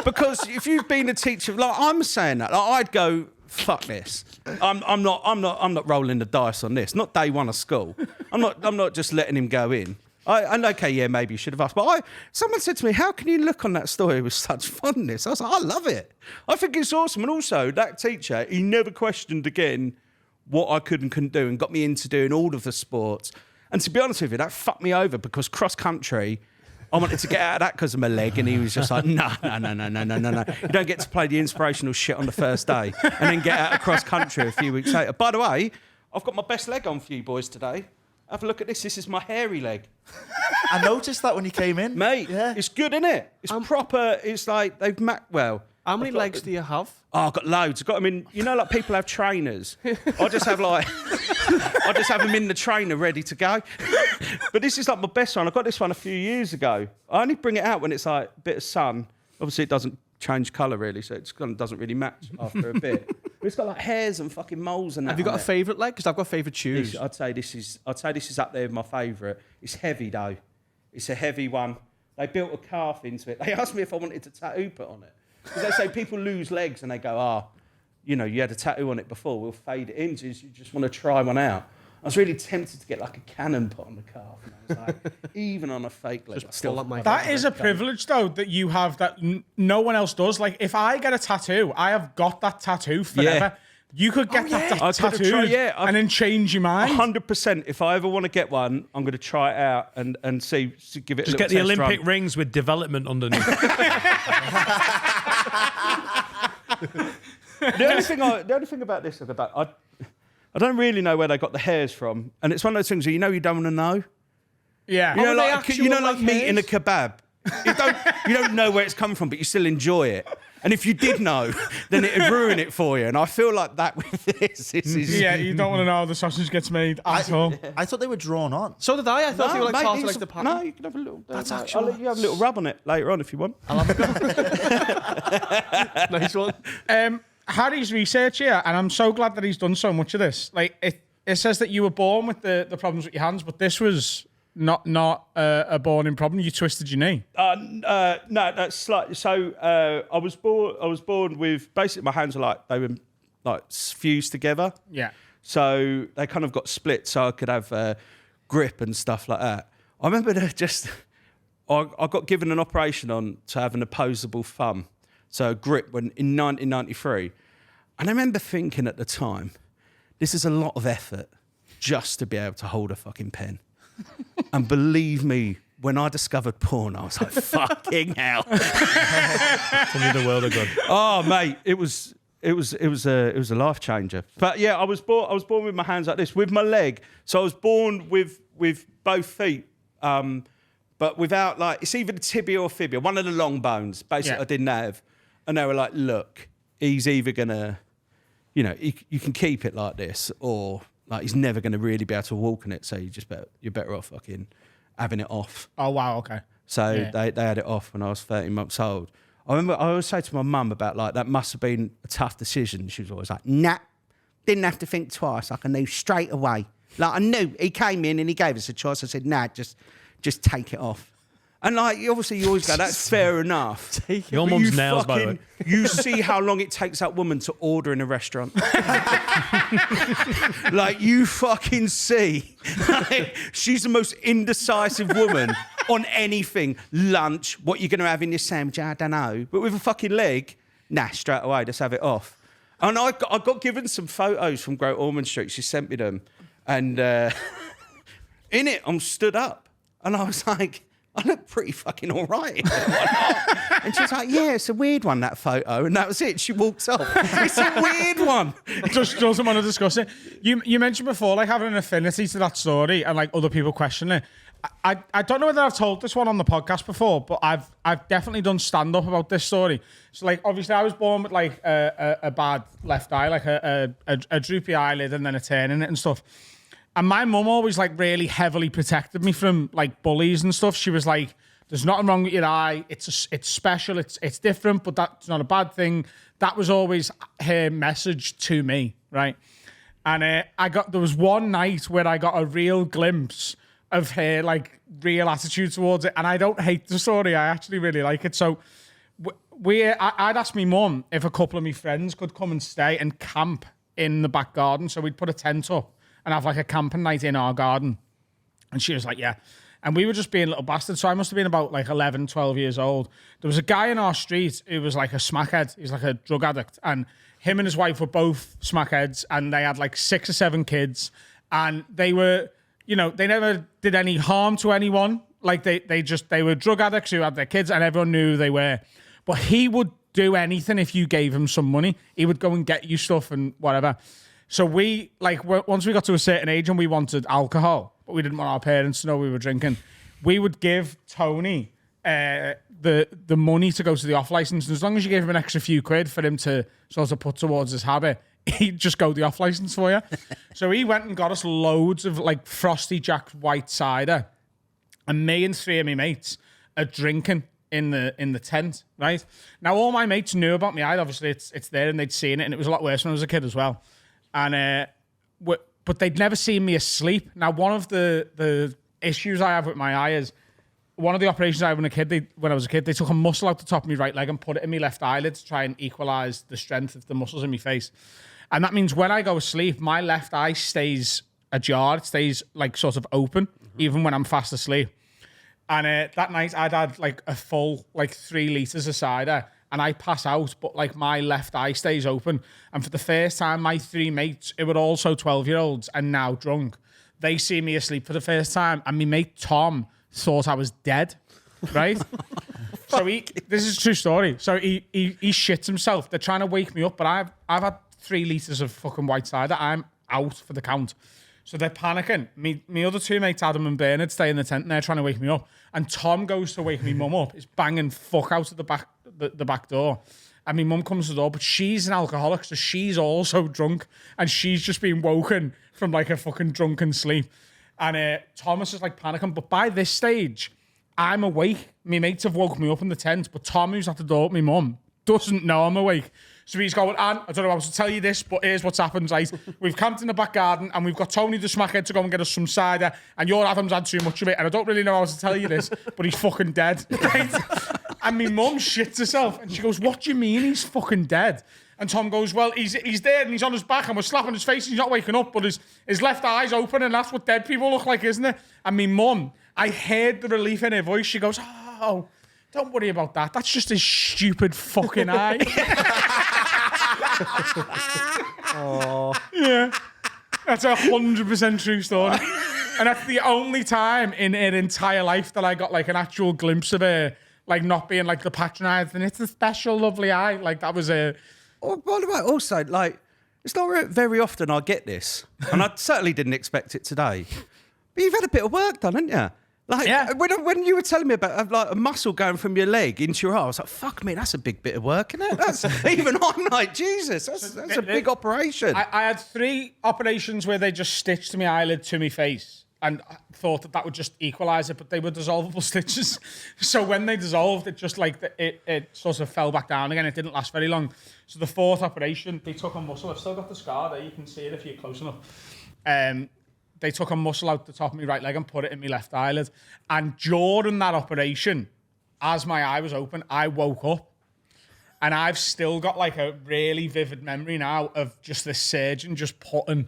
Because if you've been a teacher, like I'm saying that, like, I'd go, fuck this. I'm not rolling the dice on this. Not day one of school. I'm not just letting him go in. And okay, yeah, maybe you should have asked. But someone said to me, how can you look on that story with such fondness? I was like, I love it. I think it's awesome. And also, that teacher, he never questioned again what I could and couldn't do and got me into doing all of the sports. And to be honest with you, that fucked me over because cross-country, I wanted to get out of that because of my leg, and he was just like, no. You don't get to play the inspirational shit on the first day and then get out of cross-country a few weeks later. By the way, I've got my best leg on for you boys today. Have a look at this. This is my hairy leg.
I noticed that when you came in.
Mate, it's good, isn't it? It's proper. It's like they've
how many legs do you have?
Oh, I've got loads. I've got them in, you know, like people have trainers. I just have them in the trainer ready to go. But this is like my best one. I got this one a few years ago. I only bring it out when it's like a bit of sun. Obviously, it doesn't change colour really, so it kind of doesn't really match after a bit. But it's got like hairs and fucking moles and that.
Have you got a favourite leg? Because I've got favourite shoes.
I'd say this is up there with my favourite. It's heavy though. It's a heavy one. They built a calf into it. They asked me if I wanted to tattoo put on it. Because they say people lose legs and they go, you had a tattoo on it before, we'll fade it in. So you just want to try one out. I was really tempted to get like a cannon put on the calf. And I was like, even on a fake leg, I still
pull up my-
That is a privilege, though, that you have that no one else does. Like, if I get a tattoo, I have got that tattoo forever.
Yeah.
You could get that
I could've
tattoo
tried,
and then change your mind.
100%. If I ever want to get one, I'm going to try it out and see, give it
Just
a
get
little
the
test
Olympic
run.
rings with development underneath.
The only thing about this, I don't really know where they got the hairs from, and it's one of those things where you don't want to know.
Yeah.
You know,
are they
like
actual,
like meat in a kebab. You don't know where it's coming from, but you still enjoy it. And if you did know, then it'd ruin it for you. And I feel like that with this is
Yeah, you don't want to know how the sausage gets made at all.
I thought they were drawn on.
So did I. I thought they were like
mate,
part of
it's
like the pattern.
no, you can have a little.
That's
I'll
actual-
let you have a little rub on it later on if you want.
Nice one.
Harry's research here, and I'm so glad that he's done so much of this. Like, it says that you were born with the problems with your hands, but this was not a born-in problem. You twisted your knee.
No, that's slightly. So I was born with basically my hands are they were like fused together.
Yeah.
So they kind of got split, so I could have grip and stuff like that. I remember I got given an operation on to have an opposable thumb, so grip in 1993. And I remember thinking at the time, this is a lot of effort just to be able to hold a fucking pen. And believe me, when I discovered porn, I was like, fucking hell.
Tell me the world of good.
Oh, mate, it was a life changer. But yeah, I was born with my hands like this, with my leg. So I was born with both feet, but without it's either the tibia or fibia, one of the long bones. Basically,
Yeah.
I didn't have, and they were like, look, he's either gonna, you can keep it like this, or he's never gonna really be able to walk in it. So you're better off fucking having it off.
Oh, wow, okay.
So
Yeah.
they had it off when I was 13 months old. I remember I always say to my mum about that must have been a tough decision. She was always like, nah, didn't have to think twice. I knew straight away. I knew he came in and he gave us a choice. I said, nah, just take it off. And obviously you always go, that's fair enough.
Your
But
mum's
you
nails, by the way.
You see how long it takes that woman to order in a restaurant. You fucking see. She's the most indecisive woman on anything. Lunch, what you're going to have in your sandwich, I don't know. But with a fucking leg, nah, straight away, just have it off. And I got given some photos from Great Ormond Street. She sent me them. And in it, I'm stood up. And I was like, I look pretty fucking all right. And she was like, yeah, it's a weird one, that photo. And that was it. She walked off. It's a weird one.
Just doesn't want to discuss it. You mentioned before, having an affinity to that story and other people questioning it. I don't know whether I've told this one on the podcast before, but I've definitely done stand up about this story. So obviously I was born with a bad left eye, a droopy eyelid and then a turn in it and stuff. And my mum always really heavily protected me from bullies and stuff. She was like, "There's nothing wrong with your eye. It's special. It's different, but that's not a bad thing." That was always her message to me, right? And there was one night where I got a real glimpse of her real attitude towards it, and I don't hate the story. I actually really like it. So I'd asked my mum if a couple of my friends could come and stay and camp in the back garden. So we'd put a tent up and have a camping night in our garden. And she was like, yeah. And we were just being little bastards. So I must have been about 11, 12 years old. There was a guy in our street who was a smackhead. He's a drug addict. And him and his wife were both smackheads. And they had 6 or 7 kids. And they were, they never did any harm to anyone. They were drug addicts who had their kids and everyone knew who they were. But he would do anything if you gave him some money. He would go and get you stuff and whatever. So we, once we got to a certain age and we wanted alcohol, but we didn't want our parents to know we were drinking, we would give Tony the money to go to the off license. And as long as you gave him an extra few quid for him to sort of put towards his habit, he'd just go the off license for you. So he went and got us loads of Frosty Jack's white cider. And me and 3 of my mates are drinking in the tent, right? Now, all my mates knew about me eye. Obviously, it's there and they'd seen it. And it was a lot worse when I was a kid as well. And but they'd never seen me asleep. Now, one of the issues I have with my eye is one of the operations I had when I was a kid, they took a muscle out the top of my right leg and put it in my left eyelid to try and equalise the strength of the muscles in my face. And that means when I go to sleep, my left eye stays ajar. It stays like sort of open, even when I'm fast asleep. And that night I'd had like a full like 3 litres of cider and I pass out, but like my left eye stays open. And for the first time, my 3 mates, who were also 12-year-olds and now drunk, they see me asleep for the first time. And my mate Tom thought I was dead, right? So this is a true story. So he shits himself. They're trying to wake me up, but I've had 3 litres of fucking white cider. I'm out for the count. So they're panicking. Me other 2 mates, Adam and Bernard, stay in the tent and they're trying to wake me up. And Tom goes to wake me mum up. He's banging fuck out of the back door. And my mum comes to the door, but she's an alcoholic, so she's also drunk. And she's just been woken from like a fucking drunken sleep. And Thomas is like panicking. But by this stage, I'm awake. My mates have woken me up in the tent, but Tom, who's at the door with my mum, doesn't know I'm awake. So he's going, Anne, I don't know how to tell you this, but here's what's happened, right? We've camped in the back garden and we've got Tony the smackhead to go and get us some cider, and your Adam's had too much of it, and I don't really know how to tell you this, but he's fucking dead, right? And my mum shits herself, and she goes, what do you mean he's fucking dead? And Tom goes, well, he's dead and he's on his back and we're slapping his face and he's not waking up, but his left eye's open, and that's what dead people look like, isn't it? And my mum, I heard the relief in her voice. She goes, oh, don't worry about that. That's just his stupid fucking eye.
Oh.
Yeah. That's 100% true story. And that's the only time in her entire life that I got like an actual glimpse of her, like not being like the patronising. It's a special, lovely eye. Like that was a...
Oh, by the way, also, like, it's not very often I get this. And I certainly didn't expect it today. But you've had a bit of work done, haven't you? Like,
yeah.
when you were telling me about like a muscle going from your leg into your arm, I was like, fuck me, that's a big bit of work, isn't it? That's, even I'm like, Jesus, that's a big operation.
I had 3 operations where they just stitched my eyelid to my face and I thought that would just equalise it, but they were dissolvable stitches. So when they dissolved, it just like, it sort of fell back down again. It didn't last very long. So the 4th operation, they took a muscle. I've still got the scar there. You can see it if you're close enough. They took a muscle out the top of my right leg and put it in my left eyelid. And during that operation, as my eye was open, I woke up. And I've still got like a really vivid memory now of just the surgeon just putting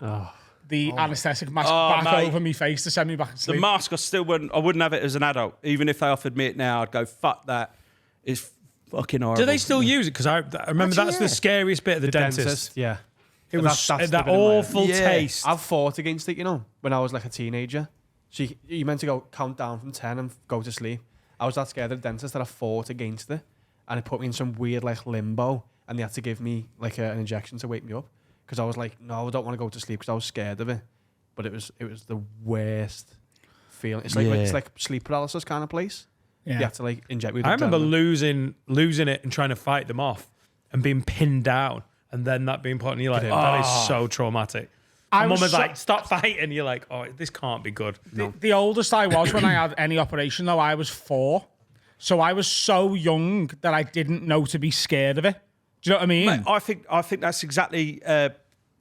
the anaesthetic mask back over my face to send me back to sleep.
The mask, I wouldn't have it as an adult. Even if they offered me it now, I'd go, fuck that. It's fucking horrible.
Do they still use it? Because I remember that's the scariest bit of the dentist.
Yeah.
It was
that's
that
the bit in my head.
awful taste.
I've fought against it, you know, when I was like a teenager. You meant to go count down from 10 and go to sleep. I was that scared of the dentist that I fought against it. And it put me in some weird like limbo. And they had to give me like an injection to wake me up. Because I was like, no, I don't want to go to sleep because I was scared of it. But it was the worst feeling. It's like it's like sleep paralysis kind of place. Yeah. You have to like inject me with
I remember
adrenaline.
losing it and trying to fight them off and being pinned down. And then that being put on, you're like, that is so traumatic. My mum was like, stop fighting. You're like, oh, this can't be good.
The oldest I was when I had any operation, though, I was 4. So I was so young that I didn't know to be scared of it. Do you know what I mean?
Mate, I think that's exactly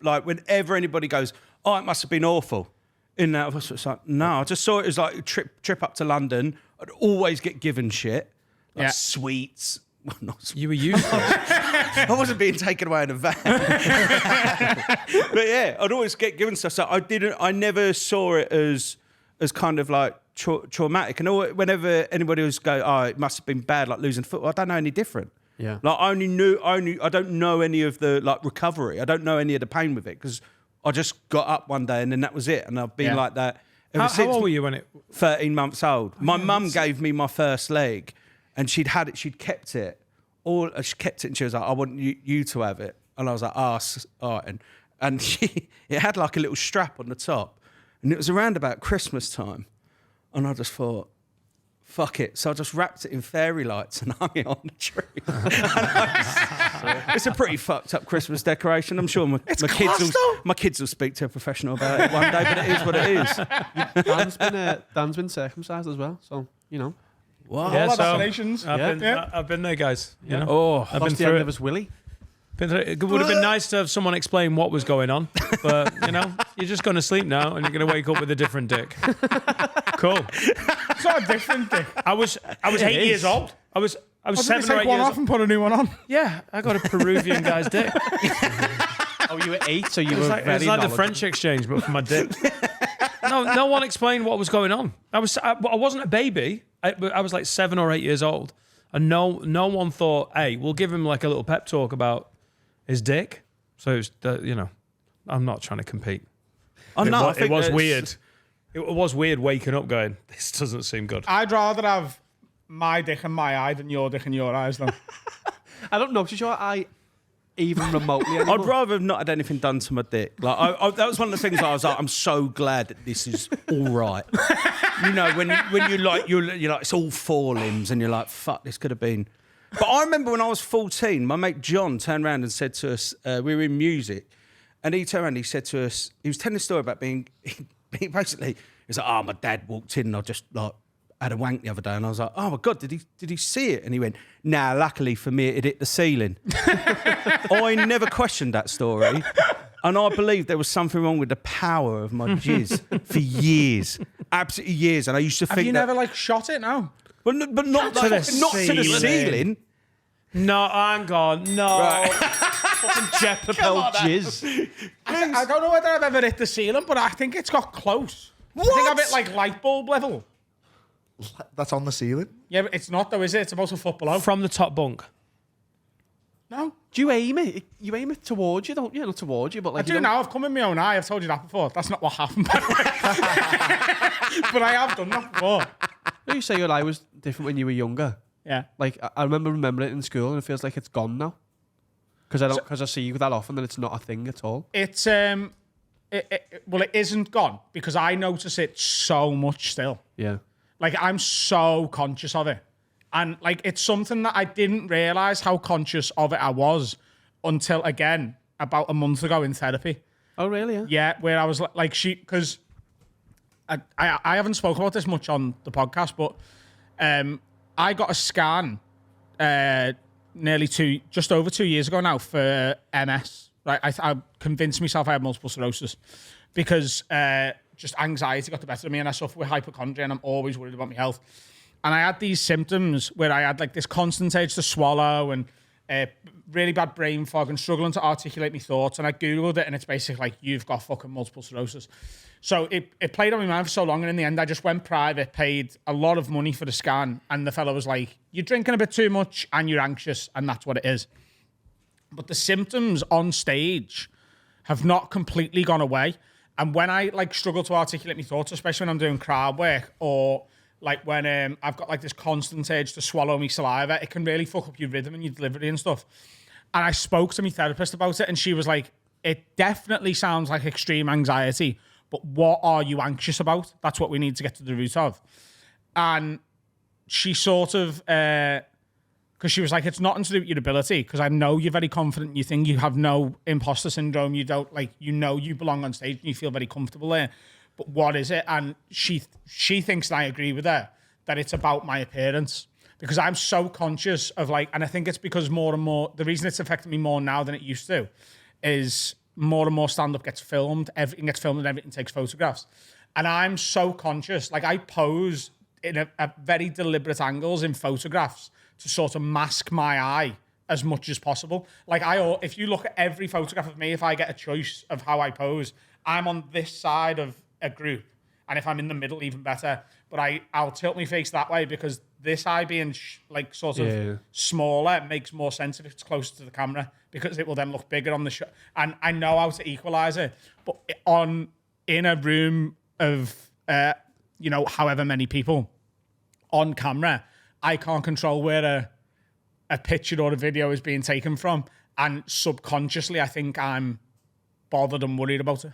like whenever anybody goes, oh, it must have been awful. In that, it's like, no, I just saw it as like a trip up to London. I'd always get given shit, like sweets. Well, not sweets.
You were used to it.
I wasn't being taken away in a van. But yeah, I'd always get given stuff. So I never saw it as kind of like traumatic. And whenever anybody was go, oh, it must have been bad, like losing football, I don't know any different.
Yeah.
Like I don't know any of the like recovery. I don't know any of the pain with it because I just got up one day and then that was it. And I've been like that ever since.
How old were you when it?
13 months old. My mum gave me my first leg and she'd kept it. She kept it and she was like, I want you to have it. And I was like, all right. And it had like a little strap on the top. And it was around about Christmas time. And I just thought, fuck it. So I just wrapped it in fairy lights and hung it on the tree. It's a pretty fucked up Christmas decoration. I'm sure my kids will speak to a professional about it one day, but it is what it is.
Dan's been circumcised as well, so, you know.
Wow.
Yeah,
Congratulations.
I've been there, guys. You know?
Oh,
I've been
the
through
end
it.
of his willy.
It would have been nice to have someone explain what was going on, but you're just going to sleep now and you're going to wake up with a different dick. Cool.
It's not a different dick.
I was 8 years old. I was
Didn't
7
you
or 8
take one
years
off and put a new one on?
Yeah, I got a Peruvian guy's dick.
Oh, you were 8, so you
It was
were
like,
very
the
knowledgeable.
French exchange, but for my dick. No one explained what was going on. I wasn't a baby. I was like 7 or 8 years old, and no one thought, hey, we'll give him like a little pep talk about his dick. So it was, I'm not trying to compete.
Oh, no, I think
It was
that's-
weird. It was weird waking up going, this doesn't seem good.
I'd rather have my dick in my eye than your dick in your eyes, though.
I don't notice your eye even remotely anymore.
I'd rather have not had anything done to my dick. Like that was one of the things I was like, I'm so glad that this is all right. When you're like it's all forelimbs and you're like, fuck, this could have been. But I remember when I was 14, my mate John turned around and said to us, we were in music, and he turned around and he said to us, he was telling a story about being, he basically, he was like, my dad walked in and I just like had a wank the other day, and I was like, oh my God, did he see it? And he went, nah, luckily for me, it hit the ceiling. I never questioned that story. And I believe there was something wrong with the power of my jizz for years. Absolutely years. And I used to think
Have you never shot it now?
But not to the ceiling.
No, hang on, no.
Right.
Fucking jet propelled jizz.
I don't know whether I've ever hit the ceiling, but I think it's got close.
What?
I think I've hit like light bulb level.
That's on the ceiling.
Yeah, but it's not though, is it? It's about a foot below.
From the top bunk.
No.
Do you aim it? You aim it towards you, don't you? Not towards you, but like
I do now. I've come in my own eye. I've told you that before. That's not what happened, by the way. But I have done that before.
You say your eye was different when you were younger.
Yeah.
Like I remember it in school, and it feels like it's gone now. Because I see you that often, that it's not a thing at all.
It's well, it isn't gone because I notice it so much still.
Yeah.
Like I'm so conscious of it, and like it's something that I didn't realize how conscious of it I was until again about a month ago in therapy.
Oh really? Yeah.
Yeah, where I was like because I haven't spoken about this much on the podcast, but I got a scan just over 2 years ago now for MS. Right, I convinced myself I had multiple sclerosis because just anxiety got the better of me, and I suffer with hypochondria, and I'm always worried about my health. And I had these symptoms where I had like this constant urge to swallow and really bad brain fog and struggling to articulate my thoughts. And I Googled it, and it's basically like, you've got fucking multiple sclerosis. So it played on my mind for so long, and in the end, I just went private, paid a lot of money for the scan, and the fellow was like, you're drinking a bit too much and you're anxious, and that's what it is. But the symptoms on stage have not completely gone away. And when I like struggle to articulate my thoughts, especially when I'm doing crowd work, or like when I've got like this constant urge to swallow my saliva, it can really fuck up your rhythm and your delivery and stuff. And I spoke to my therapist about it, and she was like, it definitely sounds like extreme anxiety, but what are you anxious about? That's what we need to get to the root of. And she sort of, because she was like, it's nothing to do with your ability, because I know you're very confident in your thing. You have no imposter syndrome. You don't you belong on stage and you feel very comfortable there. But what is it? And she thinks, and I agree with her, that it's about my appearance. Because I'm so conscious of and I think it's because more and more, the reason it's affecting me more now than it used to is more and more stand-up gets filmed. Everything gets filmed and everything takes photographs. And I'm so conscious. Like I pose in a very deliberate angles in photographs to sort of mask my eye as much as possible. Like if you look at every photograph of me, if I get a choice of how I pose, I'm on this side of a group. And if I'm in the middle, even better. But I'll tilt my face that way because this eye being sort of smaller makes more sense if it's closer to the camera, because it will then look bigger on the shot. And I know how to equalize it. But in a room of, however many people on camera, I can't control where a picture or a video is being taken from. And subconsciously, I think I'm bothered and worried about it.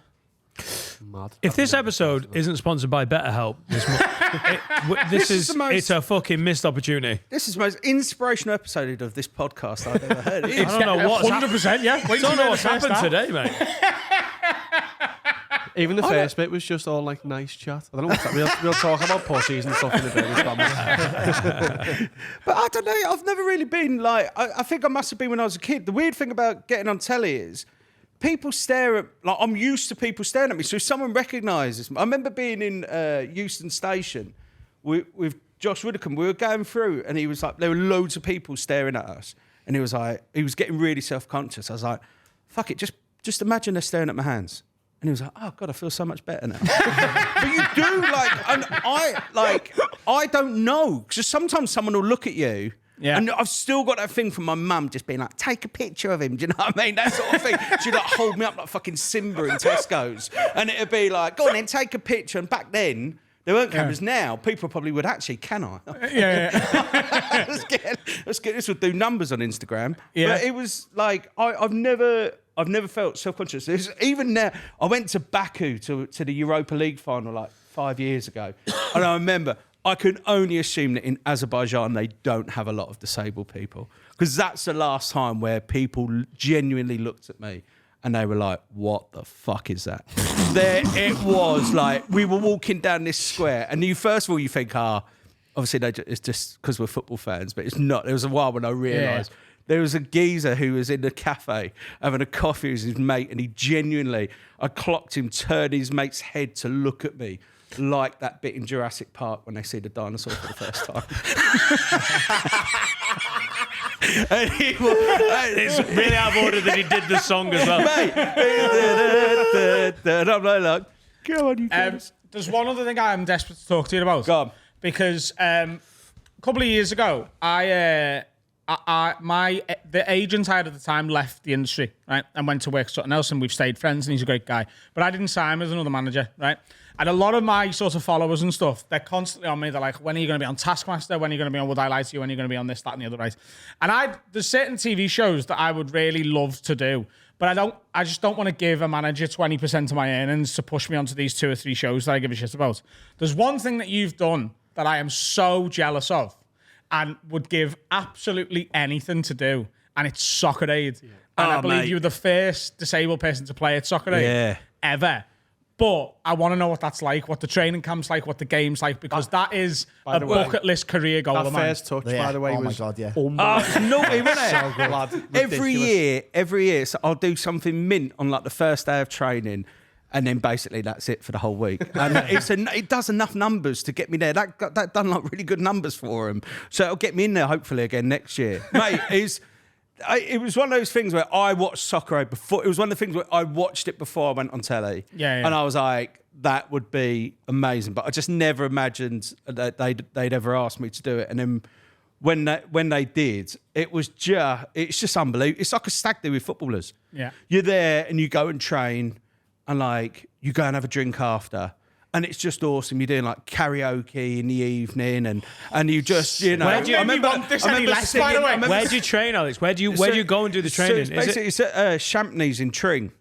Mad.
If this episode isn't sponsored by BetterHelp, it's a fucking missed opportunity.
This is the most inspirational episode of this podcast I've ever heard.
I don't know what's
100%, yeah.
I don't know what's happened today, mate.
Even the first bit was just all like nice chat. I don't know what's that. We'll talk about pussies and stuff in the business.
But I don't know. I've never really been like. I think I must have been when I was a kid. The weird thing about getting on telly is people stare at. Like I'm used to people staring at me. So if someone recognises me, I remember being in Euston Station with Josh Widdicombe. We were going through, and he was like, there were loads of people staring at us, and he was like, he was getting really self-conscious. I was like, fuck it, just imagine they're staring at my hands. And he was like, oh God, I feel so much better now. But you do and I don't know. Because sometimes someone will look at you.
Yeah.
And I've still got that thing from my mum just being like, take a picture of him. Do you know what I mean? That sort of thing. She'd like hold me up like fucking Simba in Tesco's. And it'd be like, go on then, take a picture. And back then, there weren't cameras. Now, people probably would actually, can I?
Yeah.
Let's get this would do numbers on Instagram.
Yeah.
But it was like, I've never felt self-conscious. Even now, I went to Baku to the Europa League final like 5 years ago. And I remember, I could only assume that in Azerbaijan, they don't have a lot of disabled people. Because that's the last time where people genuinely looked at me and they were like, what the fuck is that? There it was, like, we were walking down this square and first of all, you think, obviously it's just because we're football fans, but it's not. There was a while when I realised there was a geezer who was in the cafe having a coffee with his mate, and I clocked him turn his mate's head to look at me like that bit in Jurassic Park when they see the dinosaur for the first time. And
It's really out of order that he did the song as well.
Mate, and I'm like, go on, you guys.
There's one other thing I am desperate to talk to you about.
Go on.
Because a couple of years ago, the agent I had at the time left the industry, right, and went to work for something else, and we've stayed friends, and he's a great guy. But I didn't sign him as another manager, right? And a lot of my sort of followers and stuff, they're constantly on me. They're like, when are you going to be on Taskmaster? When are you going to be on Would I Lie to You? When are you going to be on this, that, and the other, right? And there's certain TV shows that I would really love to do, but I just don't want to give a manager 20% of my earnings to push me onto these 2 or 3 shows that I give a shit about. There's one thing that you've done that I am so jealous of and would give absolutely anything to do, and it's Soccer Aid. Yeah. And I believe you were the first disabled person to play at Soccer Aid ever. But I want to know what that's like, what the training camp's like, what the game's like, because that is a bucket list career goal
That
of mine.
first touch, by the way, was
my God, yeah.
Naughty, wasn't it?
lad,
Every year, so I'll do something mint on like the first day of training, and then basically that's it for the whole week. And it does enough numbers to get me there. That done like really good numbers for him, so it'll get me in there hopefully again next year, mate. It was one of those things where I watched Soccer Aid before. It was one of the things where I watched it before I went on telly.
Yeah.
And I was like, that would be amazing. But I just never imagined that they'd ever asked me to do it. And then when they did, it's just unbelievable. It's like a stag do with footballers.
Yeah.
You're there and you go and train, and like you go and have a drink after. And it's just awesome. You're doing like karaoke in the evening, and you just, you know.
Where do you want this any less, by the way?
Where do you train, Alex? Where do you go and do the training?
So it's at Champneys in Tring,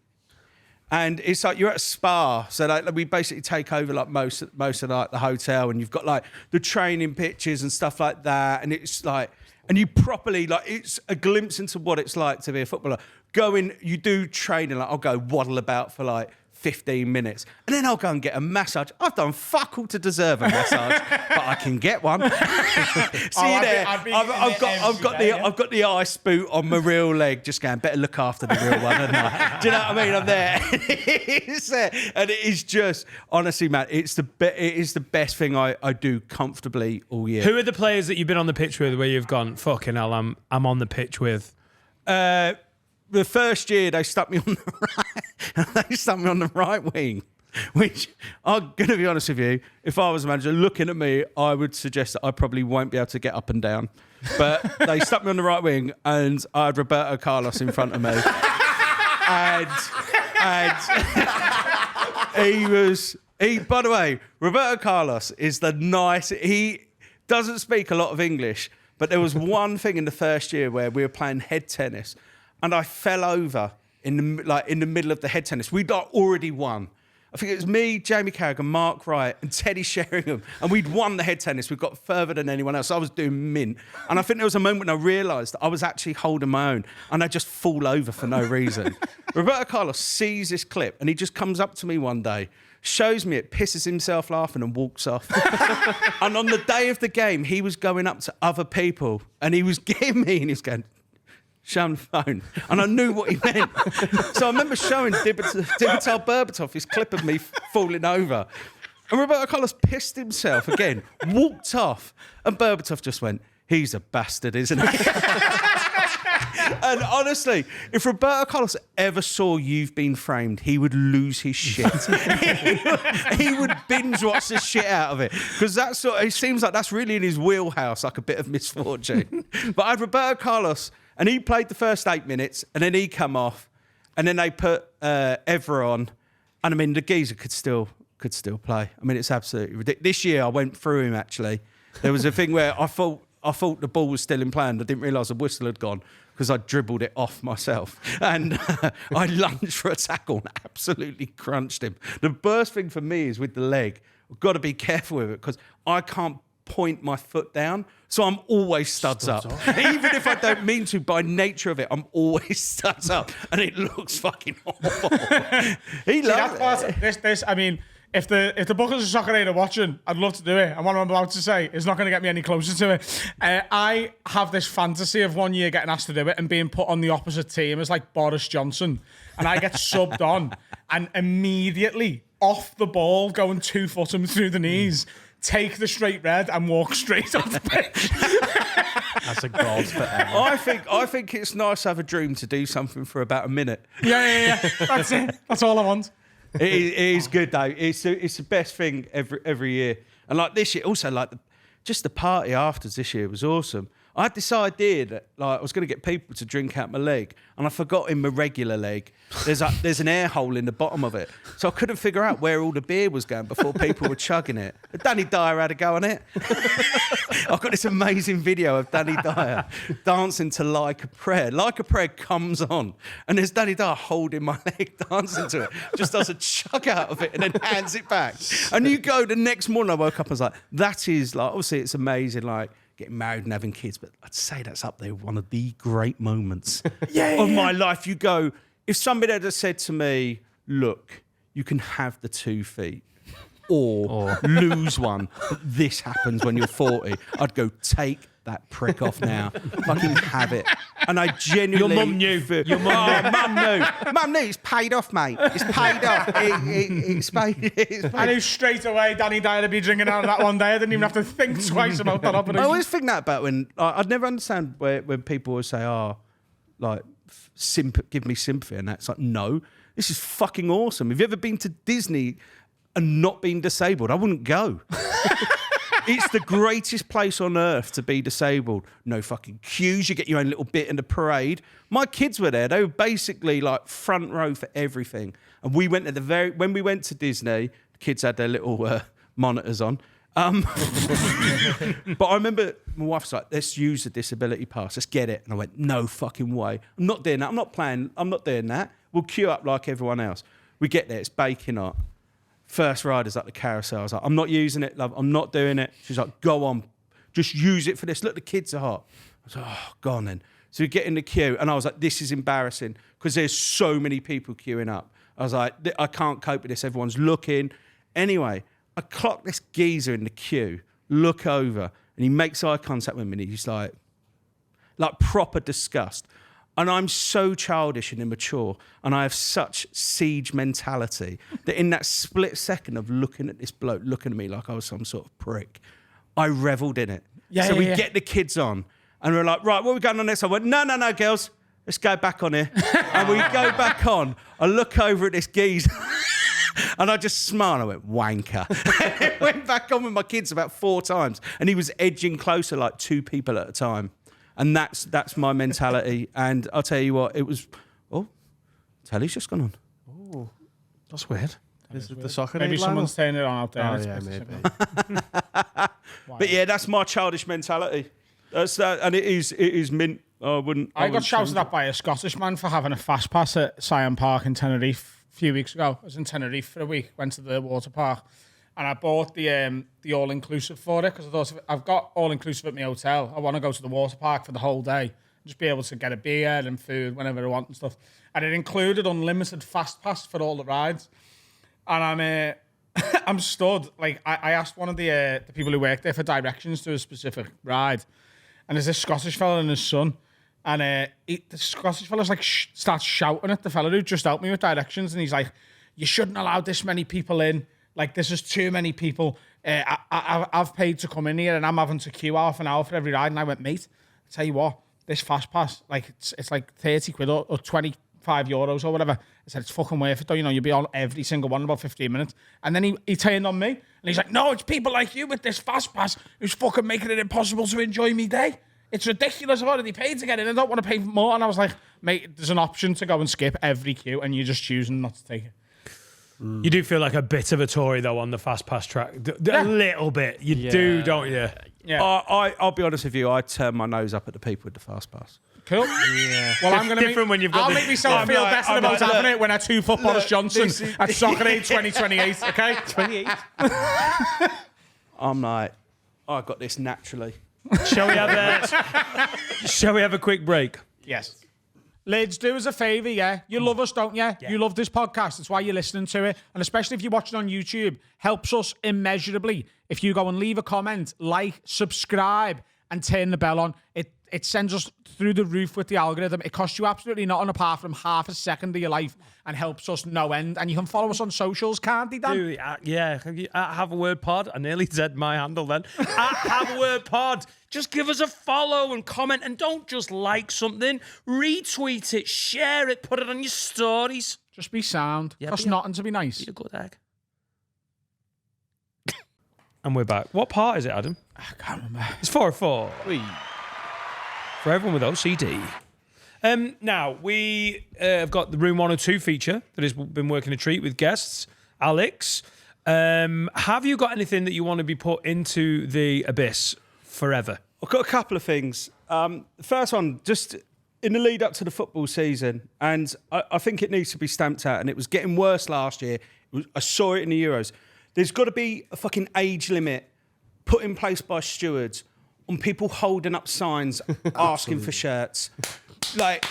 and it's like you're at a spa. So like we basically take over like most of like the hotel, and you've got like the training pitches and stuff like that, and it's like, and you properly like it's a glimpse into what it's like to be a footballer. You do training, like I'll go waddle about for like 15 minutes, and then I'll go and get a massage. I've done fuck all to deserve a massage, but I can get one. I've got the ice boot on my real leg, just going, better look after the real one, haven't I? Do you know what I mean? I'm there. It's there. And it is just, honestly, man, it is the best thing I do comfortably all year.
Who are the players that you've been on the pitch with where you've gone, fucking hell, I'm on the pitch with?
The first year they stuck me on the right wing, which I'm going to be honest with you, if I was a manager looking at me, I would suggest that I probably won't be able to get up and down. But they stuck me on the right wing, and I had Roberto Carlos in front of me. and by the way, Roberto Carlos is he doesn't speak a lot of English, but there was one thing in the first year where we were playing head tennis, and I fell over in the middle of the head tennis. We'd already won. I think it was me, Jamie Carragher, Mark Wright, and Teddy Sheringham. And we'd won the head tennis. We'd got further than anyone else. I was doing mint. And I think there was a moment when I realised that I was actually holding my own and I just fall over for no reason. Roberto Carlos sees this clip and he just comes up to me one day, shows me it, pisses himself laughing and walks off. And on the day of the game, he was going up to other people and he was getting me and he was going, show him the phone. And I knew what he meant. So I remember showing Dimitar Berbatov his clip of me falling over. And Roberto Carlos pissed himself again, walked off, and Berbatov just went, he's a bastard, isn't he? And honestly, if Roberto Carlos ever saw You've Been Framed, he would lose his shit. he would binge watch the shit out of it. Because it seems like that's really in his wheelhouse, like a bit of misfortune. But I had Roberto Carlos, and he played the first 8 minutes, and then he come off, and then they put Evra on, and I mean the geezer could still play. I mean it's absolutely ridiculous. This year I went through him actually. There was a thing where I thought the ball was still in play, and I didn't realise the whistle had gone because I dribbled it off myself, and I lunged for a tackle and absolutely crunched him. The worst thing for me is with the leg. I've got to be careful with it because I can't point my foot down, so I'm always studs up. Even if I don't mean to, by nature of it, I'm always studs up, and it looks fucking awful. He loves it.
This, I mean, if the Bookers of Soccer are watching, I'd love to do it. And what I'm about to say is not going to get me any closer to it. I have this fantasy of one year getting asked to do it and being put on the opposite team as like Boris Johnson, and I get subbed on, and immediately off the ball, going 2 foot him through the knees. Take the straight red and walk straight off the pitch.
That's a god forever.
I think it's nice to have a dream to do something for about a minute.
Yeah. That's it. That's all I want.
It is good though. It's the best thing every year. And like this year, also like just the party after this year was awesome. I had this idea that like I was going to get people to drink out my leg, and I forgot in my regular leg there's an air hole in the bottom of it, so I couldn't figure out where all the beer was going before people were chugging it. Danny Dyer had a go on it. I've got this amazing video of Danny Dyer dancing to Like a Prayer. Like a Prayer comes on, and there's Danny Dyer holding my leg, dancing to it, just does a chug out of it and then hands it back. And you go the next morning, I woke up and was like, that is like, obviously it's amazing, like getting married and having kids, but I'd say that's up there, one of the great moments of my life. You go, if somebody had said to me, look, you can have the 2 feet or lose one, but this happens when you're 40, I'd go, take that prick off now. Fucking have it. And I genuinely...
Your mum knew. Your mum knew.
Mum knew. Mum knew. It's paid off, mate. It's paid off. It's paid.
I knew straight away Danny Dyer would be drinking out of that one day. I didn't even have to think twice about that operation.
I always think that about when... I'd never understand when people would say, like, give me sympathy and that. It's like, no, this is fucking awesome. Have you ever been to Disney and not been disabled? I wouldn't go. It's the greatest place on earth to be disabled. No fucking queues. You get your own little bit in the parade. My kids were there. They were basically like front row for everything. And we went at when we went to Disney, the kids had their little monitors on. But I remember my wife was like, let's use the disability pass. Let's get it. And I went, no fucking way. I'm not doing that. I'm not playing. I'm not doing that. We'll queue up like everyone else. We get there. It's baking hot. First rider's at the carousel. I was like, I'm not using it, love. I'm not doing it. She's like, go on. Just use it for this. Look, the kids are hot. I was like, oh, go on then. So we get in the queue, and I was like, this is embarrassing because there's so many people queuing up. I was like, I can't cope with this. Everyone's looking. Anyway, I clock this geezer in the queue, look over, and he makes eye contact with me, and he's like proper disgust. And I'm so childish and immature, and I have such siege mentality that in that split second of looking at this bloke, looking at me like I was some sort of prick, I revelled in it. So we get the kids on, and we're like, right, what are we going on next? I went, no, girls, let's go back on here. And we go back on. I look over at this geezer, and I just smiled. I went, wanker. I went back on with my kids about 4 times, and he was edging closer like 2 people at a time. And that's my mentality. And I'll tell you what, it was... Oh, telly's just gone on.
Oh,
that's weird.
Is it the soccer?
Maybe someone's turning it on out there.
Oh, yeah, maybe.
But yeah, that's my childish mentality. That's that, and it is mint. I
got shouted at by a Scottish man for having a fast pass at Sion Park in Tenerife few weeks ago. I was in Tenerife for a week, went to the water park, and I bought the all-inclusive for it because I thought, if I've got all-inclusive at my hotel, I want to go to the water park for the whole day, just be able to get a beer and food whenever I want and stuff. And it included unlimited fast pass for all the rides. And I'm I'm stood, like, I asked one of the people who work there for directions to a specific ride, and there's this Scottish fella and his son, and the Scottish fella's like starts shouting at the fella who just helped me with directions, and he's like, "You shouldn't allow this many people in. Like, this is too many people. I've paid to come in here, and I'm having to queue half an hour for every ride." And I went, "Mate, I tell you what, this fast pass, like, it's like 30 quid or 25 euros or whatever." I said, "It's fucking worth it, though. You know, you'll be on every single one in about 15 minutes. And then he turned on me, and he's like, "No, it's people like you with this fast pass who's fucking making it impossible to enjoy me day. It's ridiculous. I've already paid to get in. I don't want to pay more." And I was like, "Mate, there's an option to go and skip every queue, and you're just choosing not to take it."
You do feel like a bit of a Tory, though, on the fast pass track. A little bit. You do, don't you?
Yeah.
I'll be honest with you. I turn my nose up at the people with the fast pass.
Cool. Yeah. Well, I'm gonna
different when you've got
I'll
the-
make myself feel better about having it when I two-foot Boris Johnson
this
at Soccer Aid 2028. Okay.
28.
I'm like, I got this naturally.
Shall we have a quick break?
Yes. Lids, do us a favour, yeah? You love us, don't you? You love this podcast. That's why you're listening to it. And especially if you're watching on YouTube, helps us immeasurably. If you go and leave a comment, like, subscribe, and turn the bell on, it sends us through the roof with the algorithm. It costs you absolutely nothing apart from half a second of your life and helps us no end. And you can follow us on socials, can't you, Dan?
Yeah. Have a word pod. I nearly said my handle then. Have a word pod. Just give us a follow and comment, and don't just like something. Retweet it, share it, put it on your stories.
Just be sound. Costs nothing to be nice.
Be a good egg. And we're back. What part is it, Adam?
I can't remember.
It's 404. For everyone with OCD. Now, we have got the Room 102 feature that has been working a treat with guests. Alex, have you got anything that you want to be put into the abyss forever?
I've got a couple of things. The first one, just in the lead up to the football season, and I think it needs to be stamped out, and it was getting worse last year. I saw it in the Euros. There's got to be a fucking age limit put in place by stewards on people holding up signs asking for shirts. Like,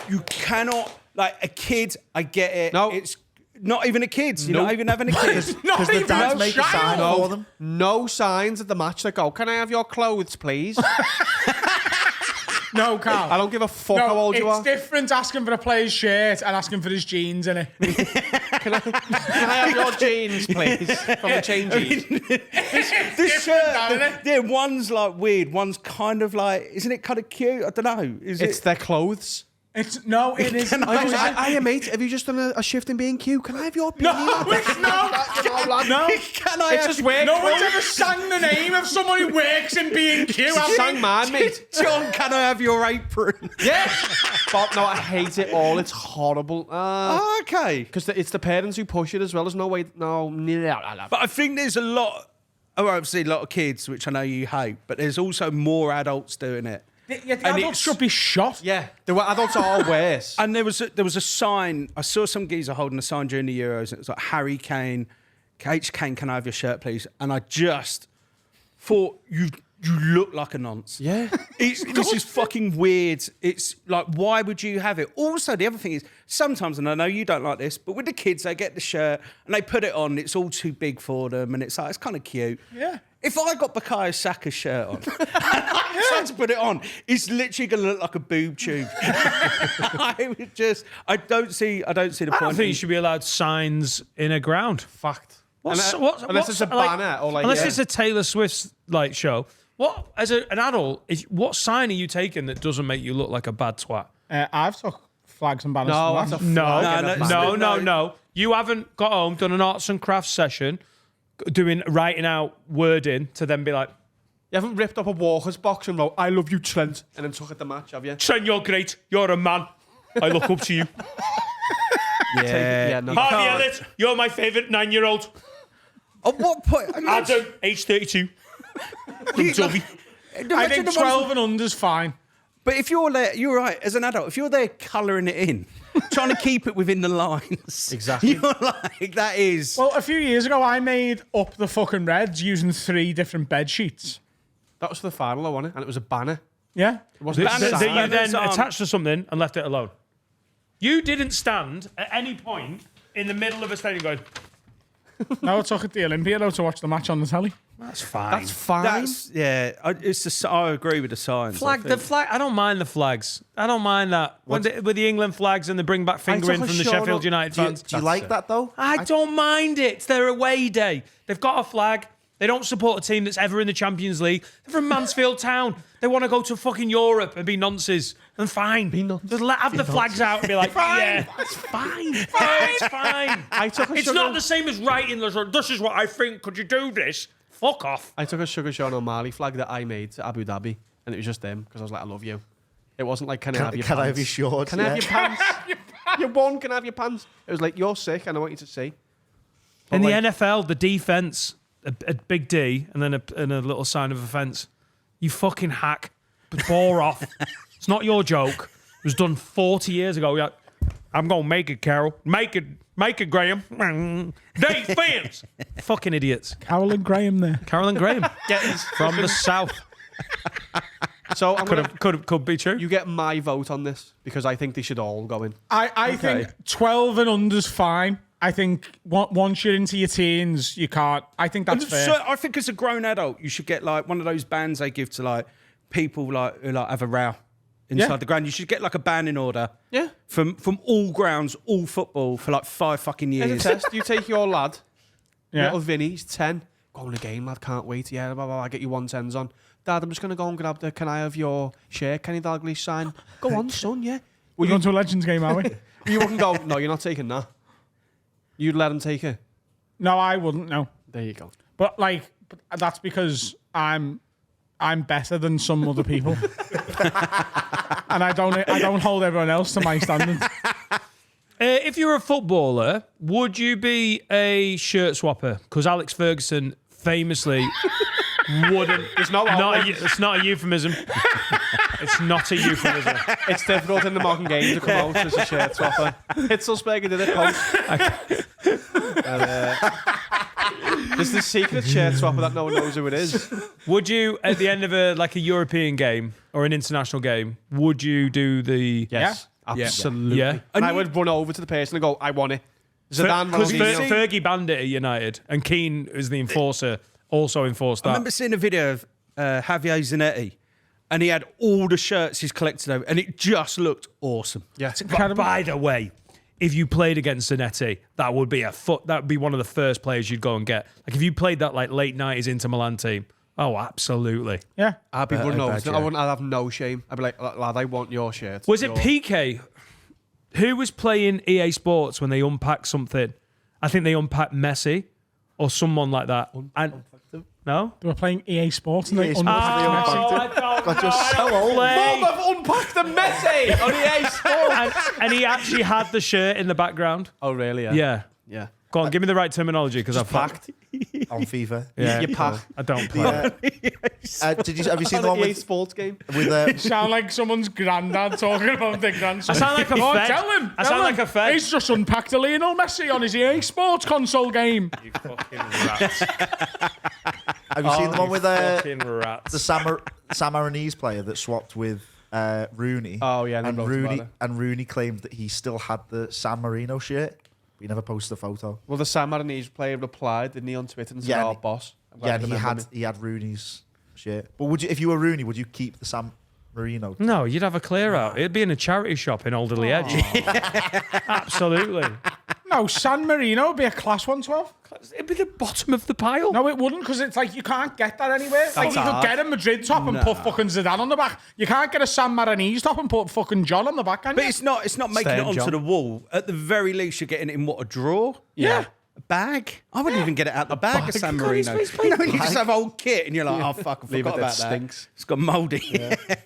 you cannot, like, a kid, I get it.
No.
It's not even a kid. You're not even having a kid.
Not
the
even
dads
a
make a sign
child.
for them.
No signs at the match that go, "Can I have your clothes, please?"
No, Carl.
I don't give a fuck how old you are.
It's different asking for a player's shirt and asking for his jeans in it.
Can I have your jeans, please? From the changes.
This shirt, yeah, one's like weird, one's kind of like, isn't it kind of cute? I don't know.
It's their clothes.
It isn't.
Hiya, mate. Have you just done a shift in B&Q? Can I have your
No,
opinion?
it's not. No.
Can I
It's
have
just weird.
No one's ever sang the name of someone who works in B&Q.
Sang mine, mate.
John, can I have your apron?
Yeah. But no, I hate it all. It's horrible.
Oh, okay.
Because it's the parents who push it as well. There's no way. No.
But I think there's a lot, obviously a lot of kids, which I know you hate, but there's also more adults doing it.
Yeah, the adults should be shot.
Yeah. The adults are worse.
And there was a sign. I saw some geezer holding a sign during the Euros. And it was like, "Harry Kane, H. Kane, can I have your shirt, please?" And I just thought, you look like a nonce.
Yeah.
This is fucking weird. It's like, why would you have it? Also, the other thing is, sometimes, and I know you don't like this, but with the kids, they get the shirt and they put it on. It's all too big for them, and it's like, it's kind of cute.
Yeah.
If I got Bukayo Saka's shirt on, and I tried to put it on, it's literally going to look like a boob tube. I don't see the point.
I don't think you should be allowed signs in a ground.
Fact.
Unless
it's a banner or like.
Unless it's a Taylor Swift like show. What, as an adult, what sign are you taking that doesn't make you look like a bad twat?
I've took flags and banners.
No,
from
that's
that.
a
No,
flag and a banner.
no. You haven't got home, done an arts and crafts session, writing out wording to then be like,
You haven't ripped up a Walker's box and wrote, "I love you, Trent," and then took at the match, have you?
Trent, you're great. You're a man. I look up to you.
Yeah, no.
Harvey Elliott, you're my favourite 9-year-old.
At what point?
Adam, age 32. From Dubby.
I think 12 and under's fine.
But if you're there, you're right, as an adult, if you're there colouring it in, trying to keep it within the lines.
Exactly.
You're like, that is.
Well, a few years ago, I made up the fucking Reds using 3 different bed sheets.
That was for the final, I won it, and it was a banner.
Yeah.
It wasn't
That
a
you
sign.
then attached to something and left it alone. You didn't stand at any point in the middle of a stadium going,
No, I took it to the Olympia though to watch the match on the telly.
that's fine.
That's fine.
I agree with the signs.
Flag, the flag. I don't mind the flags. I don't mind that. With the England flags and they bring back fingering
took a
from the
shot
Sheffield
up-
United
Do you,
fans.
do you like that though?
I don't mind it. It's their away day. They've got a flag. They don't support a team that's ever in the Champions League. They're from Mansfield Town. They want to go to fucking Europe and be nonces. And fine. Just have the flags out and be like, yeah, it's fine. It's fine. It's not the same as writing, this is what I think. Could you do this? Fuck off.
I took a Sugar Sean O'Malley flag that I made to Abu Dhabi, and it was just them because I was like, I love you. It wasn't like, can I have your
Can
pants?
I have your shorts?
Can I have your pants? You're one, can I have your pants? It was like, you're sick and I want you to see.
In the
like-
NFL, the defense, a big D and then a little sign of offence. You fucking hack. Bore off. It's not your joke. It was done 40 years ago. You're like, I'm going to make it, Carol. Make it, Graham. Defense. Fucking idiots.
Carol and Graham there.
Carolyn Graham. From the south.
So I'm gonna,
Could be true.
you get my vote on this because I think they should all go in.
I think 12 and under's fine. I think once you're into your teens, you can't. I think that's fair.
So I think as a grown adult, you should get like one of those bands they give to like people like who like have a row inside
Yeah.
the ground. You should get like a banning order.
Yeah.
From all grounds, all football for like 5 fucking
As a
years.
test, you take your lad,
Yeah.
little Vinny, he's 10. Go on a game, lad, can't wait. Yeah, blah, blah, blah, get your 110s on. Dad, I'm just going to go and grab the can I have your shirt, Kenny Dalglish sign. Go on, son, yeah.
We're going to a Legends game, are we?
You wouldn't go, no, you're not taking that. You'd let him take it.
No, I wouldn't. No,
There you go.
but that's because I'm better than some other people, and I don't hold everyone else to my standards.
If you're a footballer, would you be a shirt swapper? Because Alex Ferguson famously wouldn't.
It's not
It's not a euphemism. It's not a euphemism.
It's difficult in the modern game to come out as a shirt swapper. Hitzelsberger did it post. There's the secret shirt swapper that no one knows who it is.
Would you, at the end of a European game or an international game, would you do the?
Yes, absolutely.
Yeah.
And I would run over to the person and go, I want it. Zidane,
Because
Ronaldinho.
Fergie banned it at United, and Keane, as the enforcer, also enforced
I
that.
remember seeing a video of Javier Zanetti, and he had all the shirts he's collected over, and it just looked awesome.
Yeah.
But by the way, if you played against Zanetti, that would be one of the first players you'd go and get. Like if you played that like late 90s Inter Milan team, oh, absolutely.
Yeah,
I'd be running over.
bad,
I'd have no shame. I'd be like, lad, I want your shirt.
Was it PK? Who was playing EA Sports when they unpacked something? I think they unpacked Messi or someone like that. No?
they were playing EA Sports and they
EA Sports.
unpacked Messi.
I don't
God, you're so old.
I've unpacked the Messi on EA Sports.
and he actually had the shirt in the background.
Oh, really?
Yeah.
Yeah.
Go on, give me the right terminology because I've
Packed.
On FIFA.
Yeah.
You pack.
I don't play.
Have you seen the one
EA
with
Sports game.
Sound like someone's granddad talking about their grandson.
I sound like a
Oh,
fed.
tell him.
I
tell
sound like
him.
a fed.
He's just unpacked a Lionel Messi on his EA Sports console game.
You fucking rats.
Have you seen the one with
Fucking rats.
the Sam Marinese player that swapped with Rooney?
Oh, yeah, and
and
they wrote
Rooney
about it.
and Rooney claimed that he still had the San Marino shirt. But he never posted a photo.
Well, the San Marinese player replied, didn't he, on Twitter and said,
Yeah,
"Oh,
and he-
boss." I'm glad
Yeah,
you
and
remember me."
he had Rooney's shirt. But would you, if you were Rooney, would you keep the San Marino?
No, you'd have a clear out. It'd be in a charity shop in Alderley Edge. Absolutely.
No, San Marino would be a class 112.
It'd be the bottom of the pile.
No, it wouldn't, because it's like you can't get that anywhere. Like you could
hard.
get a Madrid top and put fucking Zidane on the back. You can't get a San Marinese top and put fucking John on the back, can you?
But it's not making
Stay
it
in,
onto
John.
the wall. At the very least, you're getting it in what, a drawer?
Yeah.
A bag? I wouldn't even get it out the bag of San
God,
Marino.
he's playing
You just have old kit and you're like, oh, fuck, I
Leave it,
forgot
that
about
stinks.
that. It's got mouldy.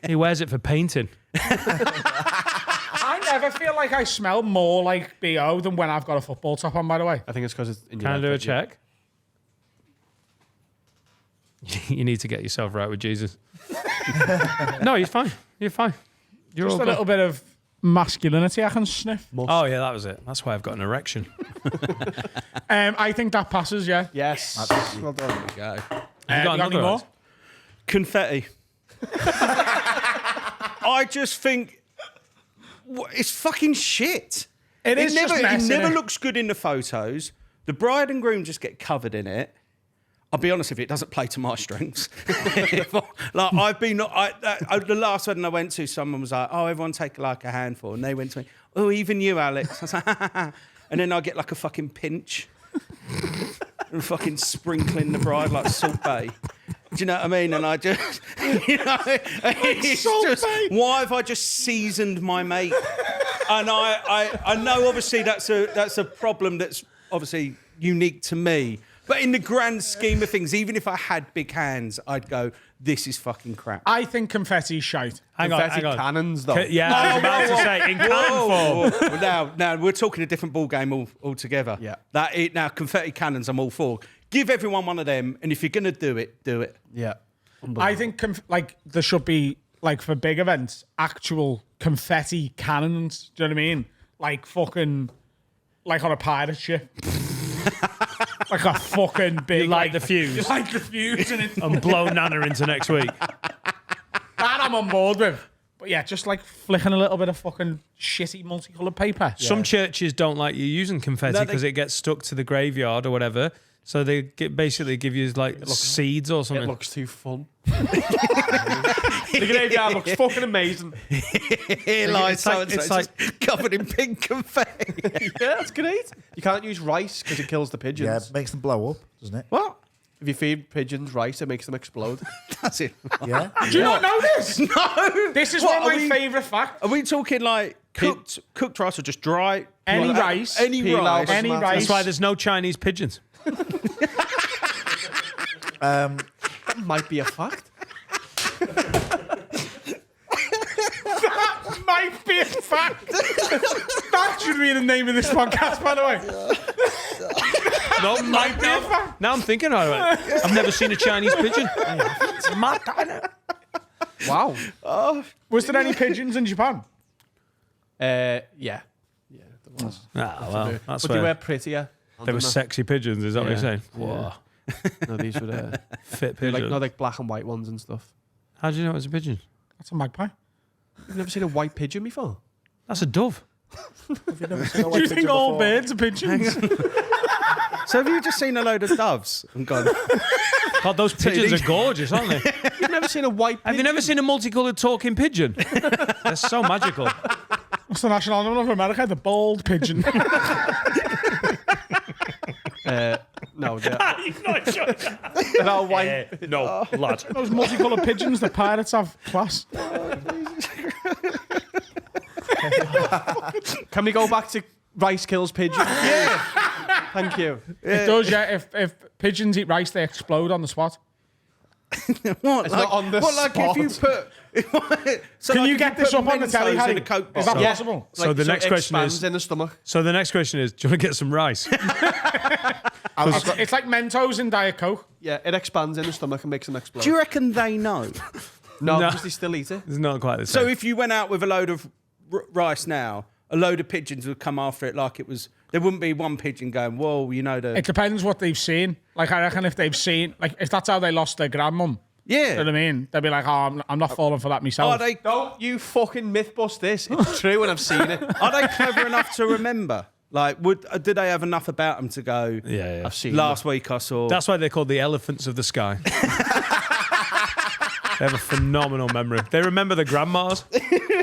He wears it for painting.
I never feel like I smell more like BO than when I've got a football top on, by the way.
I think it's because it's in your
Can I do a
outfit, yeah.
check? You need to get yourself right with Jesus. No, you're fine. You're fine. You're
Just
all
a little
good.
bit of masculinity I can sniff.
Oh yeah, that was it. That's why I've got an erection.
I think that passes, yeah.
Yes. Well done.
There we go.
You got
you got any
another
more?
one?
Confetti. I just think it's fucking shit.
It is
never,
just mess,
it never
innit?
looks good in the photos. The bride and groom just get covered in it. I'll be honest with you, it doesn't play to my strengths. Like I've been, the last wedding I went to, someone was like, "Oh, everyone take like a handful," and they went to me, "Oh, even you, Alex." I was like, and then I get like a fucking pinch and fucking sprinkling the bride like Salt Bay. Do you know what I mean? And I just, you know, it's just, why have I just seasoned my mate? And I know obviously that's a problem that's obviously unique to me. But in the grand scheme of things, even if I had big hands, I'd go, this is fucking crap.
I think confetti's shite.
Hang
Confetti
on.
cannons, though.
Yeah, I was about to say in cannon form.
Now we're talking a different ball game altogether.
Yeah.
Now confetti cannons, I'm all for. Give everyone one of them, and if you're gonna do it, do it.
Yeah.
I think there should be like for big events actual confetti cannons. Do you know what I mean? Like fucking like on a pirate ship. Like a fucking big
Light the fuse.
Light the fuse
And blow Nana into next week.
that I'm on board with. But yeah, just like flicking a little bit of fucking shitty multicoloured paper.
Some churches don't like you using confetti because it gets stuck to the graveyard or whatever. So they basically give you like seeds or something.
It looks too fun. The graveyard looks fucking amazing.
Here lies
it's like
covered in pink confetti.
Yeah, that's great. You can't use rice because it kills the pigeons.
Yeah, it makes them blow up, doesn't it?
What?
If you feed pigeons rice, it makes them explode.
That's it.
Yeah.
Do you not know this?
No.
This is
What,
one
are
of my
we-
favourite facts.
Are we talking like cooked rice or just dry?
Any rice.
Any
Peel
rice.
out
Any
That's
rice.
That's why there's no Chinese pigeons.
That might be a fact.
Might be a fact. That should be the name of this podcast, by the way.
No,
Might be a fact.
now I'm thinking about it. I've never seen a Chinese pigeon. It's mad, isn't it?
Wow.
Was there any pigeons in Japan?
Yeah. Yeah, there was.
Ah, well, that's
But they were
where
prettier.
they were sexy pigeons. Is that what you're
Yeah.
saying?
Yeah.
Whoa.
No, these were
Fit
they're
pigeons.
like black and white ones and stuff.
How do you know it was a pigeon?
That's a magpie.
You've never seen a white pigeon before?
That's a dove.
Have you never seen a
Do
white
you think
pigeon
all
before?
birds are pigeons?
So have you just seen a load of doves and gone?
God, those pigeons are gorgeous, aren't they?
You've never seen a white pigeon?
Have you never seen a multicoloured talking pigeon? They're so magical.
What's the national animal of America? The bald pigeon.
No, they're
You're not sure.
not white.
No, lad.
Those multicoloured pigeons the pirates have class.
Can we go back to rice kills pigeons? Yeah. Thank you.
It does, yeah. If pigeons eat rice, they explode on the spot.
What?
It's not on the
what, like
spot.
if you put? So
Can
like
you
if
get this
put
up on the telly,
Mentos
Harry?
in a Coke
Is that
bottle?
possible?
So the next
it
question
expands
is-
in the stomach.
So the next question is, do you want to get some rice?
It's like Mentos and Diet Coke.
Yeah, it expands in the stomach and makes them explode.
Do you reckon they know?
No,
No.
because they still eat it.
It's not quite the same.
So if you went out with a load of rice now, a load of pigeons would come after it like it was. There wouldn't be one pigeon going, "Whoa, you know the."
It depends what they've seen. Like, I reckon if they've seen, like, if that's how they lost their grandmum,
yeah.
you know what I mean? They'll be like, oh, I'm not falling for that myself.
Are they?
Don't you fucking myth bust this. It's true and I've seen it.
Are they clever enough to remember? Like, did they have enough about them to go?
yeah.
I've seen
Last week I saw.
That's why they're called the elephants of the sky. They have a phenomenal memory. They remember the grandmas.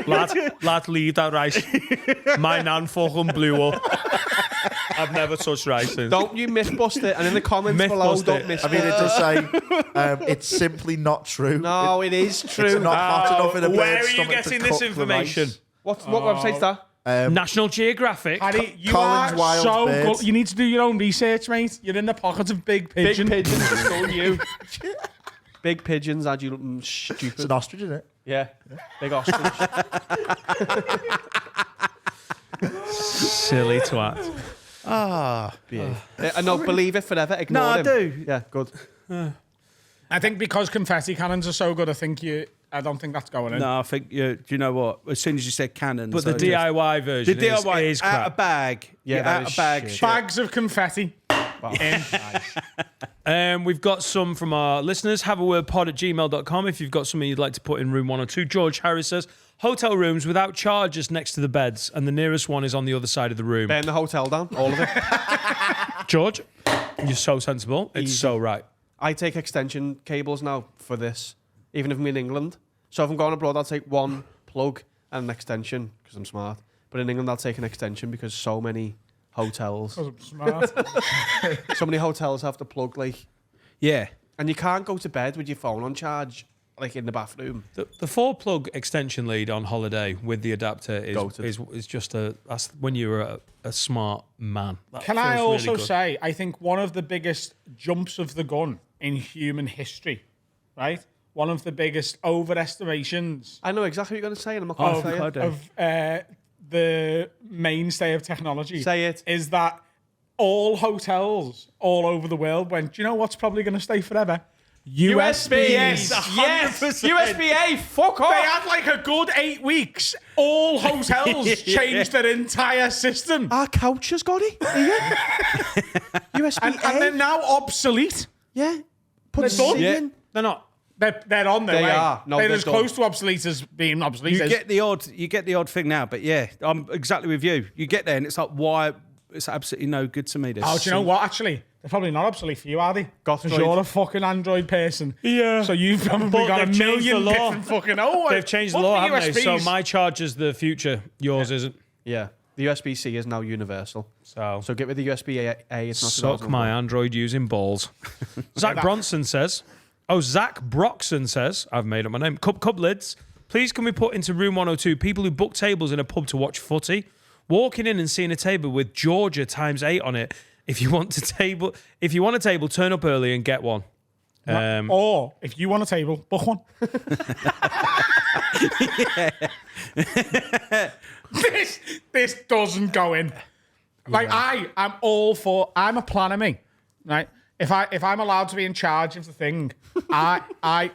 Lad, leave that rice. My nan fucking blew up. I've never touched rice since.
Don't you myth bust it. And in the comments
Myth
below,
bust
don't
it.
myth
I mean, it does say it's simply not true.
No, it is true.
It's not hot enough in a
Where
bird's
are you
stomach
getting
to
this
cook the
information?
rice.
What website's that?
National Geographic.
Harry, you
Collins
are
Wild
so
Birds.
good. You need to do your own research, mate. You're in the pocket of big pigeon.
Big pigeons are so you. Big pigeons had you looking
It's
stupid.
an ostrich, isn't it?
Yeah. Big ostrich.
Silly twat.
No, believe it forever. Ignore
No, I
him.
do.
Yeah, good.
I think because confetti cannons are so good, I think I don't think that's going in.
No, I think do you know what? As soon as you said Canon,
But the DIY version
the DIY
is
out
crap.
a bag,
Yeah, that
out
is
a bag,
shit.
Bags of confetti.
We've got some from our listeners. haveawordpod@gmail.com if you've got something you'd like to put in room 102. George Harris says, hotel rooms without chargers next to the beds, and the nearest one is on the other side of the room.
Burn the hotel down, all of it.
George, you're so sensible. It's so right.
I take extension cables now for this, even if I'm in England. So if I'm going abroad, I'll take one plug and an extension because I'm smart. But in England, I'll take an extension because so many hotels,
Smart.
so many hotels have to plug
Yeah.
and you can't go to bed with your phone on charge in the bathroom.
The 4-plug extension lead on holiday with the adapter is just that's when you're a smart man. That
Can I
feels
also
really good.
say, I think one of the biggest jumps of the gun in human history, right? One of the biggest overestimations
I know exactly what you're going to say, and I'm not going to say it.
of the mainstay of technology.
Say it.
Is that all hotels all over the world went, do you know what's probably going to stay forever?
USB, yes,
100%.
USB-A, fuck off.
They had like a good 8 weeks. All hotels changed their entire system.
Our couch has got it. USB-A.
And they're now obsolete.
yeah. Put
They're
the
done.
C
Yeah.
in.
They're not.
They're on their
They
way.
are. No,
they're
they're
as
done.
close to obsolete as being obsolete.
You
as-
get the odd thing now, but yeah, I'm exactly with you. You get there and it's like, why? It's absolutely no good to me. This.
Oh, do you know what? Actually, they're probably not obsolete for you, are they?
Goth
Because
droid.
you're a fucking Android person.
Yeah.
So you've probably
But
got a
they've changed
million
the law.
different fucking. Oh,
They've changed the
what
law,
are
haven't they? So
USBs?
my charger's the future. Yours isn't.
Yeah. The USB-C is now universal.
So
So get rid of the USB-A. It's not
suck my Android using balls. Zach Bronson says, Zach Broxson says, I've made up my name. Cup lids. Please can we put into room 102 people who book tables in a pub to watch footy? Walking in and seeing a table with Georgia ×8 on it. If you want a table, turn up early and get one.
Or if you want a table, book one. This doesn't go in. Like I'm all for. I'm a planner, me. Right. If I'm allowed to be in charge of the thing, I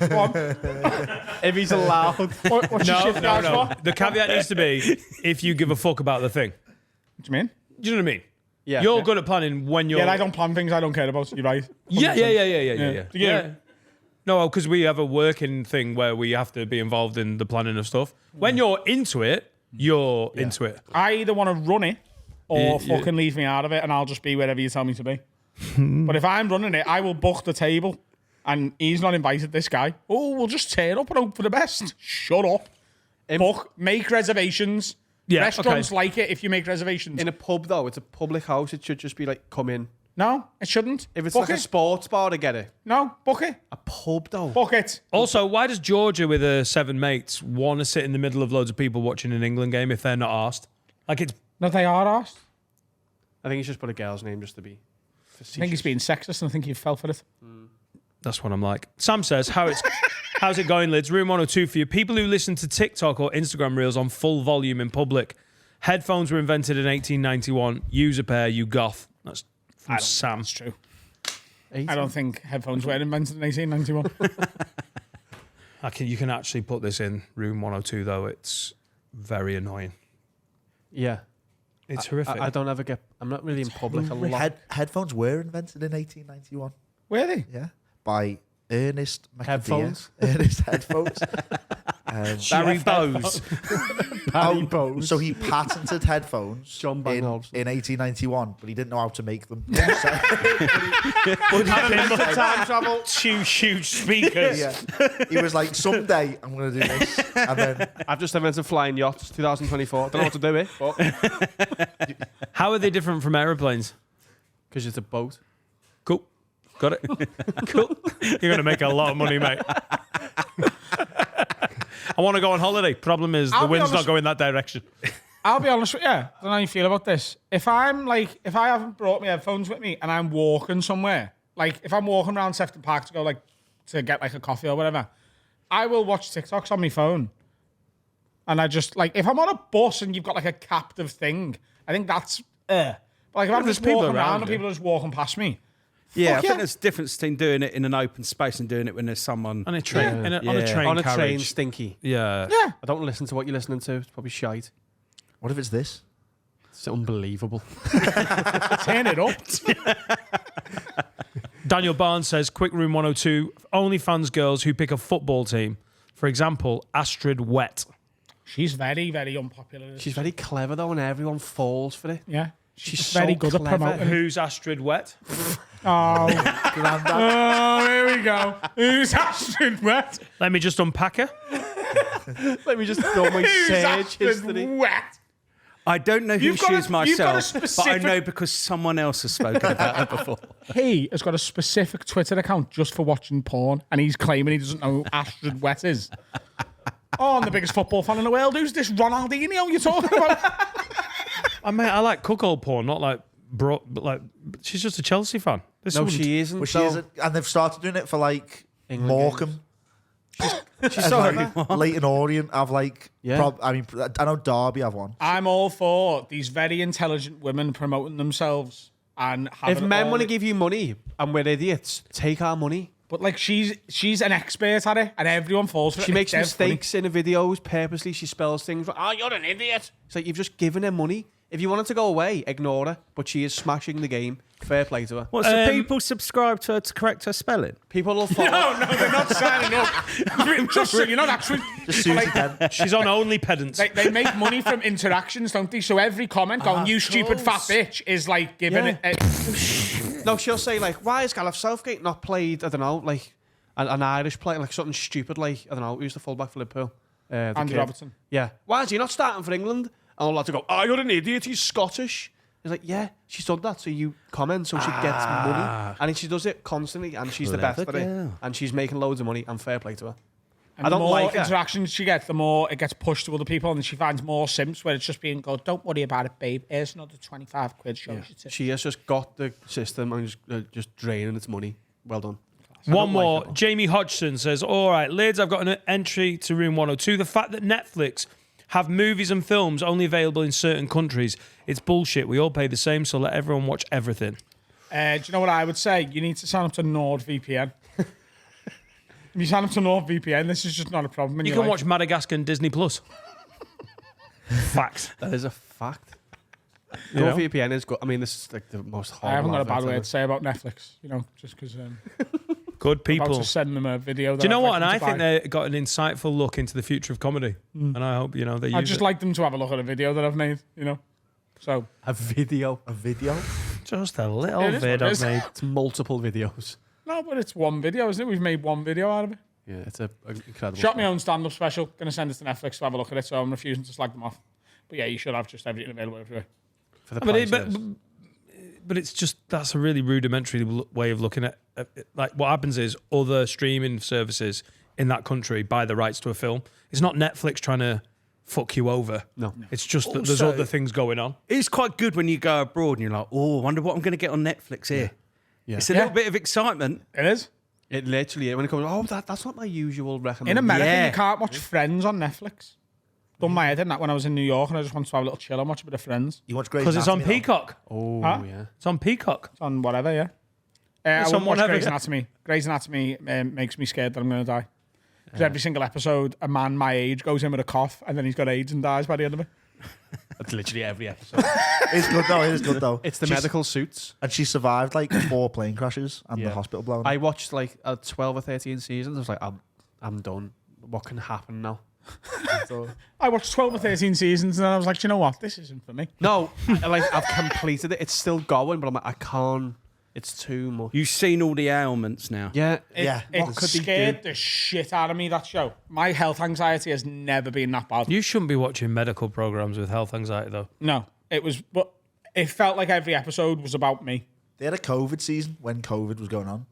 what?
If he's allowed.
What's your shift guys for?
The caveat needs to be if you give a fuck about the thing.
What do you mean?
Do you know what I mean?
Yeah.
You're good at planning when you're.
Yeah, I don't plan things I don't care about. You're right.
Yeah.
100%.
Yeah. No, because we have a working thing where we have to be involved in the planning of stuff. When you're into it, you're into it.
I either want to run it or
Yeah.
fucking leave me out of it, and I'll just be wherever you tell me to be. But if I'm running it, I will book the table, and he's not invited. This guy. Oh, we'll just turn up and hope for the best. Shut up. Book. Make reservations.
Yeah,
Restaurants
okay.
like it if you make reservations.
In a pub, though, it's a public house. It should just be come in.
No, it shouldn't.
If it's
book
like a
it.
sports bar, I get it.
No, book it.
A pub, though.
Book it.
Also, why does Georgia with her 7 mates want to sit in the middle of loads of people watching an England game if they're not asked? Like it's.
No, they are asked.
I think he's just put a girl's name just to be facetious.
I think he's being sexist, and I think he fell for it.
That's what I'm like. Sam says, how's it going, Lids? Room 102 for you. People who listen to TikTok or Instagram reels on full volume in public. Headphones were invented in 1891. Use a pair, you goth. That's from Sam.
That's true. I don't think headphones were invented in 1891.
You can actually put this in room 102, though. It's very annoying.
Yeah.
It's horrific.
I don't ever get... I'm not really in public a lot.
Headphones were invented in 1891.
Were they?
Yeah. By Ernest Macadea.
Headphones?
Ernest Headphones.
Barry Bowes.
Barry Bowes. So he patented headphones
John
in
Bang Olufsen.
1891, but he didn't know how to make them.
Time travel.
2 huge speakers.
Yeah. He was like, someday I'm going to do this. And then
I've just invented flying yachts, 2024. Don't know what to do it, but...
How are they different from aeroplanes?
Because it's a boat.
Cool. Got it. Cool. You're going to make a lot of money, mate. I want to go on holiday. Problem is, the
I'll be
wind's not
honest-
going that direction.
I'll be honest with you. I don't know how you feel about this. If I haven't brought my headphones with me and I'm walking somewhere, like if I'm walking around Sefton Park to go to get a coffee or whatever, I will watch TikToks on my phone. And I just if I'm on a bus and you've got a captive thing, I think that's But if I'm
there's
just
people
walking
around
around and
you.
people are just walking past me,
Yeah, I think there's a difference between doing it in an open space and doing it when there's someone
On a train, on a
Yeah.
train
On a train,
carriage.
stinky.
Yeah.
Yeah.
I don't listen to what you're listening to. It's probably shite.
What if it's this?
It's unbelievable.
Turn it up.
Daniel Barnes says, Quick Room 102, OnlyFans girls who pick a football team. For example, Astrid Wet.
She's very, very unpopular.
She's very clever though, and everyone falls for it.
Yeah.
She's
She's very
so
good
clever.
at promoting.
Who's Astrid Wet?
Oh, here we go. Who's Astrid Wet?
Let me just unpack her.
Let me just go my
Who's
search
Astrid
history.
Wet?
I don't know who
You've
she
got
is
a- you've got a
myself, but I
specific-
know because someone else has spoken about her before.
He has got a specific Twitter account just for watching porn, and he's claiming he doesn't know who Astrid Wet is. Oh, I'm the biggest football fan in the world. Who's this Ronaldinho you're talking about?
I like cuckold porn, not like but like she's just a Chelsea fan. This
No,
wouldn't-
she isn't.
Well, she
though.
isn't, and they've started doing it for like
England
Morecambe.
She's sorry.
Leighton Orient have like.
Yeah.
I know Derby have one.
I'm all for these very intelligent women promoting themselves and having
If men
all
want to
the-
give you money and we're idiots, take our money.
But like she's an expert at it, and everyone falls for it.
She
and
makes
it's dead funny.
mistakes in the videos purposely. She spells things wrong. Oh, you're an idiot. It's like you've just given her money. If you want her to go away, ignore her. But she is smashing the game. Fair play to her.
What, so people subscribe to her to correct her spelling?
People will follow.
No, they're not signing up. Just so you're not actually.
Just Susie
like,
Dent.
She's on Only Pedants.
they make money from interactions, don't they? So every comment going, "You stupid fat bitch," is like giving
Yeah.
it.
No, she'll say like, why has Gareth Southgate not played, I don't know, like an Irish player, like something stupid like, I don't know, who's the fullback for Liverpool? The
Andy
kid.
Robertson.
Yeah. Why is he not starting for England? And all that to go, oh, you're an idiot, he's Scottish. It's like, yeah, she's done that, so you comment so she gets money. And she does it constantly, and she's the best
Clever
at it.
girl.
And she's making loads of money, and fair play to her.
And
I
the
don't
more
like her.
interactions she gets, the more it gets pushed to other people, and she finds more simps where it's just being go, "Don't worry about it, babe. Here's another 25 quid. Show you to."
She has just got the system and just draining its money. Well done.
One more. Jamie Hodgson says, all right, lads, I've got an entry to Room 102. The fact that Netflix have movies and films only available in certain countries, it's bullshit. We all pay the same, so let everyone watch everything.
Do you know what I would say? You need to sign up to NordVPN. If you sign up to NordVPN, this is just not a problem. in
You
your
can
life.
watch Madagascar and Disney Plus. Facts.
That is a fact.
You know?
VPN is good. I mean, this is like the most horrible.
I haven't got a bad
advert
word
ever.
to say about Netflix, you know, just because
Good
about
people.
to send them a video.
Do you know what? And I think they got an insightful look into the future of comedy. And I hope, you know, they
I'd
use
just
it.
like them to have a look at a video that I've made, you know. So
A video.
A video.
Just a little
It is
vid
what it
I've
is.
made.
It's multiple videos.
no, but it's one video, isn't it? We've made one video out of it.
Yeah, it's a incredible.
Shot my own stand-up special. Gonna send it to Netflix to have a look at it. So I'm refusing to slag them off. But yeah, you should have just everything available everywhere.
for the
But,
price it is.
but it's just, that's a really rudimentary way of looking at it. Like, what happens is other streaming services in that country buy the rights to a film. It's not Netflix trying to fuck you over.
No.
It's just that there's
Also-
other things going on.
It's quite good when you go abroad and you're like, oh, I wonder what I'm going to get on Netflix here.
Yeah.
It's a
Yeah.
little bit of excitement.
It is.
It literally, when it comes, oh, that's not my usual
In
recommendation.
America,
Yeah.
you can't watch Friends on Netflix. Done my head in that when I was in New York, and I just wanted to have a little chill and watch a bit of Friends.
You watch Grey's
Because it's on
Anatomy, though?
Peacock.
Oh,
Huh?
yeah.
It's on Peacock.
It's on whatever, yeah.
It's
I
on
wouldn't watch
whatever,
Grey's
yeah.
Anatomy. Grey's Anatomy makes me scared that I'm going to die. Because every single episode, a man my age goes in with a cough, and then he's got AIDS and dies by the end of it.
That's literally every episode.
It's good though. It is good though.
It's the
She's-
medical suits.
And she survived like 4 plane crashes and the
Yeah.
hospital blowing.
I watched like 12 or 13 seasons. I was like, I'm done. What can happen now? So,
I watched 12 or 13 seasons, and then I was like, do you know what? This isn't for me.
no, I've completed it. It's still going, but I'm like, I can't. It's too much.
You've seen all the ailments now.
Yeah.
Yeah.
It
What
could they
scared the shit out of me, that show. My health anxiety has never been that bad.
You shouldn't be watching medical programs with health anxiety, though.
No, it was, but it felt like every episode was about me.
They had a COVID season when COVID was going on.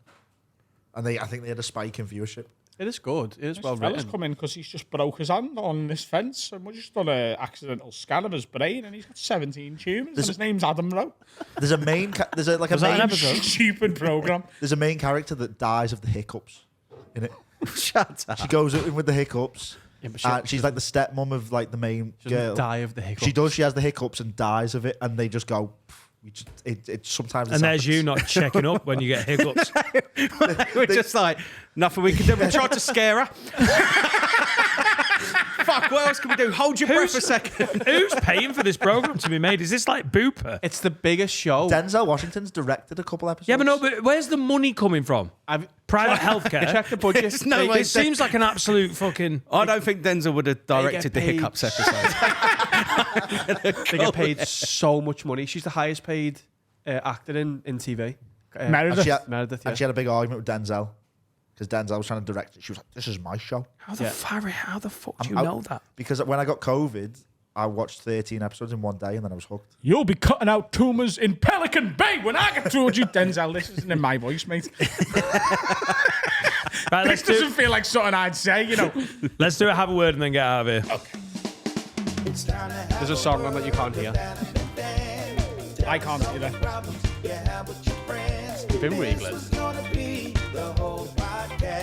And I think they had a spike in viewership.
It is good. It is well
This fella's
written.
come in because he's just broke his hand on this fence, and we just done an accidental scan of his brain, and he's got 17 tumours, and his name's Adam Rowe.
There's a main there's a, like a
Was that an
main
episode?
Stupid program.
there's a main character that dies of the hiccups in it.
Shut up.
She goes in with the hiccups.
Yeah, but
And she's like the stepmom of like the main
She
girl.
doesn't die of the hiccups.
She does. She has the hiccups and dies of it, and they just go. It sometimes.
And there's you not checking up when you get hiccups.
We're just like, nothing we can do. We tried to scare her. Fuck, what else can we do? Hold your breath a second.
Who's paying for this program to be made? Is this like Booper?
It's the biggest show.
Denzel Washington's directed a couple episodes.
Yeah, but where's the money coming from? Private healthcare.
Check the budget.
There's no way.
It seems like an absolute fucking.
I don't think Denzel would have directed the
paid.
Hiccups episode.
They get paid so much money. She's the highest paid actor in TV.
Meredith.
Meredith, yeah.
And she had a big argument with Denzel because Denzel was trying to direct it. She was like, "This is my show."
How the fuck do you know that?
Because when I got COVID, I watched 13 episodes in one day and then I was hooked.
You'll be cutting out tumours in Pelican Bay when I get told you, Denzel. This isn't in my voice, mate.
Right,
This doesn't feel like something I'd say, you know.
let's do it. Have a word and then get out of here.
Okay.
There's a song on that you can't hear.
I can't do that.
You've been Reigler.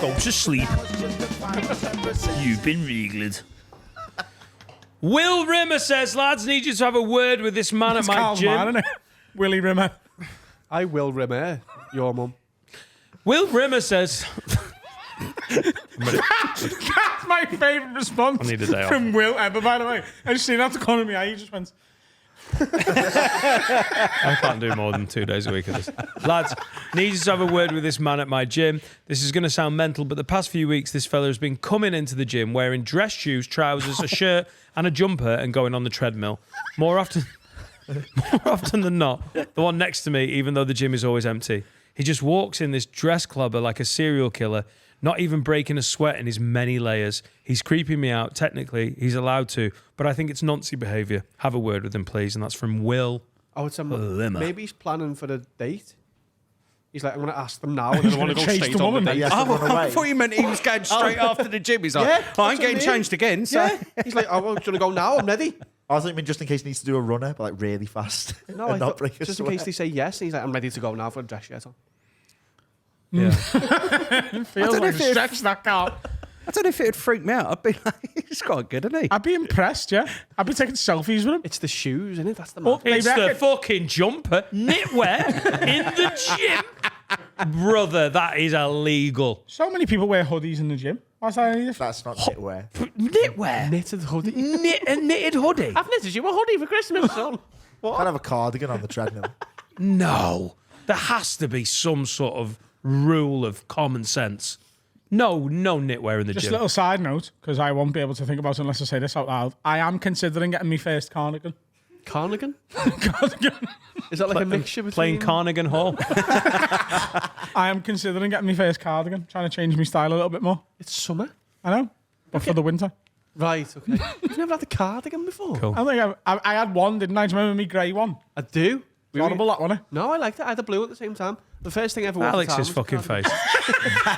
Go to sleep. You've been Reiglered. Will Rimmer says, lads, need you to have a word with this man at my
Carl's
gym.
man, isn't it? Willie Rimmer.
I will Rimmer, your mum.
Will Rimmer says...
That's my favourite response
I need a day off.
from Will ever, by the way. I just seen that to corner of my eye. He just went...
I can't do more than 2 days a week of this. Lads, need you to have a word with this man at my gym. This is going to sound mental, but the past few weeks, this fella has been coming into the gym wearing dress shoes, trousers, a shirt, and a jumper, and going on the treadmill. More often than not, the one next to me, even though the gym is always empty. He just walks in this dress clubber like a serial killer, not even breaking a sweat in his many layers. He's creeping me out. Technically, he's allowed to, but I think it's Nancy behaviour. Have a word with him, please. And that's from Will.
Oh, it's
Rimmer.
maybe he's planning for a date. He's like, I'm going to ask them now, and then I want to go
chase
straight
the
on
woman.
the date.
Yes,
I
run away.
thought you meant he was going straight after the gym. He's like,
Yeah,
I
that's what
ain't getting
I mean.
changed again. So
Yeah. He's like, I'm going to go now, I'm ready.
I was thinking just in case he needs to do a runner, but like really fast.
No,
and
I
not
thought,
break a
just in
sweat.
case they say yes, and he's like, I'm ready to go now for a dress shirt on.
Yeah.
Feels like a stretch, that car.
I don't know if it would freak me out. I'd be like, he's quite good, isn't he?
I'd be impressed, yeah. I'd be taking selfies with him.
It's the shoes, isn't it? That's the
Oh,
man.
It's the fucking jumper, knitwear, in the gym. Brother, that is illegal.
So many people wear hoodies in the gym. What's that any different?
That's not knitwear.
Knitwear?
Knitted hoodie.
A knitted hoodie?
I've knitted you a hoodie for Christmas, son.
Can't have a cardigan on the treadmill.
No. There has to be some sort of rule of common sense. No knitwear in the
Just a
gym.
little side note, because I won't be able to think about it unless I say this out loud. I am considering getting my first cardigan.
Cardigan?
Cardigan.
Is that like a mixture
Playing
between...
Carnegie Hall.
I am considering getting my first cardigan. Trying to change my style a little bit more.
It's summer.
I know. But for the winter.
Right, okay. You've never had a cardigan before?
Cool.
I think I had one, didn't I? Do you remember me grey one?
I do.
It's horrible, that one.
No, I liked it. I had a blue at the same time. The first thing I ever wore
Alex's
for
fucking face.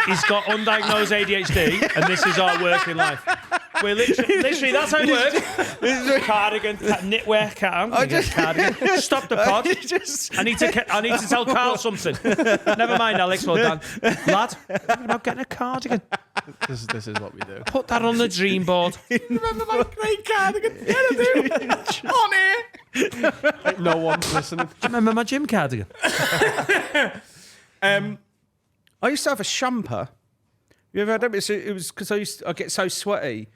He's got undiagnosed ADHD, and this is our working life. We're literally that's how it works. Cardigan, knitwear, I'm going to get a cardigan. Stop the pod. I need to tell Carl something. Never mind, Alex. Well done, lad. I'm thinking about getting a cardigan.
This is what we do.
Put that on the dream board.
Remember my grey cardigan? Yeah, I do. On here.
Like, no one's listening.
Remember my gym cardigan?
I used to have a jumper. You ever had it? It was because I get so sweaty.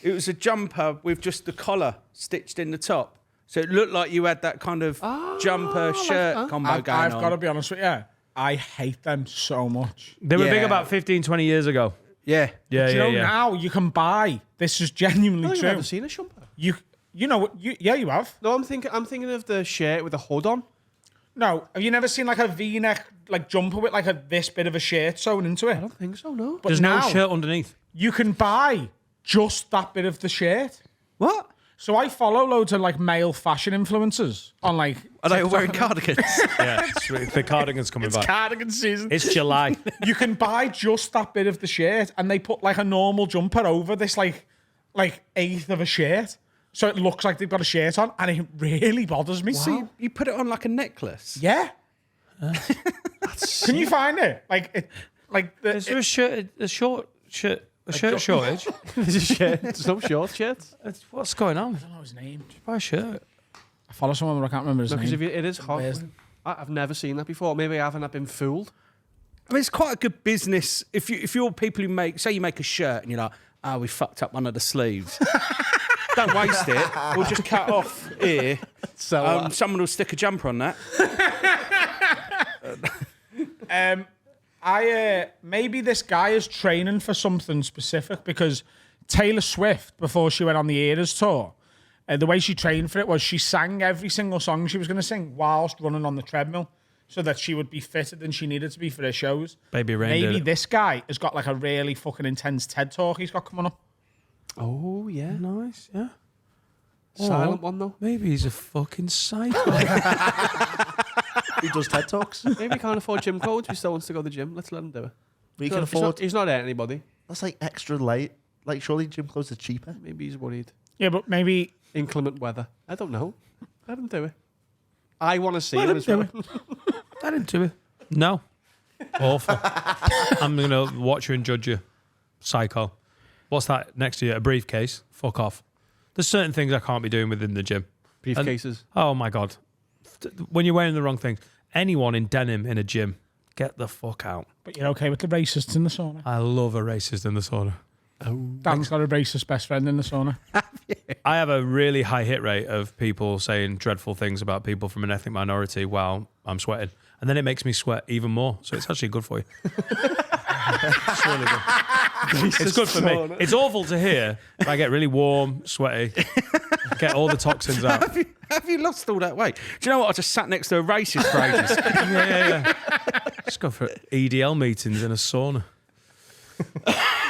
It was a jumper with just the collar stitched in the top. So it looked like you had that kind of jumper shirt combo going
I've
on.
got to be honest with you. I hate them so much.
They were big
Yeah.
about 15, 20 years ago.
Yeah.
Yeah,
Do you know
yeah.
now you can buy? This is genuinely
I've
true.
never seen a jumper.
You know you have.
No, I'm thinking of the shirt with the hood on.
No, have you never seen like a V-neck like jumper with like this bit of a shirt sewn into it?
I don't think so, no.
But
There's
now,
no shirt underneath.
You can buy just that bit of the shirt.
What?
So I follow loads of like male fashion influencers on like.
Are they all
TikTok
wearing
and-
cardigans?
Yeah, the cardigan's coming back.
Cardigan season.
It's July.
You can buy just that bit of the shirt, and they put like a normal jumper over this like eighth of a shirt, so it looks like they've got a shirt on, and it really bothers me.
So you put it on like a necklace?
Yeah. Can you find it?
Is there a short shirt shortage?
There's a shirt. There's no short shirts.
What's going on?
I don't know his name.
Buy a shirt.
I follow someone, but I can't remember his
Because
name.
it is hot.
Where's-
I've never seen that before. Maybe I haven't. I've been fooled.
I mean, it's quite a good business. If you're people who say you make a shirt and you're like, we fucked up one of the sleeves. Don't waste it. We'll just cut off here.
So
Someone will stick a jumper on that.
Maybe this guy is training for something specific because Taylor Swift, before she went on the Eras tour, the way she trained for it was she sang every single song she was going to sing whilst running on the treadmill so that she would be fitter than she needed to be for her shows.
Baby Rain
Maybe
did it.
this guy has got like a really fucking intense TED talk he's got coming up.
oh yeah,
Nice, yeah.
silent one though.
Maybe he's a fucking psycho.
He does TED Talks.
Maybe he can't afford gym clothes. He still wants to go to the gym. Let's let him do it.
We can afford.
He's not hurting anybody.
That's like extra late. Like, surely gym clothes are cheaper.
Maybe he's worried.
Yeah, but maybe
Inclement weather. I don't know. Let him do it. I want to see
Let
him
him
as
do
well.
I didn't do it. No. Awful. I'm going to watch you and judge you. Psycho. What's that next to you? A briefcase? Fuck off. There's certain things I can't be doing within the gym.
Briefcases.
Oh my God. When you're wearing the wrong things, anyone in denim in a gym, get the fuck out.
but you're okay with the racists in the sauna.
I love a racist in the sauna.
Dan's got a racist best friend in the sauna.
I have a really high hit rate of people saying dreadful things about people from an ethnic minority while I'm sweating. And then it makes me sweat even more. So it's actually good for you. It's really good. It's good for me. It's awful to hear, but I get really warm, sweaty, get all the toxins out.
Have you lost all that weight? Do you know what? I just sat next to a racist for ages.
Yeah. Just go for EDL meetings in a sauna.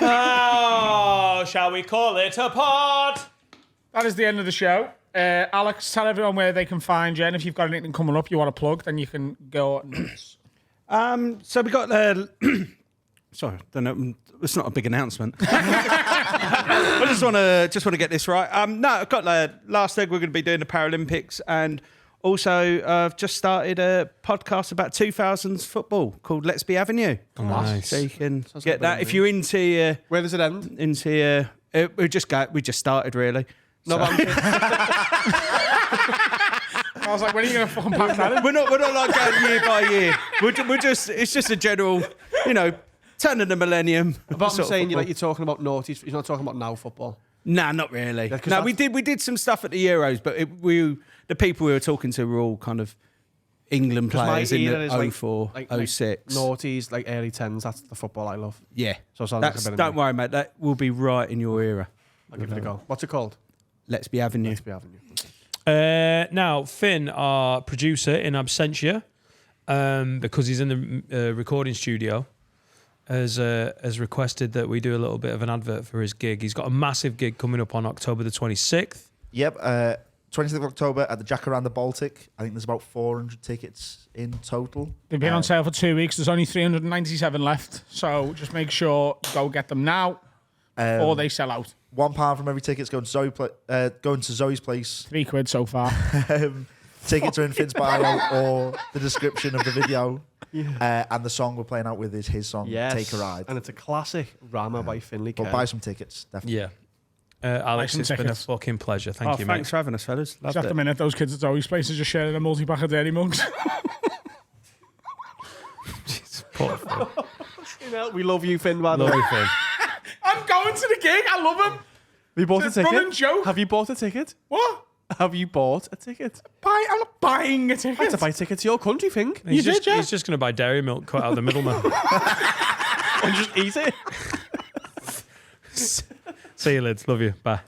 Oh, shall we call it a pod?
That is the end of the show. Alex, tell everyone where they can find you, and if you've got anything coming up you want to plug, then you can go nuts.
So we got sorry, don't know. It's not a big announcement. I just want to get this right. No, I've got last week we're going to be doing the Paralympics, and also I've just started a podcast about 2000s football called Let's Be Avenue.
Nice.
So you can
Sounds
get
like
that if you're into
Where does it end?
we just started really.
No, but I'm saying-
I was like, when are you going to fucking pack that in?
We're not like going year by year. We're just it's just a general, turn of the millennium.
but I'm
sort of
saying
football.
you're talking about noughties. You're not talking about now football.
Nah, not really.
'cause
No, we
that's-
did some stuff at the Euros, but the people we were talking to were all kind of England
'Cause my
players in
era
the
is like-
04,
like
06.
Noughties, like early 10s. That's the football I love.
Yeah.
So it sounds like a bit of
Don't
me.
worry, mate. That will be right in your era.
I'll give it a go. What's it called?
Let's Be Avenue.
Let's Be Avenue.
Now, Finn, our producer in absentia, because he's in the recording studio, has requested that we do a little bit of an advert for his gig. He's got a massive gig coming up on October the 26th.
Yep. 26th of October at the Jacaranda Baltic. I think there's about 400 tickets in total.
They've been on sale for 2 weeks. There's only 397 left. So just make sure you go get them now or they sell out.
£1 from every ticket's going to Zoe's place.
£3 so far.
Tickets are in Finn's bio or the description of the video. And the song we're playing out with is his song,
Yes.
Take a Ride.
And it's a classic Rama by Finley
But
Kerr.
buy some tickets, definitely.
Yeah. Alex,
some
it's been a
tickets.
fucking pleasure. Thank you, mate.
Thanks for having us, fellas.
Just
Loved
at the
it.
minute, those kids at Zoe's place are just sharing a multi-pack of dairy mugs.
Poor Finn.
We love you, Finn, by the
Love
way.
you, Finn.
I'm going to the gig. I love him.
Have you bought a
It's a running
ticket?
joke.
Have you bought a ticket?
What?
Have you bought a ticket?
I'm not buying a ticket.
I had to buy a ticket to your country, Fink.
He's
did,
just,
yeah?
He's just going to buy dairy milk, cut out the middleman.
And just eat it.
See you, lads. Love you. Bye.